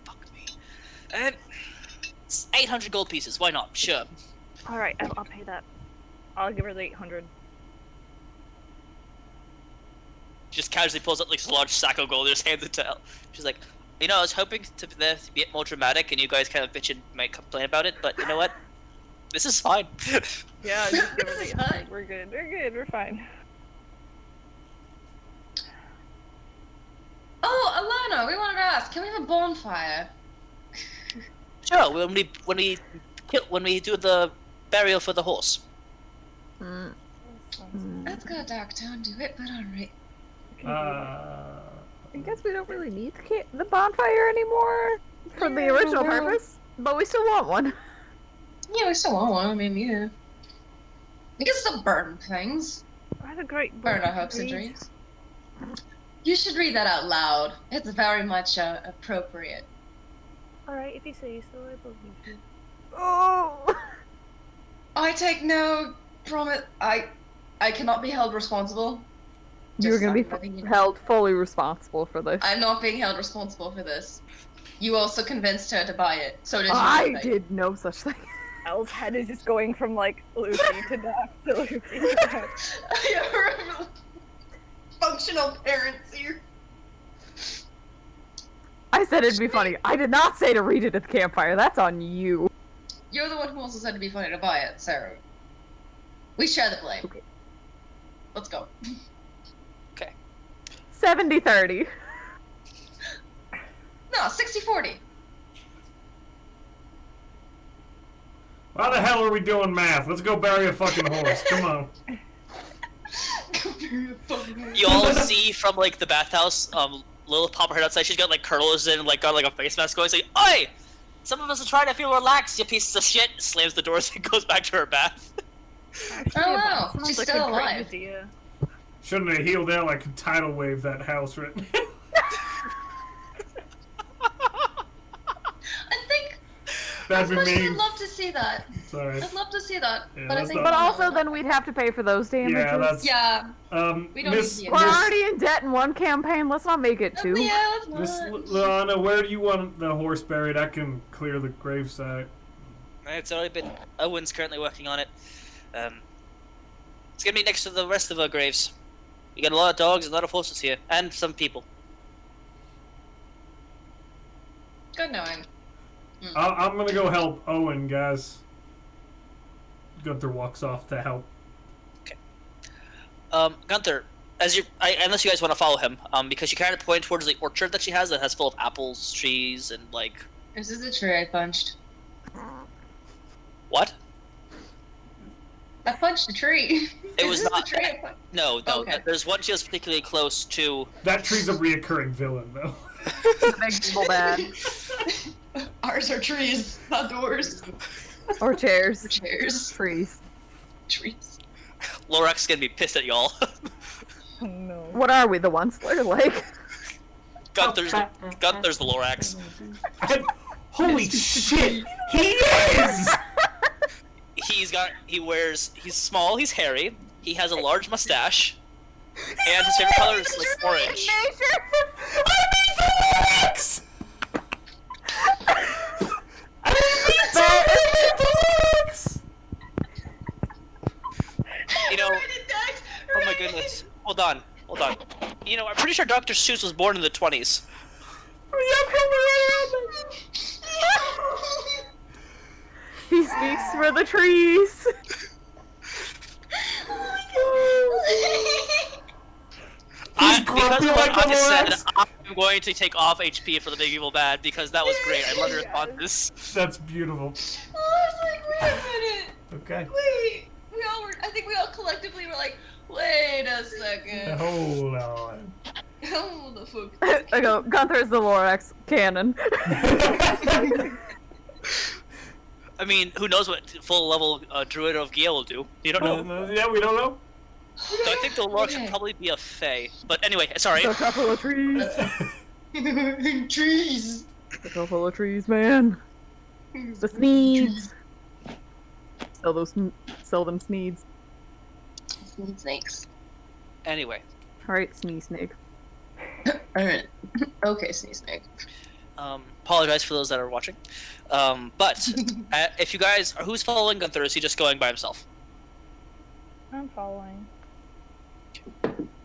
Fuck me. And it's 800 gold pieces. Why not? Sure. All right, I'll pay that. I'll give her the 800. She just casually pulls out like this large sack of gold and just hands it to Elle. She's like, you know, I was hoping to be more dramatic and you guys kind of bitch and might complain about it, but you know what? This is fine. Yeah, just give her This is the 800. fine. We're good. We're good. We're fine. Oh, Alana, we wanted to ask, can we have a bonfire? Sure. When we do the burial for the horse. Mm. Let's go Darktown, do it, but alright. I guess we don't really need the bonfire anymore for the original purpose, but we still want one. Yeah, we still want one, I mean, yeah. We can still burn things. I have a great book Burn our to hopes and read. dreams. You should read that out loud. It's very much appropriate. All right, if you say so, I believe you. Oh! I take no promise. I cannot be held responsible. You're gonna be Just letting you know. held fully responsible for this. I'm not being held responsible for this. You also convinced her to buy it, so did you. I think. did no such thing. Elle's head is just going from like Lucy to Dax to Lucy to Dax. You're functional parents here. I said it'd be funny. I did not say to read it at the campfire. That's on you. You're the one who also said it'd be funny to buy it, Sarah. We share the blame. Okay. Let's go. 70-30. No, 60-40. Why the hell are we doing math? Let's go bury a fucking horse. Come on. You all see from like the bathhouse, Lilith pop her head outside. She's got like curlers in, like got like a face mask going. Saying, "Oi! Some of us are trying to feel relaxed. You pieces of shit!" Slams the doors and goes back to her bath. Actually, Oh, that wow, sounds she's like still a great alive. idea. Shouldn't have healed out like a tidal wave that house right now. I think That'd be as much as I'd mean. love to see that, It's alright. I'd love to see that, Yeah, but I that's think. not- But also, then we'd have to pay for those damages. Yeah, that's... Yeah. We don't Miss, need We're Miss- already in debt in one campaign. Let's not make it two. Yeah, let's Miss not. Lana, where do you want the horse buried? I can clear the gravesite. It's already been. Owen's currently working on it. It's gonna be next to the rest of our graves. We got a lot of dogs, a lot of horses here, and some people. Good knowing. I'm gonna go help Owen, guys. Gunther walks off to help. Gunthar, unless you guys want to follow him, because you kind of point towards the orchard that she has that has full of apples, trees, and like. This is a tree I punched. What? I punched a tree. It was Is this not. the tree I punched? No. Okay. There's one she was particularly close to. That tree's a reoccurring villain, though. The big evil bad. Ours are trees, not doors. Or chairs. Or chairs. Trees. Trees. Lorax's gonna be pissed at y'all. Oh no. What are we, the ones that are like? Gunther's the Lorax. Holy shit! He is! He's small, he's hairy, he has a large mustache, and his favorite color is like orange. You know, oh my goodness. Hold on. You know, I'm pretty sure Dr. Seuss was born in the 20s. He speaks for the trees. Because of what like I said, Lorax. I'm going to take off HP for the big evil bad because that was great. I love your responses. That's beautiful. I was like, wait a minute. Okay. Wait. I think we all collectively were like, wait a second. Hold on. Hold the fuck. I go, Gunther's the Lorax canon. I mean, who knows what full level Druid of Gale will do? You don't know. Yeah, we don't know. So I think the Lorax should probably be a Fae. But anyway, sorry. So full of trees. Trees. So full of trees, man. The Sneeds. Sell them Sneeds. Snakes. Anyway, Alright, Snee Snake. Alright. Okay, snake. apologize for those that are watching. But if you guys, who's following Gunthar? Is he just going by himself? I'm following.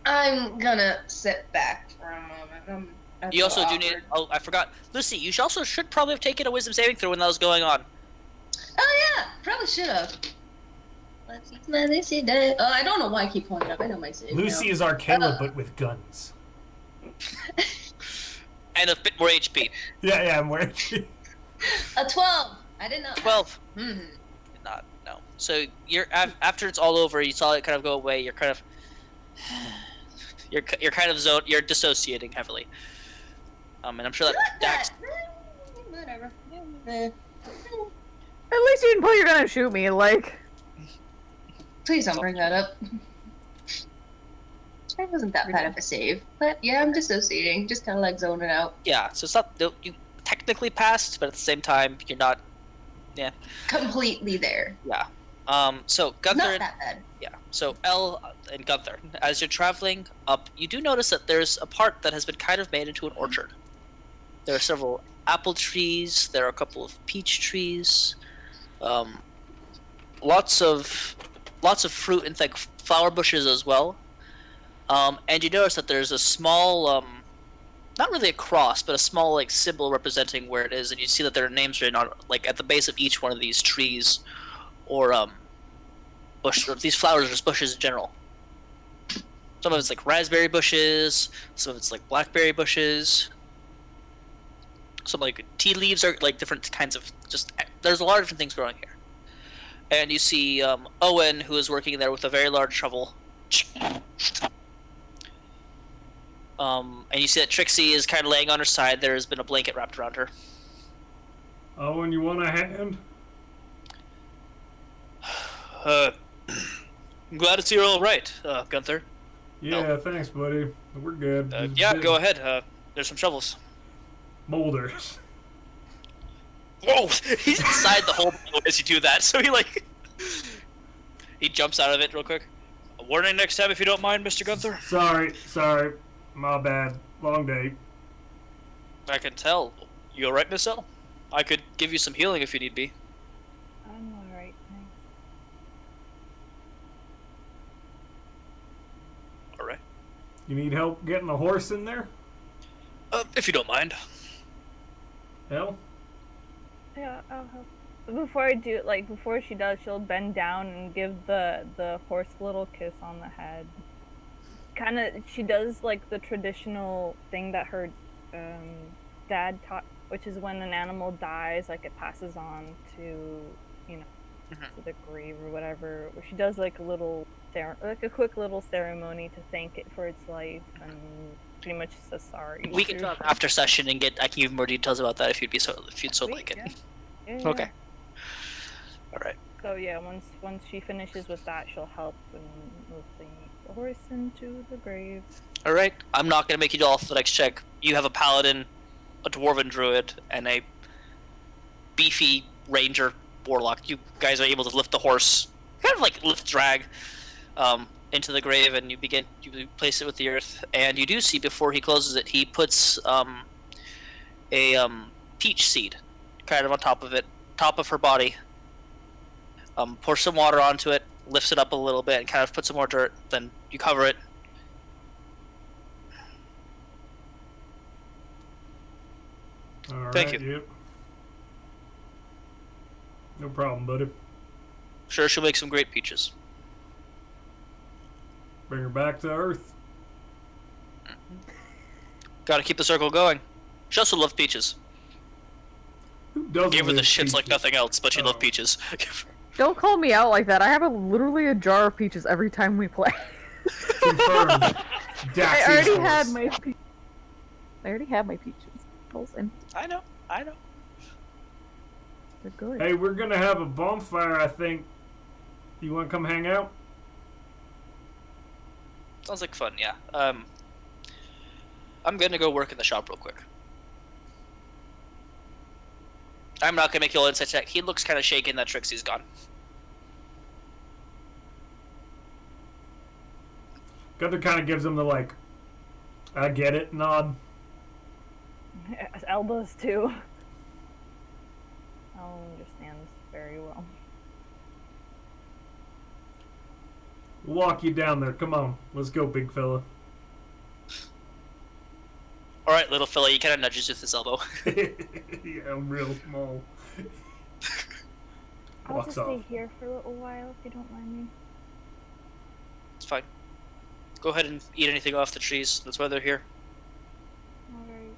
I'm gonna sit back for a moment. You also do need. Oh, I forgot, Lucy. You should probably have taken a wisdom saving throw when that was going on. Oh yeah, probably should have. Let's see that. I don't know why I keep pulling it up. I know my save. Lucy is our Caleb, but with guns. And a bit more HP. Yeah, I'm wearing. A 12. I didn't know. 12. Mm-hmm. Not no. So you're after it's all over, you saw it kind of go away. You're kind of you're kind of you're dissociating heavily. And I'm sure that Whatever. At least you didn't put you're gonna shoot me, like. Please don't bring that up. It wasn't that bad of a save, but yeah, I'm dissociating, just kind of like zoning out. Yeah, so it's not you technically passed, but at the same time you're not. Yeah. Completely there. Yeah. So Gunthar. Not that bad. Yeah. So El and Gunthar, as you're traveling up, you do notice that there's a part that has been kind of made into an orchard. There are several apple trees. There are a couple of peach trees. Lots of fruit and like flower bushes as well. And you notice that there's a small, not really a cross, but a small like symbol representing where it is, and you see that there are names written on like at the base of each one of these trees, or bush. Or these flowers are just bushes in general. Some of it's like raspberry bushes, some of it's like blackberry bushes. Some like tea leaves are like different kinds of there's a lot of different things growing here. And you see Owen, who is working there with a very large shovel. And you see that Trixie is kind of laying on her side. There has been a blanket wrapped around her. Oh, and you want a hand? I'm glad to see you're all right, Gunthar. Yeah, thanks, buddy. We're good. Yeah, go ahead. There's some shovels. Molders. Whoa! He's inside the hole as you do that, so he jumps out of it real quick. A warning next time if you don't mind, Mr. Gunthar. Sorry. My bad. Long day. I can tell. You alright, Miss L? I could give you some healing if you need be. I'm alright, thanks. Alright. You need help getting a horse in there? If you don't mind. Hell? Yeah, I'll help. But before I do, before she does, she'll bend down and give the horse a little kiss on the head. She does, the traditional thing that her dad taught, which is when an animal dies, it passes on to, to the grave or whatever. She does, a quick little ceremony to thank it for its life and pretty much says sorry. We can talk after session and I can give you more details about that if you'd so like it. Yeah. Okay. All right. So yeah, once she finishes with that, she'll help and move the horse into the grave. All right. I'm not gonna make you do all athletics check. You have a paladin, a dwarven druid, and a beefy ranger warlock. You guys are able to lift the horse, kind of lift drag, into the grave, and you place it with the earth, and you do see before he closes it, he puts a peach seed kind of on top of her body. Pour some water onto it, lifts it up a little bit, and kind of puts some more dirt. Then you cover it. All right, Thank you. Yep. No problem, buddy. Sure, she'll make some great peaches. Bring her back to Earth. Gotta keep the circle going. She also loved peaches. Who doesn't Gave her the live shits peaches? like nothing else, but she loved peaches. Don't call me out like that. I have literally a jar of peaches every time we play. Confirmed. I already had my peaches. And I know. they're good. Hey, we're gonna have a bonfire, I think. You wanna come hang out? Sounds like fun, yeah. I'm gonna go work in the shop real quick. I'm not gonna make you all insight check. He looks kind of shaken that Trixie's gone. Gunther kind of gives him the I get it nod. Elle does too. Elle understands very well. We'll walk you down there. Come on, let's go, big fella. All right, little fella, he kind of nudges with his elbow. Yeah, I'm real small. I'll Walks just off. stay here for a little while if you don't mind me. It's fine. Go ahead and eat anything off the trees. That's why they're here. Alright.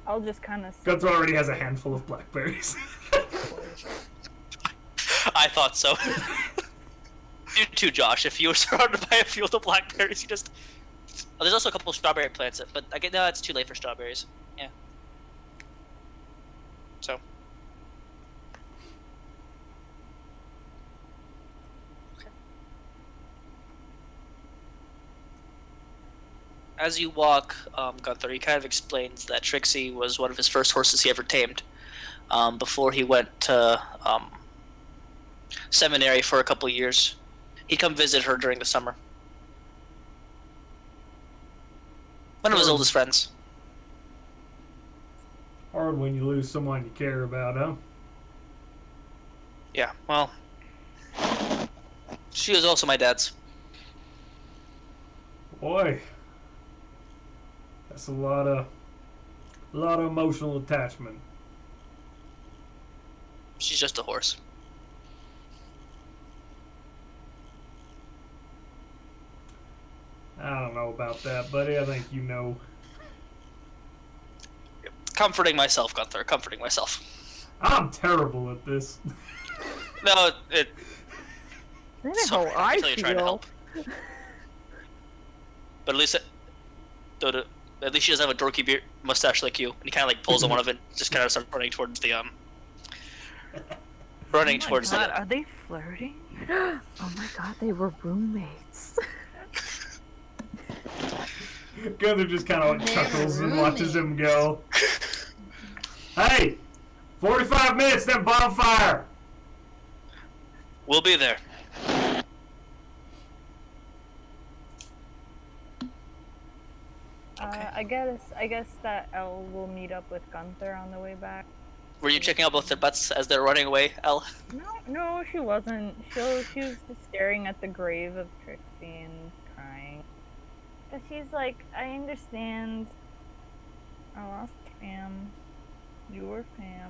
I'll just kind of. Gunther already has a handful of blackberries. I thought so. You too, Josh. If you were surrounded by a field of blackberries, you just... Oh, there's also a couple of strawberry plants, but no, it's too late for strawberries. Yeah. So. Okay. As you walk, Gunthar, he kind of explains that Trixie was one of his first horses he ever tamed, before he went to seminary for a couple years. He'd come visit her during the summer. One of his oldest friends. Hard when you lose someone you care about, huh? Yeah, well, she was also my dad's. Boy, that's a lot of emotional attachment. She's just a horse. I don't know about that, buddy. I think you know. Comforting myself, Gunthar. Comforting myself. I'm terrible at this. No, That's sorry, how I I can tell you're trying to feel. help. But at least she doesn't have a dorky mustache like you. And he kind of pulls on one of it, just kind of starts running towards the running towards God, the. are they flirting? Oh my god, they were roommates. Gunther just kind of They're chuckles and watches him go. Hey, 45 minutes, then bonfire! We'll be there. I guess that Elle will meet up with Gunthar on the way back. Were you checking out both their butts as they're running away, Elle? No, she wasn't. She was just staring at the grave of Trixie and crying. Cause she's like, I understand. I lost fam. You were fam.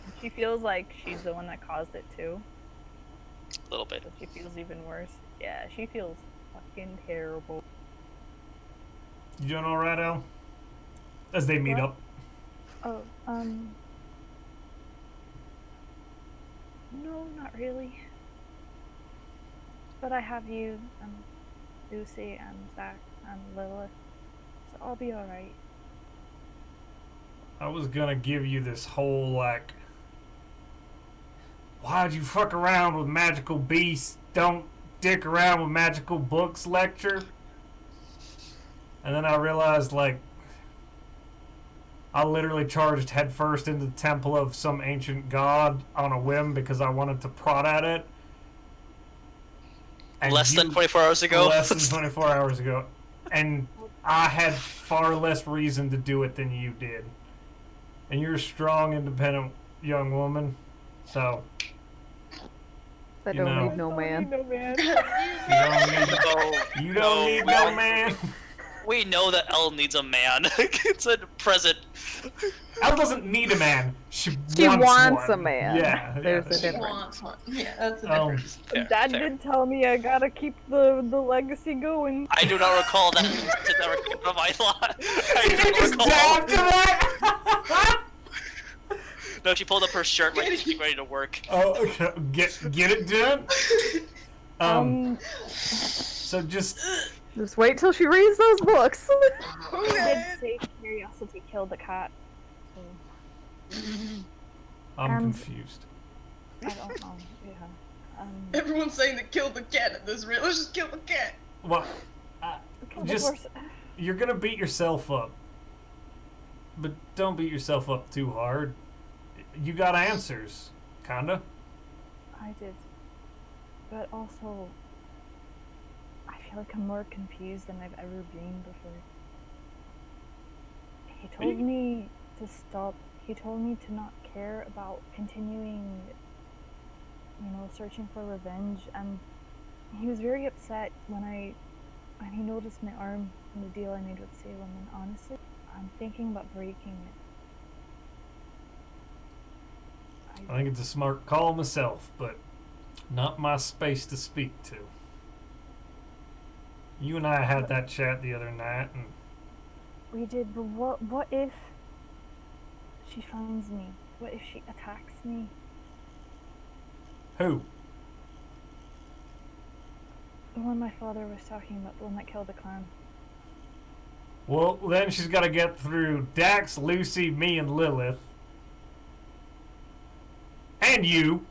And she feels like she's the one that caused it too. A little bit. So she feels even worse. Yeah, she feels fucking terrible. You doing alright, El? As they meet up. Oh, no, not really. But I have you, and Lucy, and Zach, and Lilith, so I'll be alright. I was gonna give you this whole, like, why'd you fuck around with magical beasts? Don't dick around with magical books lecture. And then I realized, like, I literally charged headfirst into the temple of some ancient god on a whim because I wanted to prod at it. And Less than 24 hours ago? Less than 24 hours ago. And I had far less reason to do it than you did. And you're a strong, independent young woman, so... I don't need no man. You don't need no man. We know that Elle needs a man. It's a present. Elle doesn't need a man. She wants one. a man. Yeah. There's a She difference. wants one. Yeah, that's the difference. Dad did tell me I gotta keep the legacy going. I do not recall that. It never came from my lot. I You don't just recall. dabbed to that? No, she pulled up her shirt like she's getting ready to work. Oh, okay. Get it done? So just wait till she reads those books. He did say curiosity killed the cat. So, I'm confused. I don't know. Yeah. Everyone's saying that kill the cat in this real. Let's just kill the cat. Well, Kill the just horse. you're gonna beat yourself up, but don't beat yourself up too hard. You got answers, kinda. I did. But also, I feel like I'm more confused than I've ever been before. He told me to stop. He told me to not care about continuing, searching for revenge, and he was very upset when he noticed my arm and the deal I made with Salem, and honestly, I'm thinking about breaking it. I think it's a smart call myself, but not my space to speak to. You and I had that chat the other night, and We did, but what if she finds me? What if she attacks me? who? The one my father was talking about, the one that killed the clan. Well, then she's got to get through Dax, Lucy, me, and Lilith. And you.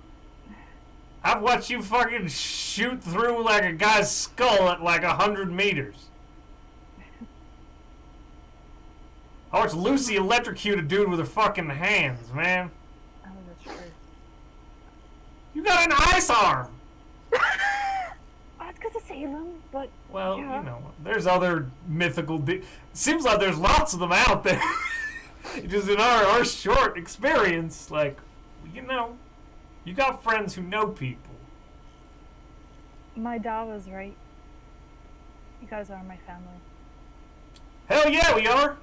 I've watched you fucking shoot through like a guy's skull at like 100 meters. I watched Lucy electrocute a dude with her fucking hands, man. Oh, that's true. You got an ice arm! Oh, it's because of Salem, but Well, yeah. there's other mythical... Seems like there's lots of them out there. Just in our short experience, like, you got friends who know people. My dad was right. You guys are my family. Hell yeah, we are!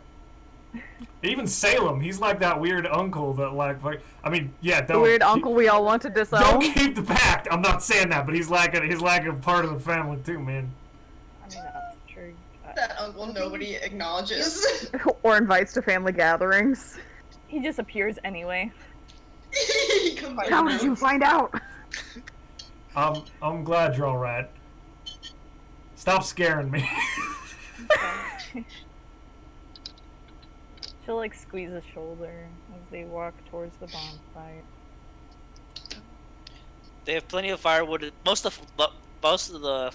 Even Salem, he's like that weird uncle that The weird uncle we all want to disown. Don't keep the pact. I'm not saying that, but he's like a part of the family too, man. I mean, that's true. That uncle nobody acknowledges. Or invites to family gatherings. He just appears anyway. He comes out How of did the you find out? I'm glad you're alright. Stop scaring me. She'll squeeze his shoulder as they walk towards the bonfire. They have plenty of firewood. Most of the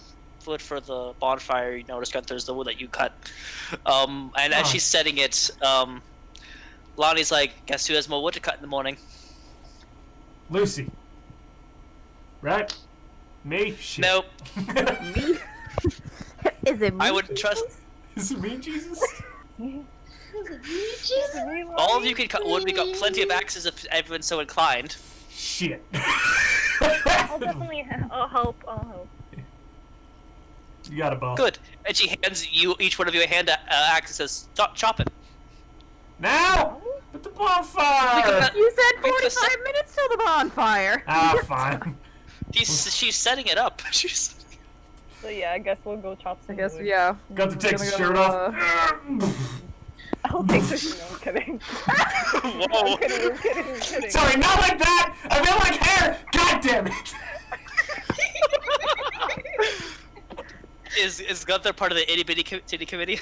wood for the bonfire, you notice, Gunther, is the wood that you cut. And as she's setting it, Lonnie's like, guess who has more wood to cut in the morning? Lucy. Right? Me? Shit. Nope. Me? Is it me? I would trust. Is it me, Jesus? All of you can cut wood. We got plenty of axes if everyone's so inclined. Shit. I'll definitely I'll help. You got a bow. Good. And she hands you, each one of you, a hand axe and says, "Stop chopping." Now! At the bonfire! You said 45 minutes till the bonfire. Ah, fine. She's setting it up. She's. So yeah, I guess we'll go chop some I guess, wood. yeah. Got to take Gonna his go, shirt off. I'll take the no, I'm kidding. Whoa. I'm kidding. Sorry, not like that! I meant like hair! God damn it! Is Gunthar part of the itty bitty titty committee?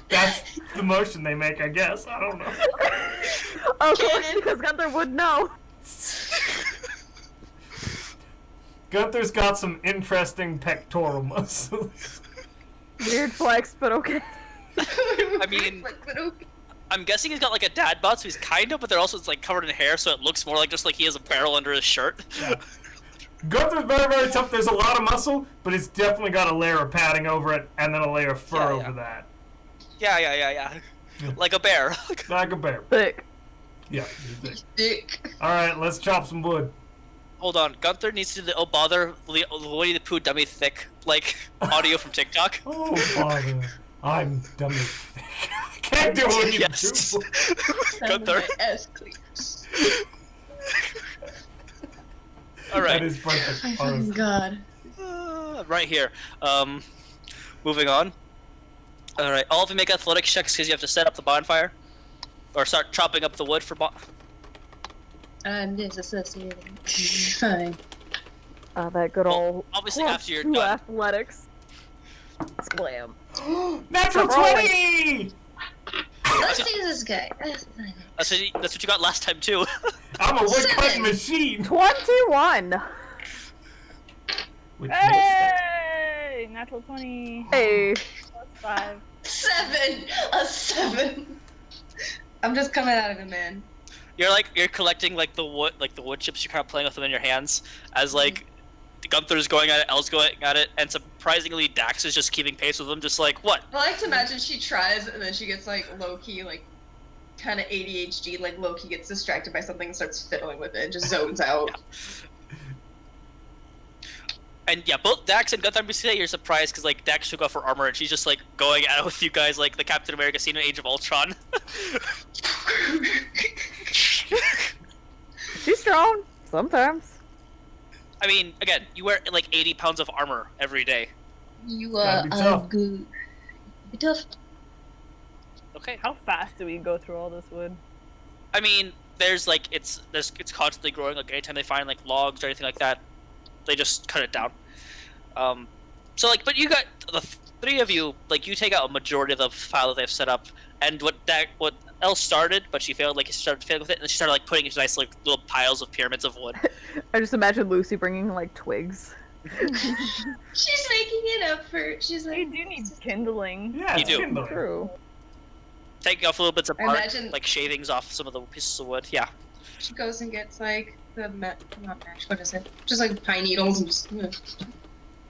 That's the motion they make, I guess. I don't know. Of course, because Gunthar would know. Gunther's got some interesting pectoral muscles. Weird flex, but okay. I mean, I'm guessing he's got like a dad bod, so he's kind of, but they're also like covered in hair, so it looks more like just like he has a barrel under his shirt. Yeah. Gunther's very, very tough. There's a lot of muscle, but it's definitely got a layer of padding over it, and then a layer of fur over that. Yeah. Like a bear. Like a bear. Thick. Yeah, he's thick. Dick. Alright, let's chop some wood. Hold on, Gunthar needs to do the "Oh bother, Winnie the Pooh dummy thick" like audio from TikTok. Oh, father. I'm dummy thick. I can't do what you Yes. do. Gunthar. Ass cleats. All right. That is perfect. My fucking honestly. god. Right here. Moving on. All right, all of you make athletics checks because you have to set up the bonfire, or start chopping up the wood for I'm disassociating. Fine. That good Well, old obviously plus after you're 2 done. athletics. Slam. Natural Rolling. 20! Let's use this guy. That's what you got last time too. I'm a wood cutting 7. machine. 21. With Hey! Natural 20. Hey. Plus 5. 7. A 7. I'm just coming out of it, man. You're collecting like the wood chips. You're kind of playing with them in your hands as like Gunther's going at it, Elle's going at it, and surprisingly Dax is just keeping pace with them. Just like what? I like to imagine she tries and then she gets like low key, like kind of ADHD, like low key gets distracted by something and starts fiddling with it and just zones out. And yeah, both Dax and Gunthar basically you're surprised because like Dax took off her armor and she's just like going at it with you guys like the Captain America scene in Age of Ultron. She's strong. Sometimes. I mean, again, you wear like 80 pounds of armor every day. You Gotta be are tough. good. Be tough. Okay. How fast do we go through all this wood? I mean, there's like it's constantly growing. Like anytime they find like logs or anything like that, they just cut it down. So like, but you got the three of you. Like you take out a majority of the file that they've set up, and what else started, but she failed. Like she started failing with it, and then she started like putting into nice like little piles of pyramids of wood. I just imagine Lucy bringing like twigs. She's making it up for. She's We like. do need kindling. Yeah, You it's do. kindling. True. Taking off little bits of I bark, imagine- like shavings off some of the pieces of wood. Yeah. She goes and gets like the not mash. What is it? Just like pine needles and just.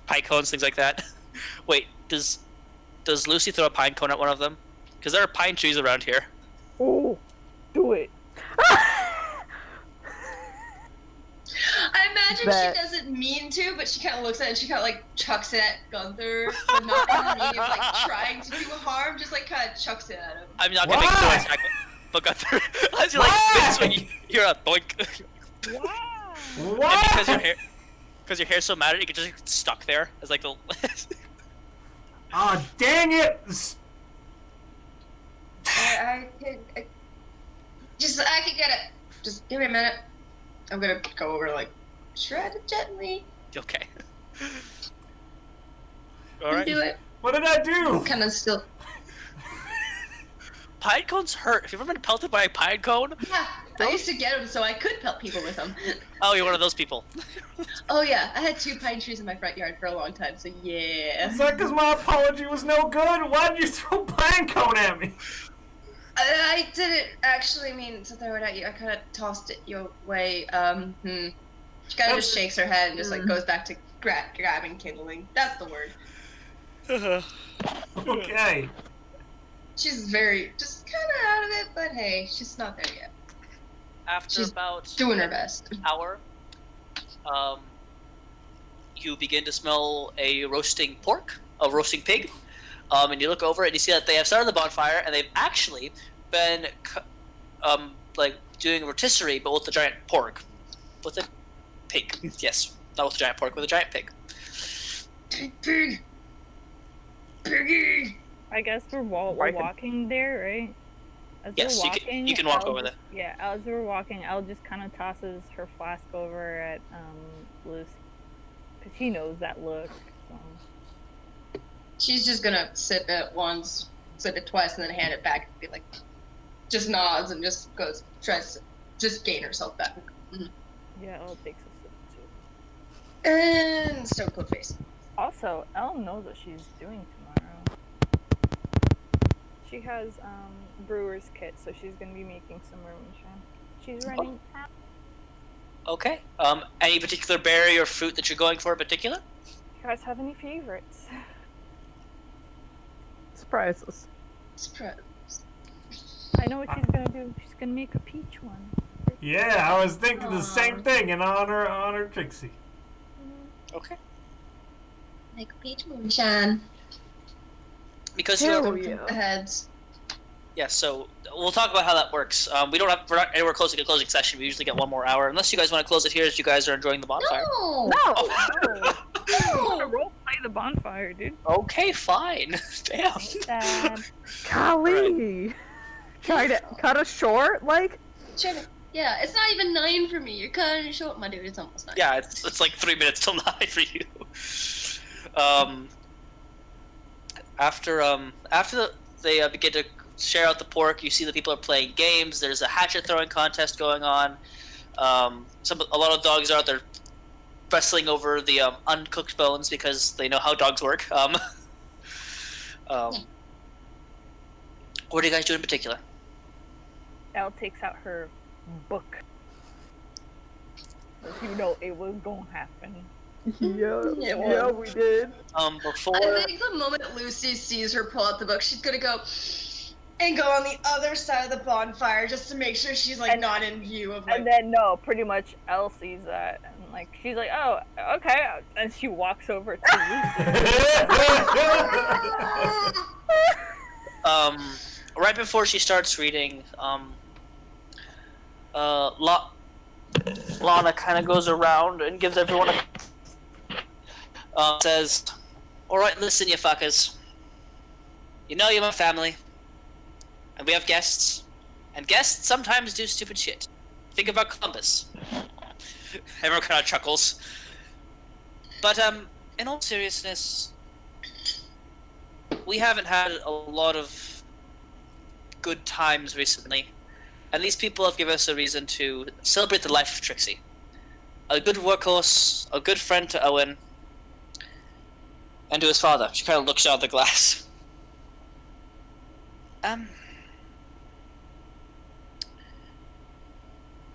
Pine cones, things like that. Wait, does Lucy throw a pine cone at one of them? Because there are pine trees around here. Oh, do it. I imagine Bet. she doesn't mean to, but she kind of looks at it and she kind of like chucks it at Gunthar, but not in the meaning of like trying to do harm, just like kind of chucks it at him. I'm not gonna make Why? noise, but Gunther, as you're like Why? this when you're a boink. Wow. And What? because your hair's so matted, it gets just stuck there. It's like the. Ah, dang it! I can get it. Just give me a minute. I'm gonna go over like shred it gently. Okay. All And right. do it. What did I do? Kind of still. Pine cones hurt. If you've ever been pelted by a pine cone, Yeah. I used to get them so I could pelt people with them. Oh, you're one of those people. Oh yeah, I had 2 pine trees in my front yard for a long time, so yeah. Is that because my apology was no good? Why'd you throw pine cone at me? I didn't actually mean to throw it at you. I kind of tossed it your way. She kind of just shakes her head and just like goes back to grabbing kindling. That's the word. Okay. She's very just kind of out of it, but hey, she's not there yet. After She's about doing her best. an hour, you begin to smell a roasting pig, and you look over and you see that they have started the bonfire, and they've actually been like doing a rotisserie, but with a giant pork, with a pig. Yes, not with a giant pork, with a giant pig. Pig. Piggy. I guess we're walking there, right? As Yes, we're walking, you can walk Elle over there. Yeah, as we're walking, Elle just kind of tosses her flask over at Lucy, because she knows that look. So. She's just gonna sip it once, sip it twice, and then hand it back and be like, just nods and just tries to just gain herself back. Mm-hmm. Yeah, Elle takes a sip too. And stone cold face. Also, Elle knows what she's doing tomorrow. She has brewer's kit, so she's gonna be making some moonshine. She's running out. Okay. Any particular berry or fruit that you're going for in particular? You guys have any favorites? Surprises. Surprise. I know what she's gonna do. She's gonna make a peach one. Yeah, I was thinking the same thing in honor Trixie. Okay. Make a peach moonshine. Because Hell you're yeah. Heads. yeah, so we'll talk about how that works. We're not anywhere close to a closing session. We usually get 1 more hour, unless you guys want to close it here as you guys are enjoying the bonfire. No. No! I wanna roleplay the bonfire, dude. Okay, fine. Damn. Dad. Golly! Try to cut us short, like? Yeah, it's not even 9 for me. You're cutting it short, my dude. It's almost 9. Yeah, it's like 3 minutes till 9 for you. After they begin to share out the pork, you see that people are playing games. There's a hatchet throwing contest going on. A lot of dogs are out there wrestling over the uncooked bones because they know how dogs work. What do you guys do in particular? Elle takes out her book. You know it was gonna happen. Yeah, we did. Before I think the moment Lucy sees her pull out the book, she's gonna go and go on the other side of the bonfire just to make sure she's like not in view of like. And then pretty much Elle sees that and like she's like, oh, okay, and she walks over to Lucy. Right before she starts reading, Lana kind of goes around and gives everyone says, "Alright, listen, you fuckers. You know you're my family. And we have guests. And guests sometimes do stupid shit. Think about Columbus." Everyone kind of chuckles. But, in all seriousness, we haven't had a lot of good times recently. And these people have given us a reason to celebrate the life of Trixie. A good workhorse, a good friend to Owen, and to his father. She kind of looks out of the glass.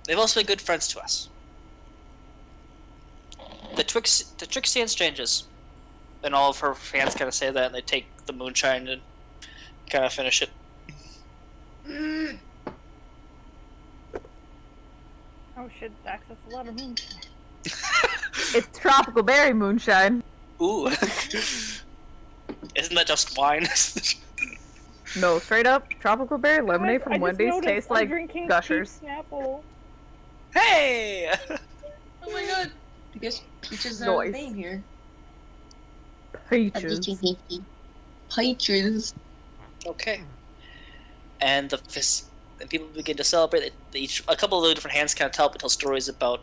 They've also been good friends to us. The Trixie and Strangers. And all of her fans kind of say that, and they take the moonshine and kind of finish it. Oh shit, Dax, that's a lot of moonshine. It's tropical berry moonshine. Ooh. Isn't that just wine? No, straight up, tropical berry lemonade I from just Wendy's noticed tastes I'm like drinking Gushers. Peach Snapple. Hey! Oh my god. I guess peaches are Nice. the name here. Peaches. Peaches. Okay. And and people begin to celebrate. A couple of the different hands kind of tell stories about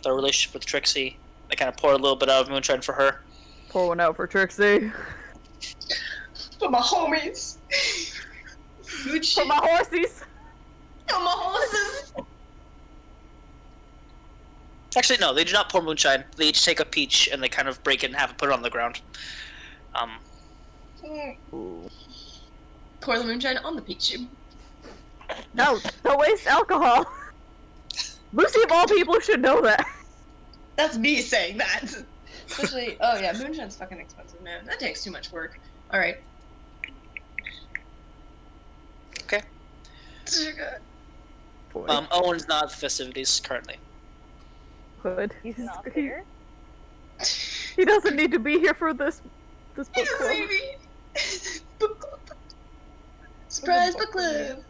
their relationship with Trixie. They kind of pour a little bit out of moonshine for her. Pour one out for Trixie. For my homies. Good For shit. my horsies. For my horses. Actually, no, they do not pour moonshine. They each take a peach and they kind of break it in half and put it on the ground. Pour the moonshine on the peach. No, don't waste alcohol. Lucy of all people should know that. That's me saying that. Especially, oh yeah, moonshine's fucking expensive, man. That takes too much work. Alright. Okay. Owen's not at the festivities currently. Good. He's not there. He doesn't need to be here for this book club. Book club. Surprise book club.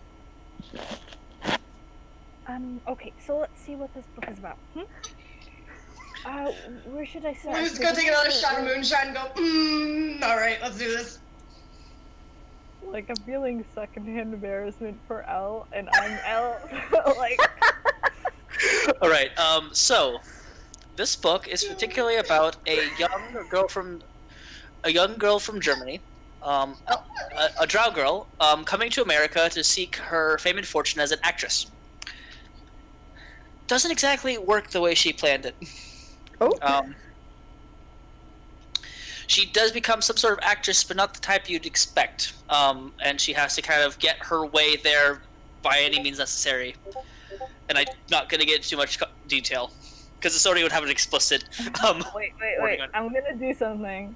Okay, so let's see what this book is about. Where should I start? I'm just gonna take another shot of moonshine and go, alright, let's do this. Like, I'm feeling secondhand embarrassment for Elle, and I'm Elle. Like... Alright, so, this book is particularly about a young girl from Germany, a Drow girl, coming to America to seek her fame and fortune as an actress. Doesn't exactly work the way she planned it. Oh. She does become some sort of actress, but not the type you'd expect. And she has to kind of get her way there by any means necessary. And I'm not going to get into too much detail, because the story would have an explicit. Wait. I'm gonna do something.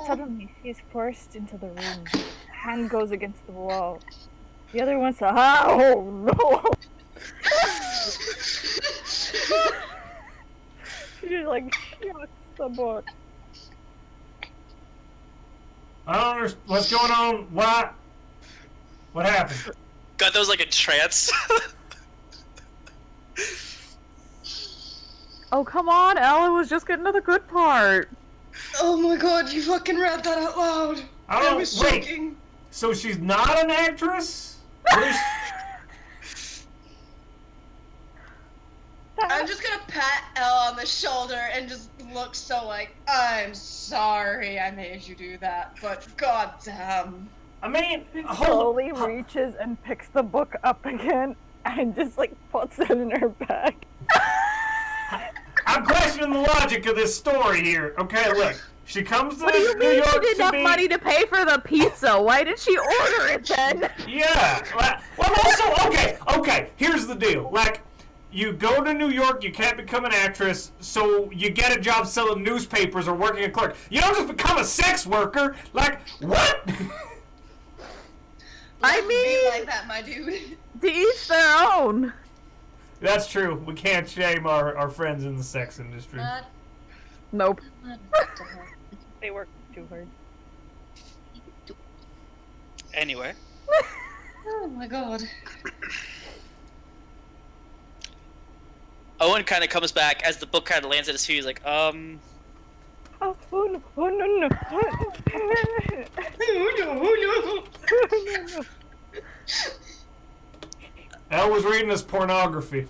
Suddenly, she's forced into the room. Hand goes against the wall. The other one says, "Oh no!" She like shucks the book. I don't understand what's going on. What happened? God, that was like a trance. Oh, come on, Elle, was just getting to the good part. Oh my god, you fucking read that out loud. That was shocking. So she's not an actress? I'm just gonna pat Elle on the shoulder and just look so like, I'm sorry I made you do that, but goddamn. I mean, Slowly reaches and picks the book up again and just like puts it in her bag. I'm questioning the logic of this story here. Okay, look. She comes to What do you New mean York she did to enough be... money to pay for the pizza? Why did she order it then? Yeah. Well, also, okay, here's the deal. Like, you go to New York, you can't become an actress, so you get a job selling newspapers or working a clerk. You don't just become a sex worker. Like, what? I Be mean, like that, my dude. to each their own. That's true. We can't shame our friends in the sex industry. Nope. They work too hard. Anyway. Oh my god. Owen kind of comes back as the book kind of lands at his feet. He's like, Oh no! Oh no! Oh no! Elle was reading his pornography.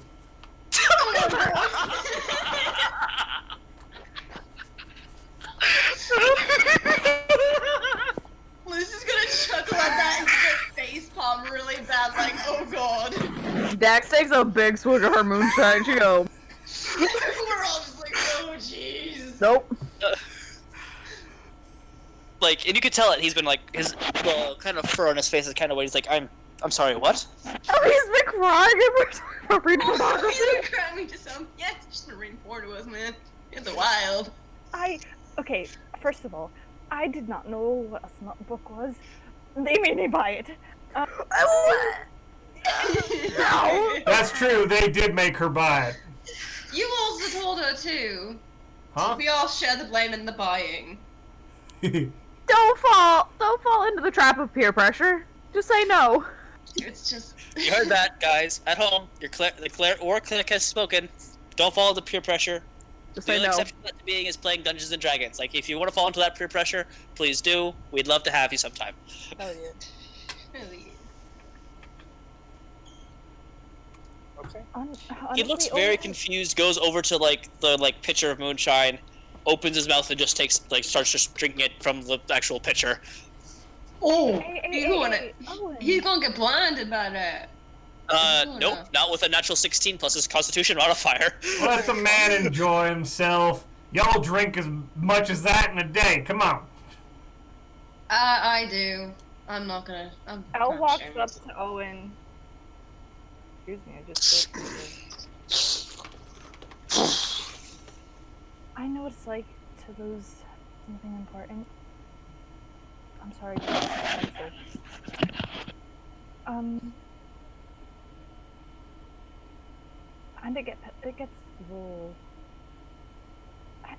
Lucy's gonna chuckle at that and get facepalm really bad, like, oh god. Dax takes a big swig of her moonshine. She goes, We're all just like, oh jeez. nope. like, and you could tell it. He's been like the kind of fur on his face is kind of what he's like. I'm sorry. What? Oh, he's been crying every time I read pornography. You're crying me to some. Yeah, it's just been reading porn to us, man. It's wild. Okay, first of all, I did not know what a smut book was. They made me buy it. No. That's true. They did make her buy it. You also told her too. Huh? We all share the blame in the buying. Don't fall into the trap of peer pressure. Just say no. It's just. You heard that, guys. At home, the Cleric has spoken. Don't fall into peer pressure. Just The say only no. exception to being is playing Dungeons and Dragons. Like, if you want to fall into that peer pressure, please do. We'd love to have you sometime. Oh yeah. Really. Okay. He Honestly, looks very confused. Goes over to the pitcher of moonshine, opens his mouth and just starts just drinking it from the actual pitcher. Oh, Hey, he's gonna get blinded by that. Nope, not with a natural 16 plus his Constitution modifier. Let the man enjoy himself. Y'all drink as much as that in a day. Come on. I do. I'm not gonna. Elle walks up to Owen. Excuse me, I just. I know what it's like to lose something important. I'm sorry. And it gets. Whoa.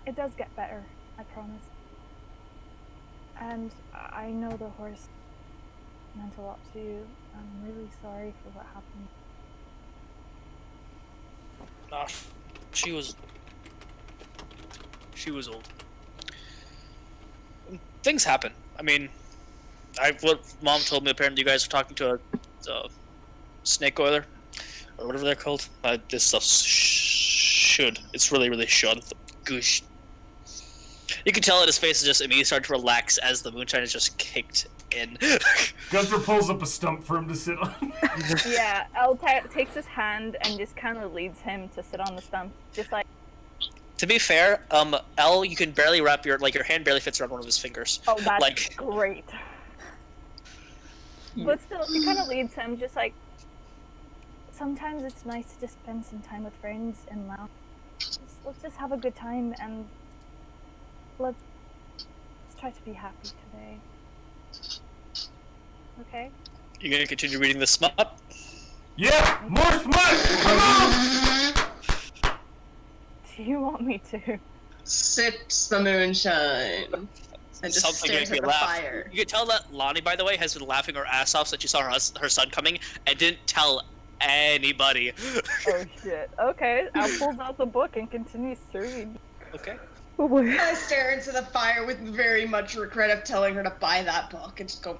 It does get better, I promise. And I know the horse meant a lot to you. I'm really sorry for what happened. She was old. Things happen. I mean, what Mom told me, apparently you guys were talking to a snake oiler, or whatever they're called. This stuff should. It's really, really should. Goosh. You can tell that his face is just immediately starting to relax as the moonshine is just kicked in. Gunthar pulls up a stump for him to sit on. Yeah, Elle takes his hand and just kind of leads him to sit on the stump, just like. To be fair, Elle, you can barely wrap your hand barely fits around one of his fingers. Oh, that's like, great. But still, she kind of leads him, just like. Sometimes it's nice to just spend some time with friends and laugh. Let's just have a good time and let's try to be happy today. Okay? You gonna continue reading the smut? Yeah, more smut! Come on! Do you want me to? Sips the moonshine. And just Something stares made at me the laugh. fire. You can tell that Lonnie, by the way, has been laughing her ass off since she saw her son coming and didn't tell anybody. Oh shit. Okay, Elle pulls out the book and continues to read. Okay. Oh boy. I stare into the fire with very much regret of telling her to buy that book and just go,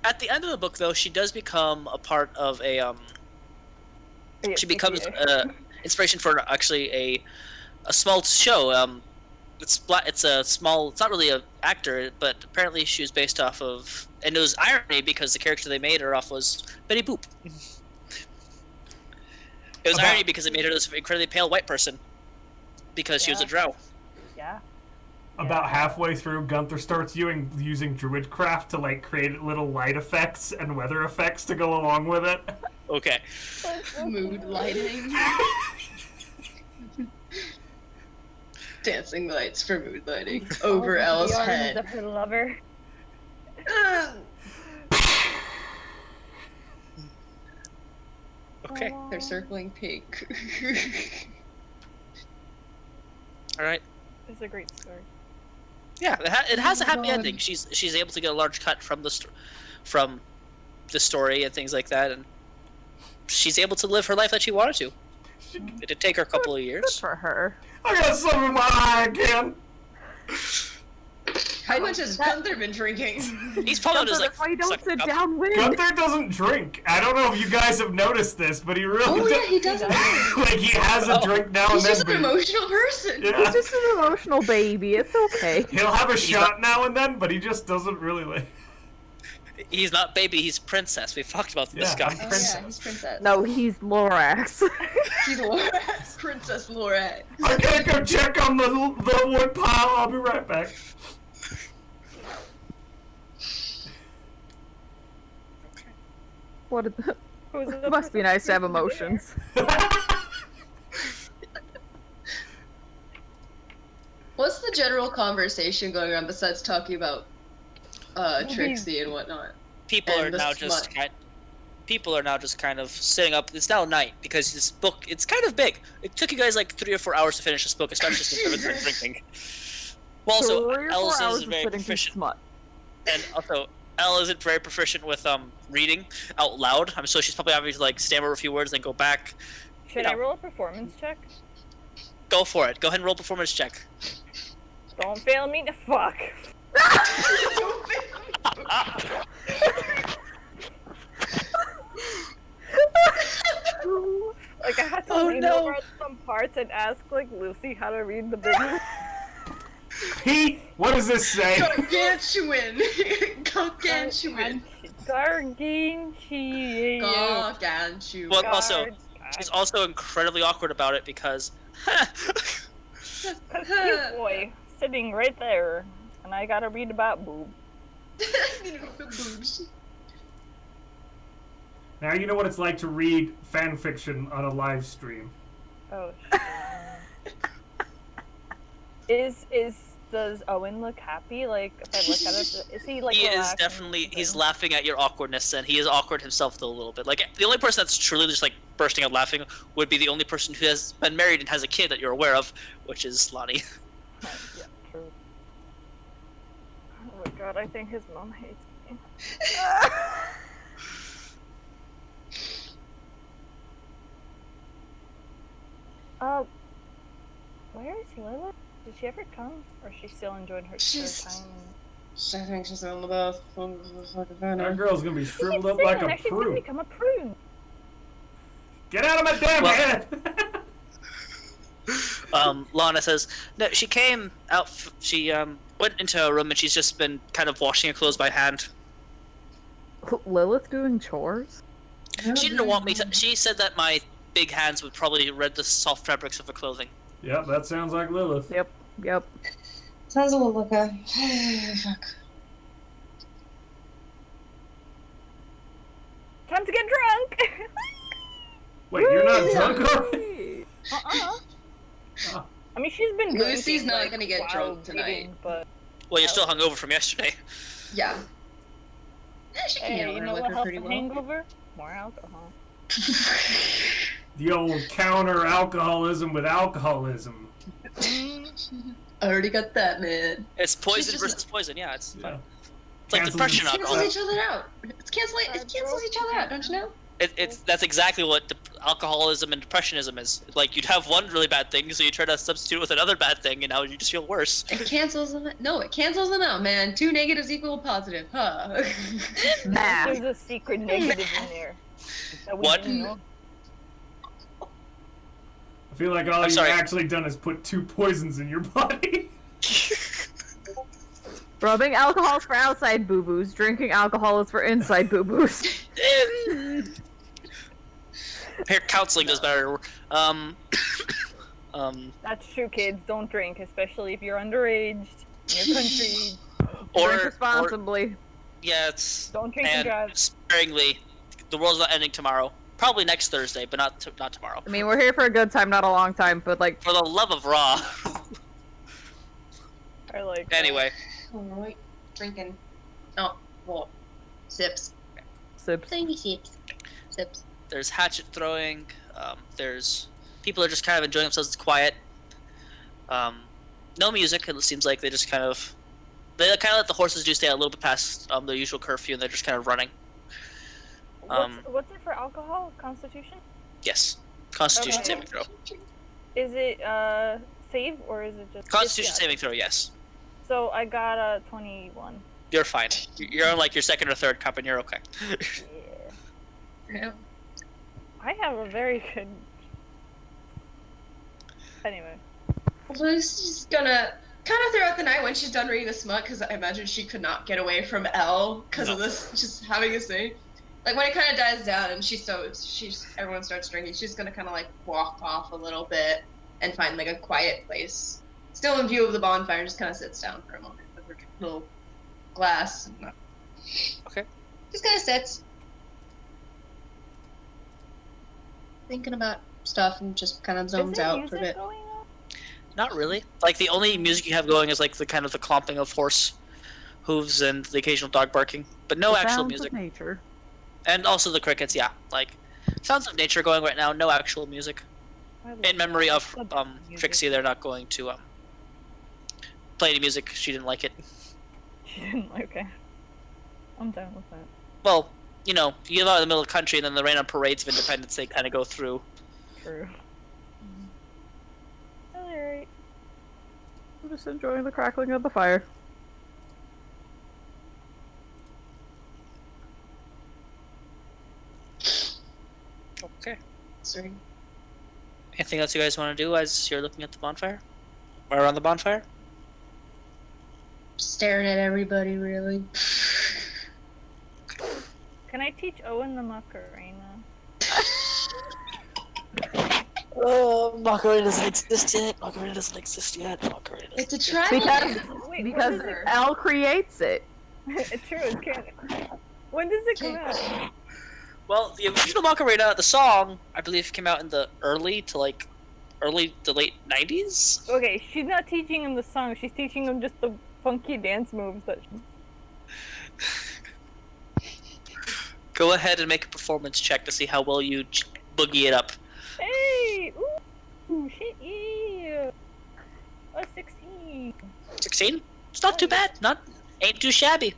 At the end of the book, though, she does become a part of a She becomes inspiration for actually a small show. It's a small. It's not really an actor, but apparently she was based off of, and it was irony because the character they made her off was Betty Boop. It was irony because they made her this incredibly pale white person because she was a drow. Yeah. About halfway through, Gunthar starts using Druidcraft to like create little light effects and weather effects to go along with it. Okay. mood lighting. Dancing lights for mood lighting over Elle's the arms head. of her lover. Okay. They're circling pink. All right. It's a great story. Yeah, it has a happy God. ending. She's able to get a large cut from the story and things like that, and she's able to live her life that she wanted to. It did take her a couple of Good years. for her. I got some in my eye again. How much has Gunthar been drinking? He's probably just like. That's why you don't sucking sit up. down with. Gunthar doesn't drink. I don't know if you guys have noticed this, but he really Oh does. yeah, he doesn't. Like he has a drink now and He's then. just an but emotional person. yeah. He's just an emotional baby. It's okay. He'll have a shot now and then, but he just doesn't really like. He's not baby, he's princess. We talked about this Yeah, guy. I'm Oh Princess. yeah, he's princess. No, he's Lorax. He's Lorax. Princess Lorax. I gotta go check on the wood pile. I'll be right back. What? Who's It must be nice to have emotions. What's the general conversation going on besides talking about Trixie and whatnot? People And are the now just smut. people are now just kind of sitting up. It's now night because this book, it's kind of big. It took you guys like 3 or 4 hours to finish this book, especially since you've been drinking. Well, also, 3 or 4 Elsa hours is of very sitting through proficient, smut. and also Elle isn't very proficient with reading out loud. So she's probably having to like stammer a few words, then go back. Should I roll a performance check? Go for it. Go ahead and roll a performance check. Don't fail me to fuck. Like I had to lean over at some parts and ask like Lucy how to read the business. Pete, what does this say? Gargantuan! Gargantuan! Gargantuan. Gargantuan. Well, also, she's also incredibly awkward about it because. Cute boy sitting right there, and I gotta read about boob. Boobs. Now you know what it's like to read fan fiction on a live stream. Oh shit. Does Owen look happy? Like, if I look at it, is he like? He is relaxing definitely. or He's something? laughing at your awkwardness, and he is awkward himself though a little bit. Like the only person that's truly just like bursting out laughing would be the only person who has been married and has a kid that you're aware of, which is Lonnie. Oh, yeah, true. Oh my god, I think his mom hates me. Where is Lilith? Did she ever come? Or is she still enjoying her time? I think she's on the bus. That girl's gonna be shriveled up like a She's gonna prune. become a prune. Get out of my damn head! Lana says, no, she came out, she went into her room and she's just been kind of washing her clothes by hand. Lilith doing chores? She didn't want me to, she said that my big hands would probably read the soft fabrics of her clothing. Yep, that sounds like Lilith. Yep. Sounds a little like fuck. Time to get drunk! Wait, you're not drunk already? Uh-uh. I mean, she's been drinking. Lucy's not like, gonna get while drunk tonight. eating, but Well, you're still hungover from yesterday. Yeah. Yeah, she can hey, handle you her know what liquor helps pretty a well. hangover? More alcohol. The old counter alcoholism with alcoholism. I already got that, man. It's poison just versus poison, yeah, it's Yeah. fun. It's like Cancels depression It alcohol. cancels each other out. It cancels each other out, don't you know? That's exactly what alcoholism and depressionism is. Like, you'd have one really bad thing, so you try to substitute with another bad thing, and now you just feel worse. It cancels them. No, it cancels them out, man. 2 negatives equal positive, huh? Math. There's a secret negative in there. That we What? didn't know. I feel like all I'm you've sorry. actually done is put 2 poisons in your body. Rubbing alcohol is for outside boo-boos. Drinking alcohol is for inside boo-boos. Here, counseling does better. That's true, kids. Don't drink, especially if you're underage in your country. Drink responsibly. Yeah, it's Don't drink and and drive. sparingly. The world's not ending tomorrow. Probably next Thursday, but not tomorrow. I mean, we're here for a good time, not a long time, but like... For the love of Raw. Or like. Anyway, Alright. Drinking. Oh, well. Sips. Sips. Tiny sips. Sips. there's hatchet throwing. There's people are just kind of enjoying themselves. It's quiet. No music. It seems like they just kind of let the horses do stay a little bit past their usual curfew, and they're just kind of running. What's it for alcohol? Constitution? Yes, Constitution Okay. saving throw. Is it save or is it just Constitution yeah. saving throw. Yes, So I got a 21. you're fine. You're on like your second or third cup, and you're okay. Yeah. Yeah. I have a very good. Anyway. Lucy's gonna kind of throughout the night when she's done reading the smut, because I imagine she could not get away from Elle because of this, just having a say. Like when it kind of dies down and everyone starts drinking, she's gonna kind of like walk off a little bit and find like a quiet place, still in view of the bonfire, and just kind of sits down for a moment with her little glass. Okay. Just kind of sits, thinking about stuff, and just kind of Is zones there out for a music bit. going on? Not really. Like the only music you have going is like the kind of the clomping of horse hooves and the occasional dog barking, but no The actual sounds music. of nature. And also the crickets, yeah. Like sounds of nature going right now. No actual music. I love In memory that. of I love music. Trixie, they're not going to play any music. She didn't like it. Okay. I'm down with that. Well, you know, you live out in the middle of the country, and then the random parades of independence they kind of go through. True. Alright. I'm just enjoying the crackling of the fire. Okay. Sorry. Anything else you guys want to do as you're looking at the bonfire? Or around the bonfire? Staring at everybody, really. Can I teach Owen the Macarena? Macarena doesn't exist yet. Macarena doesn't exist yet. Macarena doesn't It's a exist tribal Because dance. Wait, because when does it... L creates it. It's true, it's canon. When does it come out? Well, the original Macarena, the song, I believe, came out in the early to late 90s. Okay, she's not teaching him the song, she's teaching him just the funky dance moves that Go ahead and make a performance check to see how well you boogie it up. Hey! Ooh, shit, yeah! A 16! 16? It's not too bad. Ain't too shabby.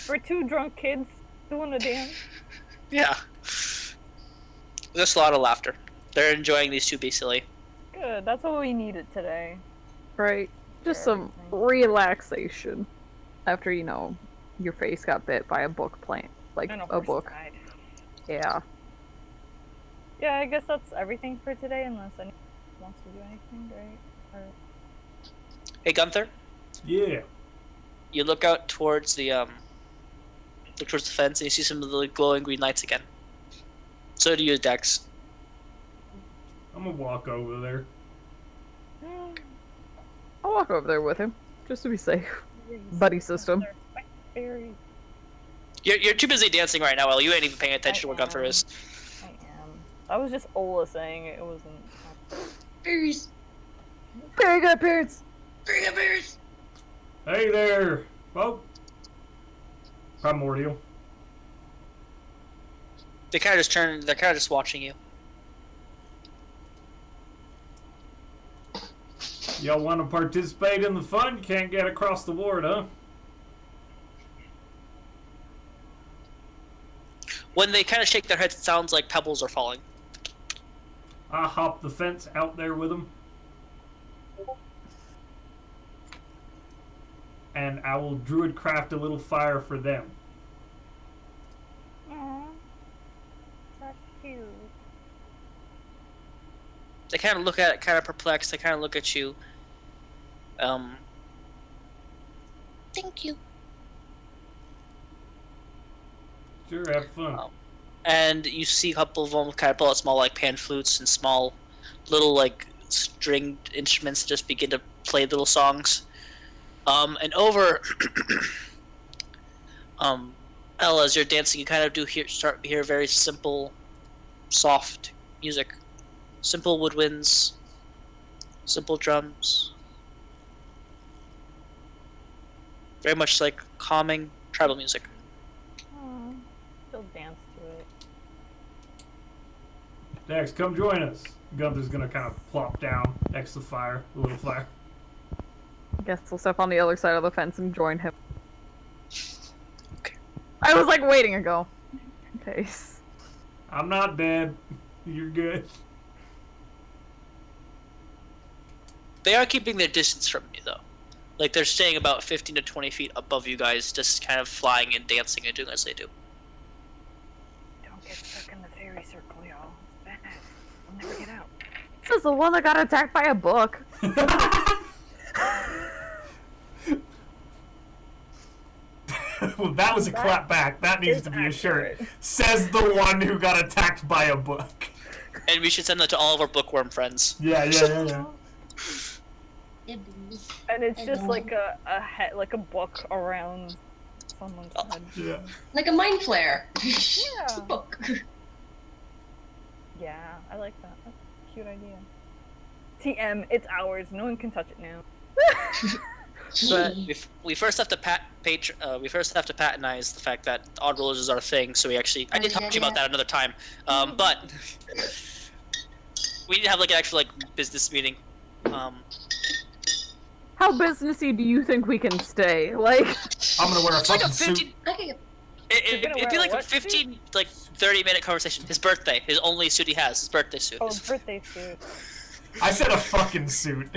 For two drunk kids doing a dance. Yeah. There's a lot of laughter. They're enjoying these two be silly. Good, that's what we needed today. Right. Just For some relaxation. After, you know, your face got bit by a book plant. Like, And a horse book. died. Yeah. Yeah, I guess that's everything for today, unless anyone wants to do anything, right? Or... Hey, Gunthar. Yeah. You look out towards the fence, and you see some of the glowing green lights again. So do you, Dex. I'm gonna walk over there. I'll walk over there with him. Just to be safe. Buddy system. Berries. You're too busy dancing right now, Elle. You ain't even paying attention to where Gunthar is. I am. That was just Ola saying it, it wasn't... Berries. Very good, parents! Bring up berries. Hey there, well, Primordial. They kind of just turn. They're kind of just watching you. Y'all want to participate in the fun? Can't get across the ward, huh? When they kind of shake their heads, it sounds like pebbles are falling. I hop the fence out there with them. And I will druid craft a little fire for them. Aww. That's cute. They kind of look at it, kind of perplexed. They kind of look at you. Thank you. Sure, have fun. And you see a couple of them kind of pull out small like pan flutes and small little like stringed instruments that just begin to play little songs. And over Ella, as you're dancing, you kind of start to hear very simple, soft music. Simple woodwinds, simple drums. Very much like calming tribal music. Aww. Still dance to it. Dex, come join us. Gunther's gonna kind of plop down next to the fire, a little fire. Guess we'll step on the other side of the fence and join him. Okay. I was like waiting to go. Okay. I'm not dead. You're good. They are keeping their distance from you, though. Like, they're staying about 15 to 20 feet above you guys, just kind of flying and dancing and doing as they do. Don't get stuck in the fairy circle, y'all. It's bad. I'll never get out. This is the one that got attacked by a book. Well, that was a clap back. That needs to be a shirt. Says the one who got attacked by a book. And we should send that to all of our bookworm friends. Yeah. And it's just like a head, like a book around someone's head. Yeah. Like a mind flare. Yeah. Book. Yeah, I like that. That's a cute idea. TM, it's ours. No one can touch it now. But we first have to patronize the fact that odd rollers is our thing. So I did talk to you about that another time. But we need to have like an actual like business meeting. How businessy do you think we can stay? Like, I'm gonna wear a It's like a fucking 15. suit. Okay. It'd be like a what 15, like 30-minute conversation. His birthday, his only suit he has, his birthday suit. Oh, birthday suit. I said a fucking suit.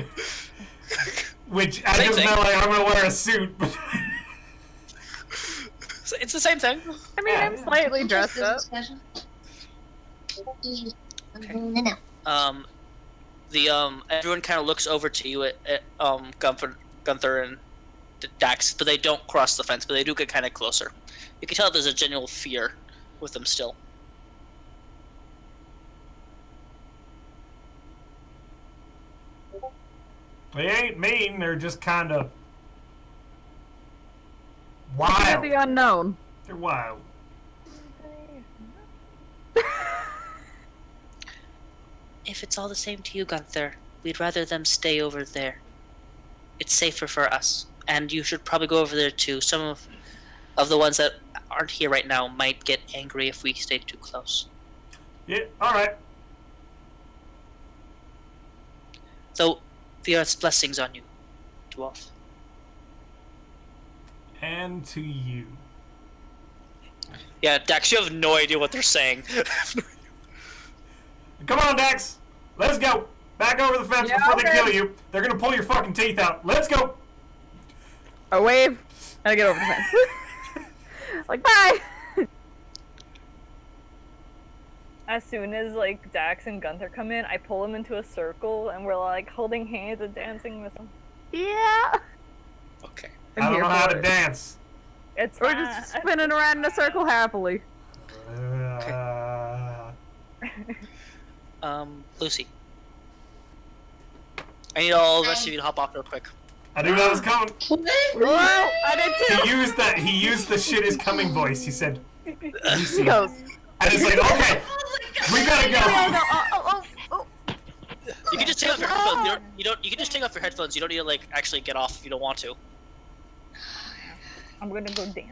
Which I Same just thing. meant like I'm gonna wear a suit. It's the same thing. I mean, I'm slightly dressed up. Everyone kind of looks over to you at Gunthar and Dax, but they don't cross the fence, but they do get kind of closer. You can tell there's a genuine fear with them still. They ain't mean, they're just kind of Fear wild. the unknown. They're wild. If it's all the same to you, Gunthar, we'd rather them stay over there. It's safer for us, and you should probably go over there too. Some of the ones that aren't here right now might get angry if we stay too close. Yeah, alright. So, the Earth's blessings on you, Dwarf. And to you. Yeah, Dax, you have no idea what they're saying. Come on, Dax! Let's go! Back over the fence Yeah, before they okay. kill you. They're gonna pull your fucking teeth out. Let's go! I wave, and I get over the fence. Like, bye! As soon as like Dax and Gunthar come in, I pull them into a circle and we're like holding hands and dancing with them. Yeah! Okay. I'm I don't here know how for to it. dance. It's We're just spinning around in a circle happily. Lucy. I need all the rest of you to hop off real quick. I knew that was coming. Whoa! I did too! He used the shit is coming voice. He said, Lucy. He goes, And it's like, okay, we gotta go. You can just take off your headphones. You can just take off your headphones. You don't need to like actually get off if you don't want to. I'm gonna go dance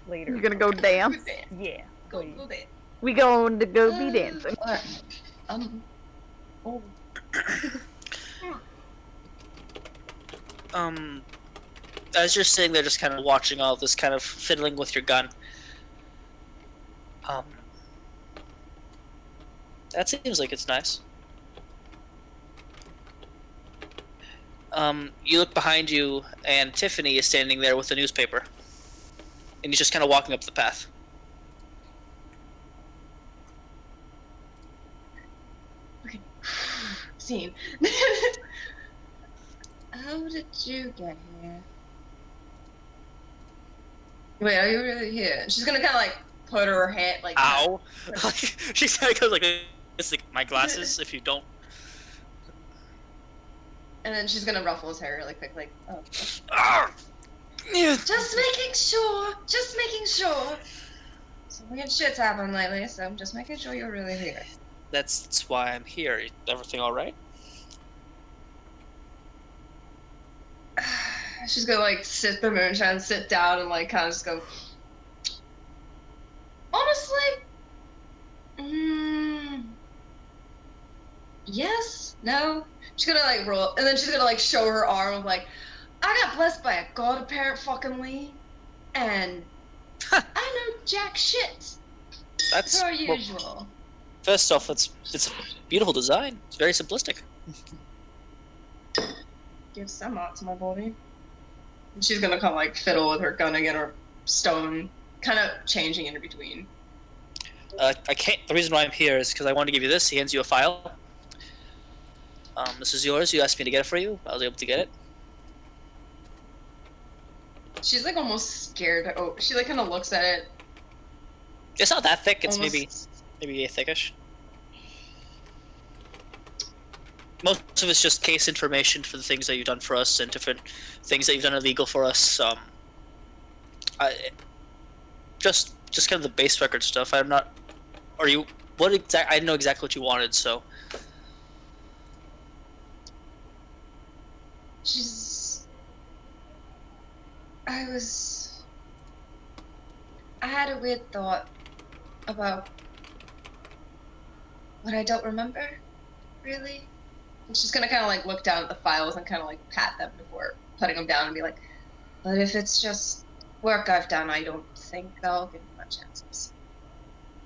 later. You're gonna go dance? Yeah. Go there. We going to go be dancing. Oh. As you're sitting there just kind of watching all this, kind of fiddling with your gun, that seems like it's nice. You look behind you, and Tiffany is standing there with a newspaper. And he's just kind of walking up the path. Okay. Scene. How did you get here? Wait, are you really here? She's gonna kind of like put her head like. Ow! She kind of goes like, "It's like my glasses. If you don't." And then she's gonna ruffle his hair really quick, like, oh. Arr! Yeah. Just making sure. Just making sure. Some weird shit's happened lately, so I'm just making sure you're really here. That's why I'm here. Everything all right? She's gonna like sip the moonshine, sit down, and like kind of just go. Honestly, yes, no. She's gonna like roll, and then she's gonna like show her arm of like, I got blessed by a god apparent fucking Lee, and I know jack shit. That's Per well, usual. first off, it's a beautiful design. It's very simplistic. Give some art to my body. And she's gonna kind of like fiddle with her gun again, or stone, kind of changing in between. I can't. The reason why I'm here is because I wanted to give you this. He hands you a file. This is yours. You asked me to get it for you. I was able to get it. She's like almost scared. Oh, she like kind of looks at it. It's not that thick. It's Almost- maybe a thickish. Most of it's just case information for the things that you've done for us and different things that you've done illegal for us. Just kind of the base record stuff. I'm not. Are you? What exact? I didn't know exactly what you wanted, so. She's. I had a weird thought about what I don't remember, really. And she's gonna kind of like look down at the files and kind of like pat them before putting them down and be like, but if it's just work I've done, I don't think they'll give me much chances.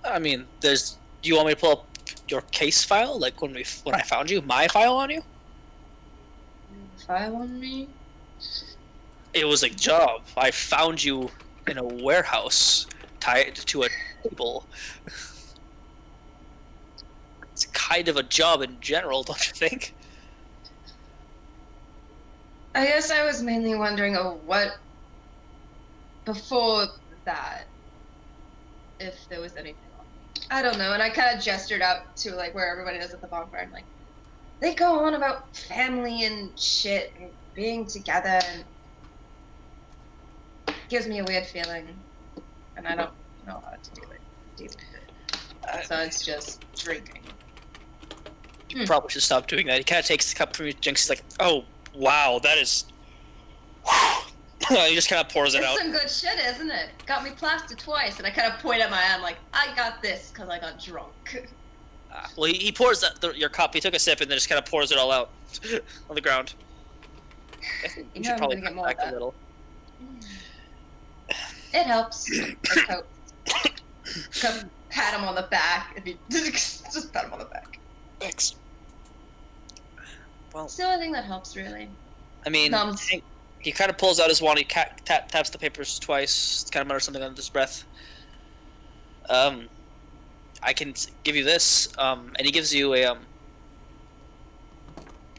I mean, do you want me to pull up your case file, like when I found you, my file on you? File on me? It was a job. I found you in a warehouse, tied to a table. It's kind of a job in general, don't you think? I guess I was mainly wondering what before that, if there was anything I don't know, and I kind of gestured out to like where everybody is at the bonfire, and like they go on about family and shit and being together, and it gives me a weird feeling, and I don't know how to deal with it. So it's just drinking. You probably should stop doing that. He kind of takes the cup from you, drinks. He's like, "Oh wow, that is." He just kind of pours it out. It's some good shit, isn't it? Got me plastered twice, and I kind of point at my hand like, I got this because I got drunk. Well, he pours your cup. He took a sip and then just kind of pours it all out on the ground. I think you should probably cut back a little. It helps. I hope. Come pat him on the back. If you just pat him on the back. Thanks. Well, it's the only thing that helps, really. I mean, he kind of pulls out his wand. He taps the papers twice. Kind of mutters something under his breath. I can give you this, and he gives you a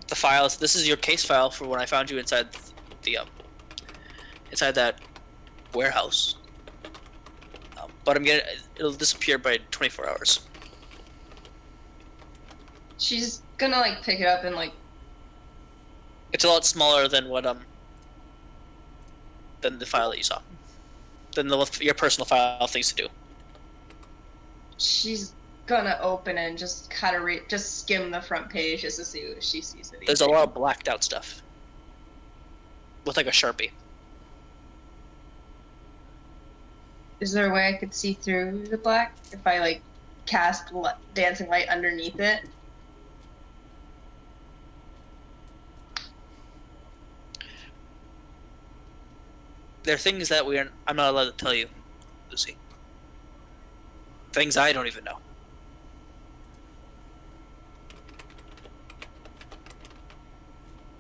the files. This is your case file for when I found you inside the inside that warehouse. But it'll disappear by 24 hours. She's gonna like pick it up and like. It's a lot smaller than what than the file that you saw. Than your personal file things to do. She's gonna open it and just kind of just skim the front page just to see if she sees it. There's a lot of blacked out stuff. With like a Sharpie. Is there a way I could see through the black if I like cast dancing light underneath it? There are things that I'm not allowed to tell you, Lucy. Things I don't even know.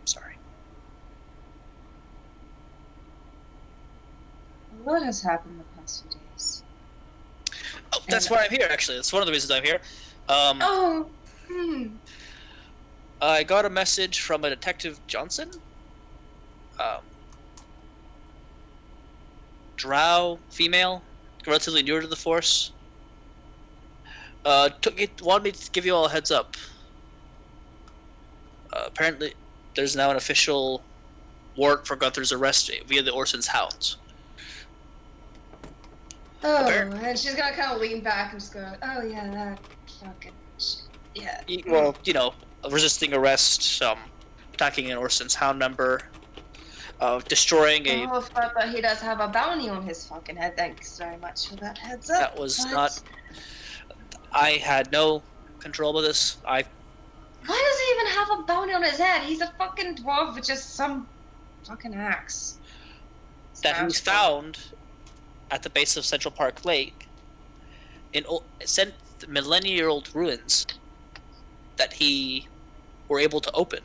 Sorry. What has happened the past few days? Oh, that's why I'm here, actually. That's one of the reasons I'm here. I got a message from a Detective Johnson. Drow, female, relatively newer to the Force. Wanted me to give you all a heads up. Apparently, there's now an official warrant for Gunthar's arrest via the Orson's Hounds. Oh, and she's gonna kind of lean back and just go, oh yeah, that fucking shit. Yeah. Well, resisting arrest, attacking an Orson's Hound member, destroying a... Oh, but he does have a bounty on his fucking head. Thanks very much for that heads up. That was not... I had no control of this. Why does he even have a bounty on his head? He's a fucking dwarf with just some fucking axe. That he was found at the base of Central Park Lake in millennia-old ruins that he were able to open.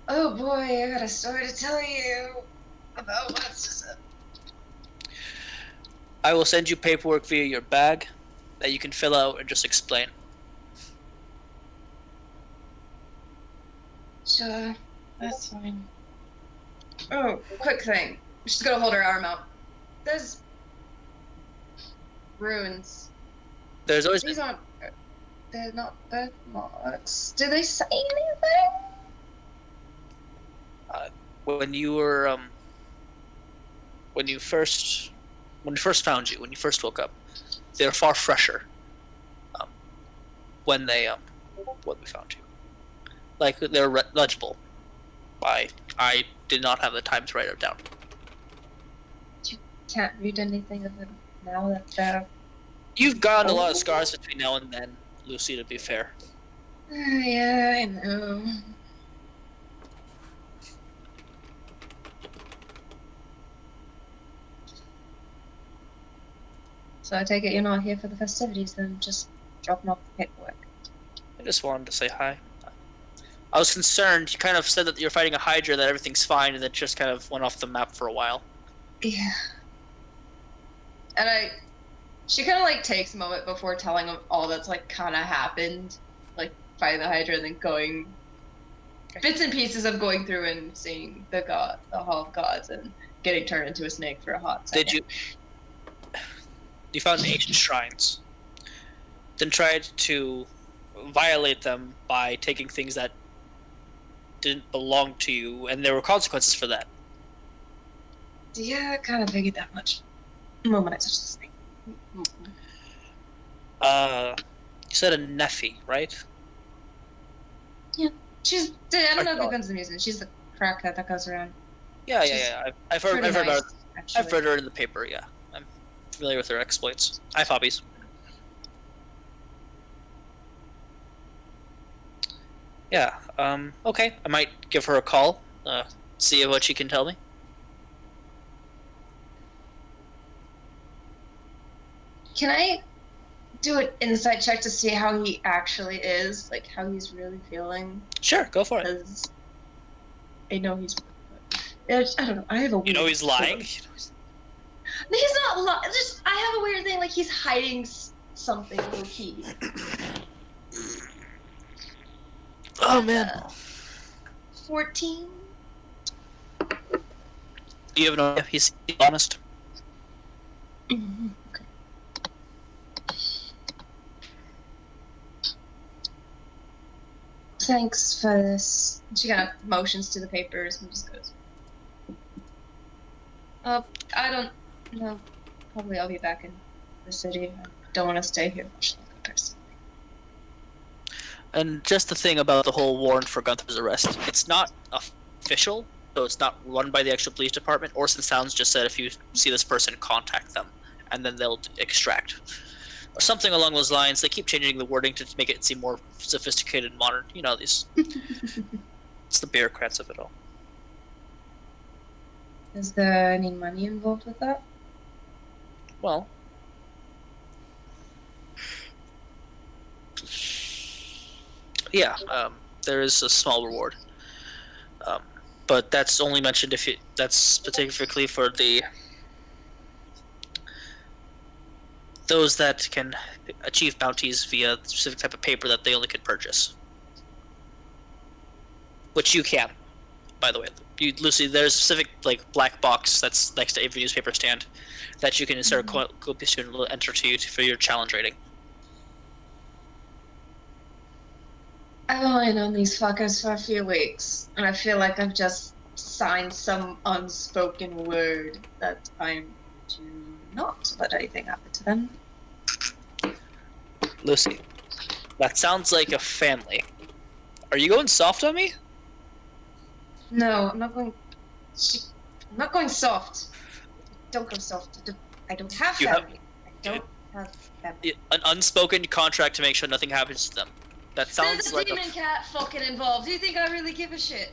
Oh boy, I got a story to tell you about what's just it. I will send you paperwork via your bag that you can fill out and just explain. Sure, that's fine. Oh, quick thing. She's gonna hold her arm out. There's runes. There's always These aren't. They're not birthmarks. Do they say anything? When you were when you first found you, when you first woke up, they were far fresher. When we found you, like they're legible. I did not have the time to write it down. You can't read anything of them now that they're... You've gotten a lot of scars between now and then, Lucy, to be fair. Yeah, I know. So I take it you're not here for the festivities then, just dropping off the paperwork. I just wanted to say hi. I was concerned. You kind of said that you're fighting a Hydra, that everything's fine, and it just kind of went off the map for a while. Yeah. And she kind of like takes a moment before telling him all that's like kind of happened, like fighting the Hydra and then going bits and pieces of going through and seeing the Hall of Gods and getting turned into a snake for a hot second. You found ancient shrines. Then tried to violate them by taking things that didn't belong to you, and there were consequences for that. Yeah, I kind of figured that much. The moment I touched this thing. You said a Nephi, right? She's. I don't know if you've been to the museum. She's the crackhead that goes around. Yeah. I've heard. Pretty I've heard nice, about. actually. I've read her in the paper. Yeah, I'm familiar with her exploits. I have hobbies. Yeah. Okay. I might give her a call. See what she can tell me. Can I do an insight check to see how he actually is, like how he's really feeling? Sure, go for it. Because I know he's. I don't know. I have a. You know weird he's lying. He's not lying. Just I have a weird thing, like he's hiding something low key. Oh man. 14. You have no. He's honest. Okay. Thanks for this. She kind of motions to the papers and just goes. I don't know. Probably I'll be back in the city. I don't want to stay here much longer, personally. And just the thing about the whole warrant for Gunthar's arrest, it's not official, so it's not run by the actual police department. Orson Sounds just said if you see this person, contact them, and then they'll extract. Or something along those lines. They keep changing the wording to make it seem more sophisticated and modern. You know, these. It's the bureaucrats of it all. Is there any money involved with that? Well, yeah, there is a small reward, but that's only mentioned if that's specifically for those that can achieve bounties via the specific type of paper that they only could purchase, which you can, by the way. Lucy, there's a specific black box that's next to every newspaper stand that you can insert a copy student will enter to you for your challenge rating. I've only known these fuckers for a few weeks, and I feel like I've just signed some unspoken word that I'm to not let anything happen to them. Lucy, that sounds like a family. Are you going soft on me? No, I'm not going. I'm not going soft. Don't go soft. I don't have family. I don't have family. An unspoken contract to make sure nothing happens to them. That sounds There's a like demon cat fucking involved. Do you think I really give a shit?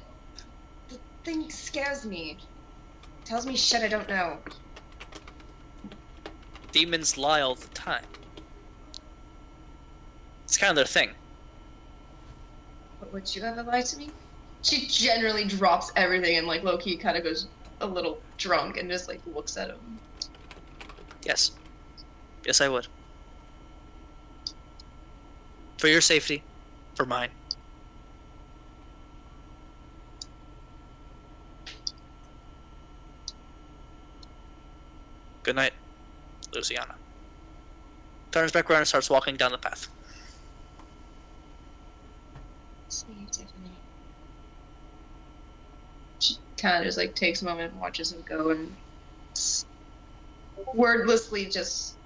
The thing scares me. Tells me shit I don't know. Demons lie all the time. It's kind of their thing. But would you ever lie to me? She generally drops everything and low-key kind of goes a little drunk and just looks at him. Yes. Yes, I would. For your safety. For mine. Good night, Lucianna. Turns back around and starts walking down the path. See you, Tiffany. She kind of just takes a moment and watches him go and wordlessly just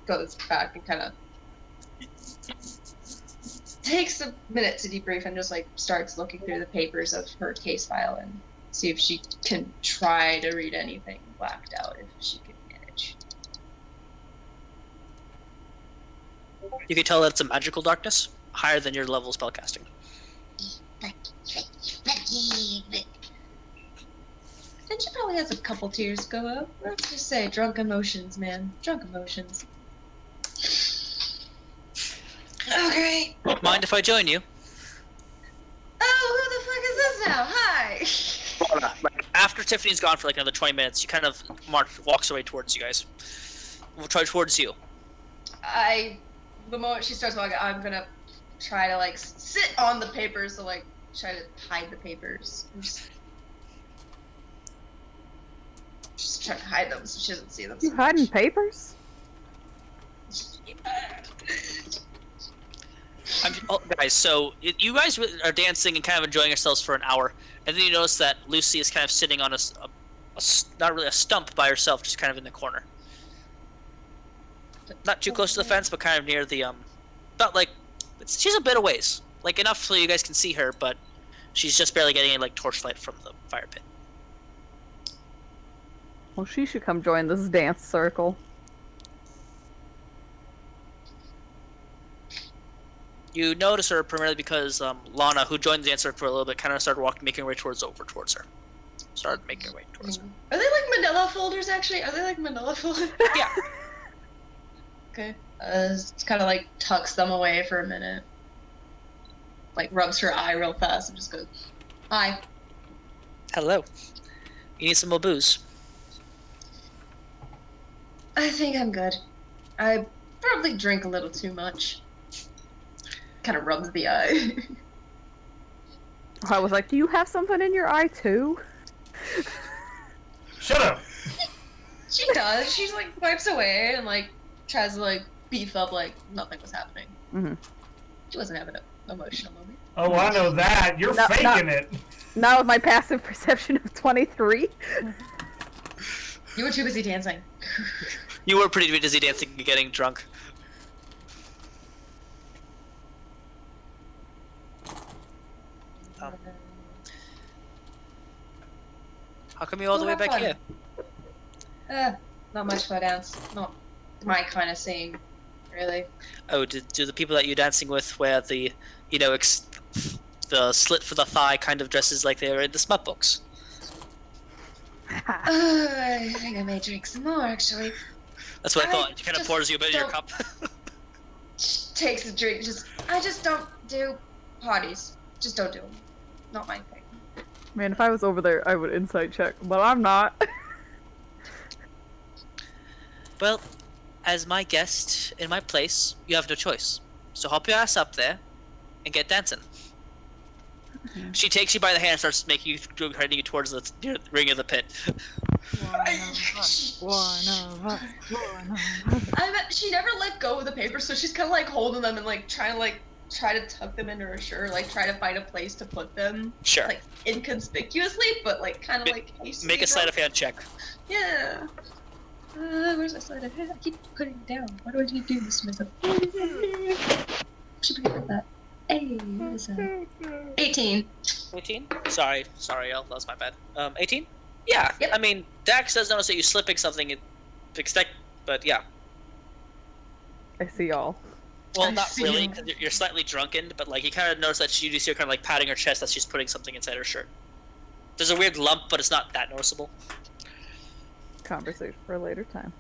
goes back and kind of takes a minute to debrief and just starts looking through the papers of her case file and see if she can try to read anything blacked out if she can manage. You can tell that it's a magical darkness, higher than your level of spellcasting. And she probably has a couple tears go up. Let's just say drunk emotions, man. Drunk emotions. Okay. Mind if I join you? Oh, who the fuck is this now? Hi. After Tiffany's gone for another 20 minutes, she kind of walks away towards you guys. We'll try towards you. The moment she starts walking, I'm gonna try to sit on the papers to try to hide the papers. Just trying to hide them so she doesn't see them. You hiding papers? Guys, so you guys are dancing and kind of enjoying yourselves for an hour, and then you notice that Lucy is kind of sitting on a not really a stump by herself, just kind of in the corner. Not too close to the fence, but kind of near the about like she's a bit of ways, like enough so you guys can see her, but she's just barely getting any like torchlight from the fire pit. Well, she should come join this dance circle. You notice her primarily because Lana, who joined the dance circle for a little bit, kind of started making her way towards her. Started making her way towards her. Are they like manila folders, actually? Are they like manila folders? Yeah. Okay. It's kind of like tucks them away for a minute. Like rubs her eye real fast and just goes, "Hi." Hello. You need some more booze? I think I'm good. I probably drink a little too much. Kind of rubs the eye. I was like, do you have something in your eye too? Shut up! She does. She's like wipes away and like tries to like beef up like nothing was happening. Mm-hmm. She wasn't having an emotional moment. Oh, I know that. You're faking it. Not with my passive perception of 23. You were too busy dancing. You were pretty busy dancing and getting drunk. How come you're all the way back here? Not much for a dance. Not my kind of scene, really. Oh, do the people that you're dancing with wear the, the slit for the thigh kind of dresses like they are in the smut books? I think I may drink some more, actually. That's what I thought. She kind of pours you a bit in your cup. Takes a drink. I just don't do parties. Just don't do them. Not my thing. Man, if I was over there, I would insight check, but I'm not. Well, as my guest in my place, you have no choice. So hop your ass up there and get dancing. Mm-hmm. She takes you by the hand and starts heading you towards the ring of the pit. One of us. She never let go of the paper, so she's kind of like holding them and like try to tuck them into her shirt, like try to find a place to put them. Sure. Like inconspicuously, but like kind of like hastily. Make a sleight of hand check. Yeah. Where's my sleight of hand? I keep putting it down. Why do I keep doing this to myself? Should be good at that. Hey, what is that? 18. 18? Sorry, that was my bad. 18? Yeah. Yep. I mean, Dax does notice that you're slipping something, but yeah. I see y'all. Well, not really, because you're slightly drunken, but like you kind of notice that you do see her kind of like patting her chest as she's putting something inside her shirt. There's a weird lump, but it's not that noticeable. Conversation for a later time.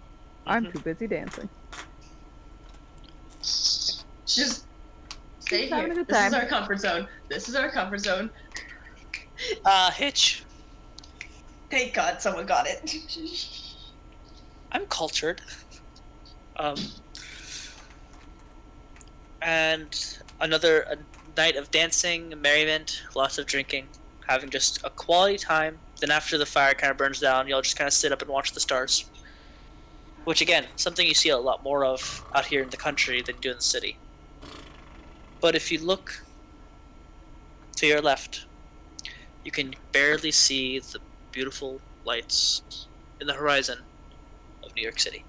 I'm too busy dancing. Just stay here. This is our comfort zone. This is our comfort zone. Hitch. Thank God someone got it. I'm cultured. And another night of dancing, merriment, lots of drinking, having just a quality time. Then after the fire kind of burns down, you'll just kind of sit up and watch the stars. Which again, something you see a lot more of out here in the country than you do in the city. But if you look to your left, you can barely see the beautiful lights in the horizon of New York City.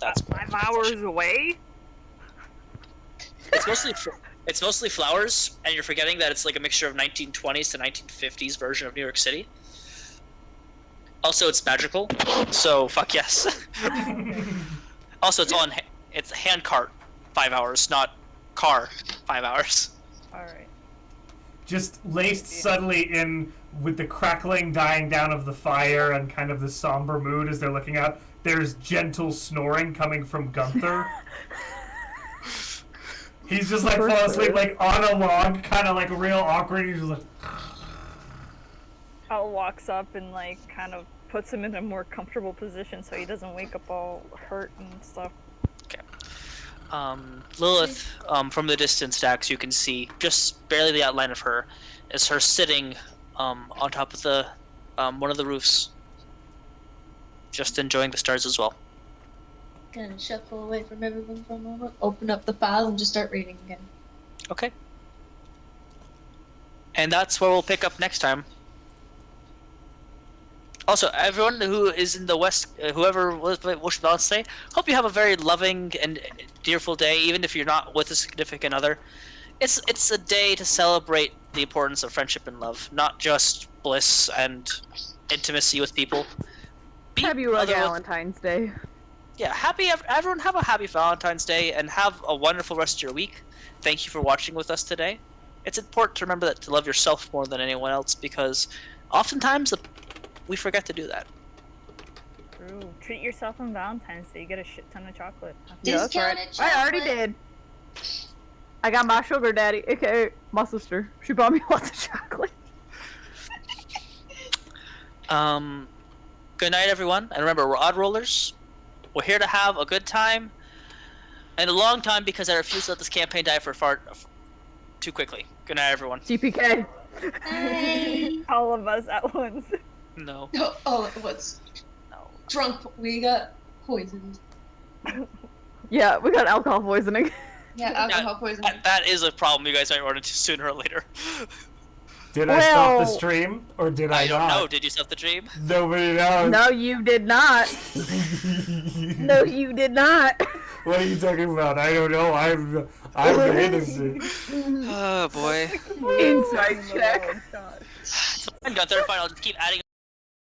That's 5 hours away? It's mostly flowers, and you're forgetting that it's like a mixture of 1920s to 1950s version of New York City. Also, it's magical, so fuck yes. Also, it's hand cart 5 hours, not car 5 hours. Alright. Just laced subtly in with the crackling dying down of the fire and kind of the somber mood as they're looking out, there's gentle snoring coming from Gunthar. He's just like falling asleep like on a log, kind of like real awkward. He's just like... Al walks up and like kind of puts him in a more comfortable position so he doesn't wake up all hurt and stuff. Okay. Lilith, from the distance, Dax, you can see just barely the outline of her, is her sitting on top of the one of the roofs, just enjoying the stars as well. kind of shuffle away from everyone for a moment, open up the files, and just start reading again. Okay. And that's where we'll pick up next time. Also, everyone who is in the West, whoever wishes balance today, hope you have a very loving and dearful day, even if you're not with a significant other. It's a day to celebrate the importance of friendship and love, not just bliss and intimacy with people. Happy Valentine's Day. Yeah, everyone have a happy Valentine's Day and have a wonderful rest of your week. Thank you for watching with us today. It's important to remember that to love yourself more than anyone else, because oftentimes we forget to do that. True. Treat yourself on Valentine's Day. You get a shit ton of chocolate. Yeah, that's right. I already did. I got my sugar daddy, aka my sister. She bought me lots of chocolate. Good night, everyone, and remember, we're odd rollers. We're here to have a good time and a long time, because I refuse to let this campaign die for too quickly. Good night, everyone. GPK. All of us at once. No. All at once. No. Drunk. We got poisoned. Yeah, we got alcohol poisoning. Yeah, alcohol poisoning. That is a problem you guys might run into sooner or later. Did I stop the stream, or did I don't not? know. Did you stop the dream? Nobody knows. No, you did not. No, you did not. What are you talking about? I don't know. I'm innocent. Oh boy. Insight check. Oh, gosh. Gunthar, fine. I'll just keep adding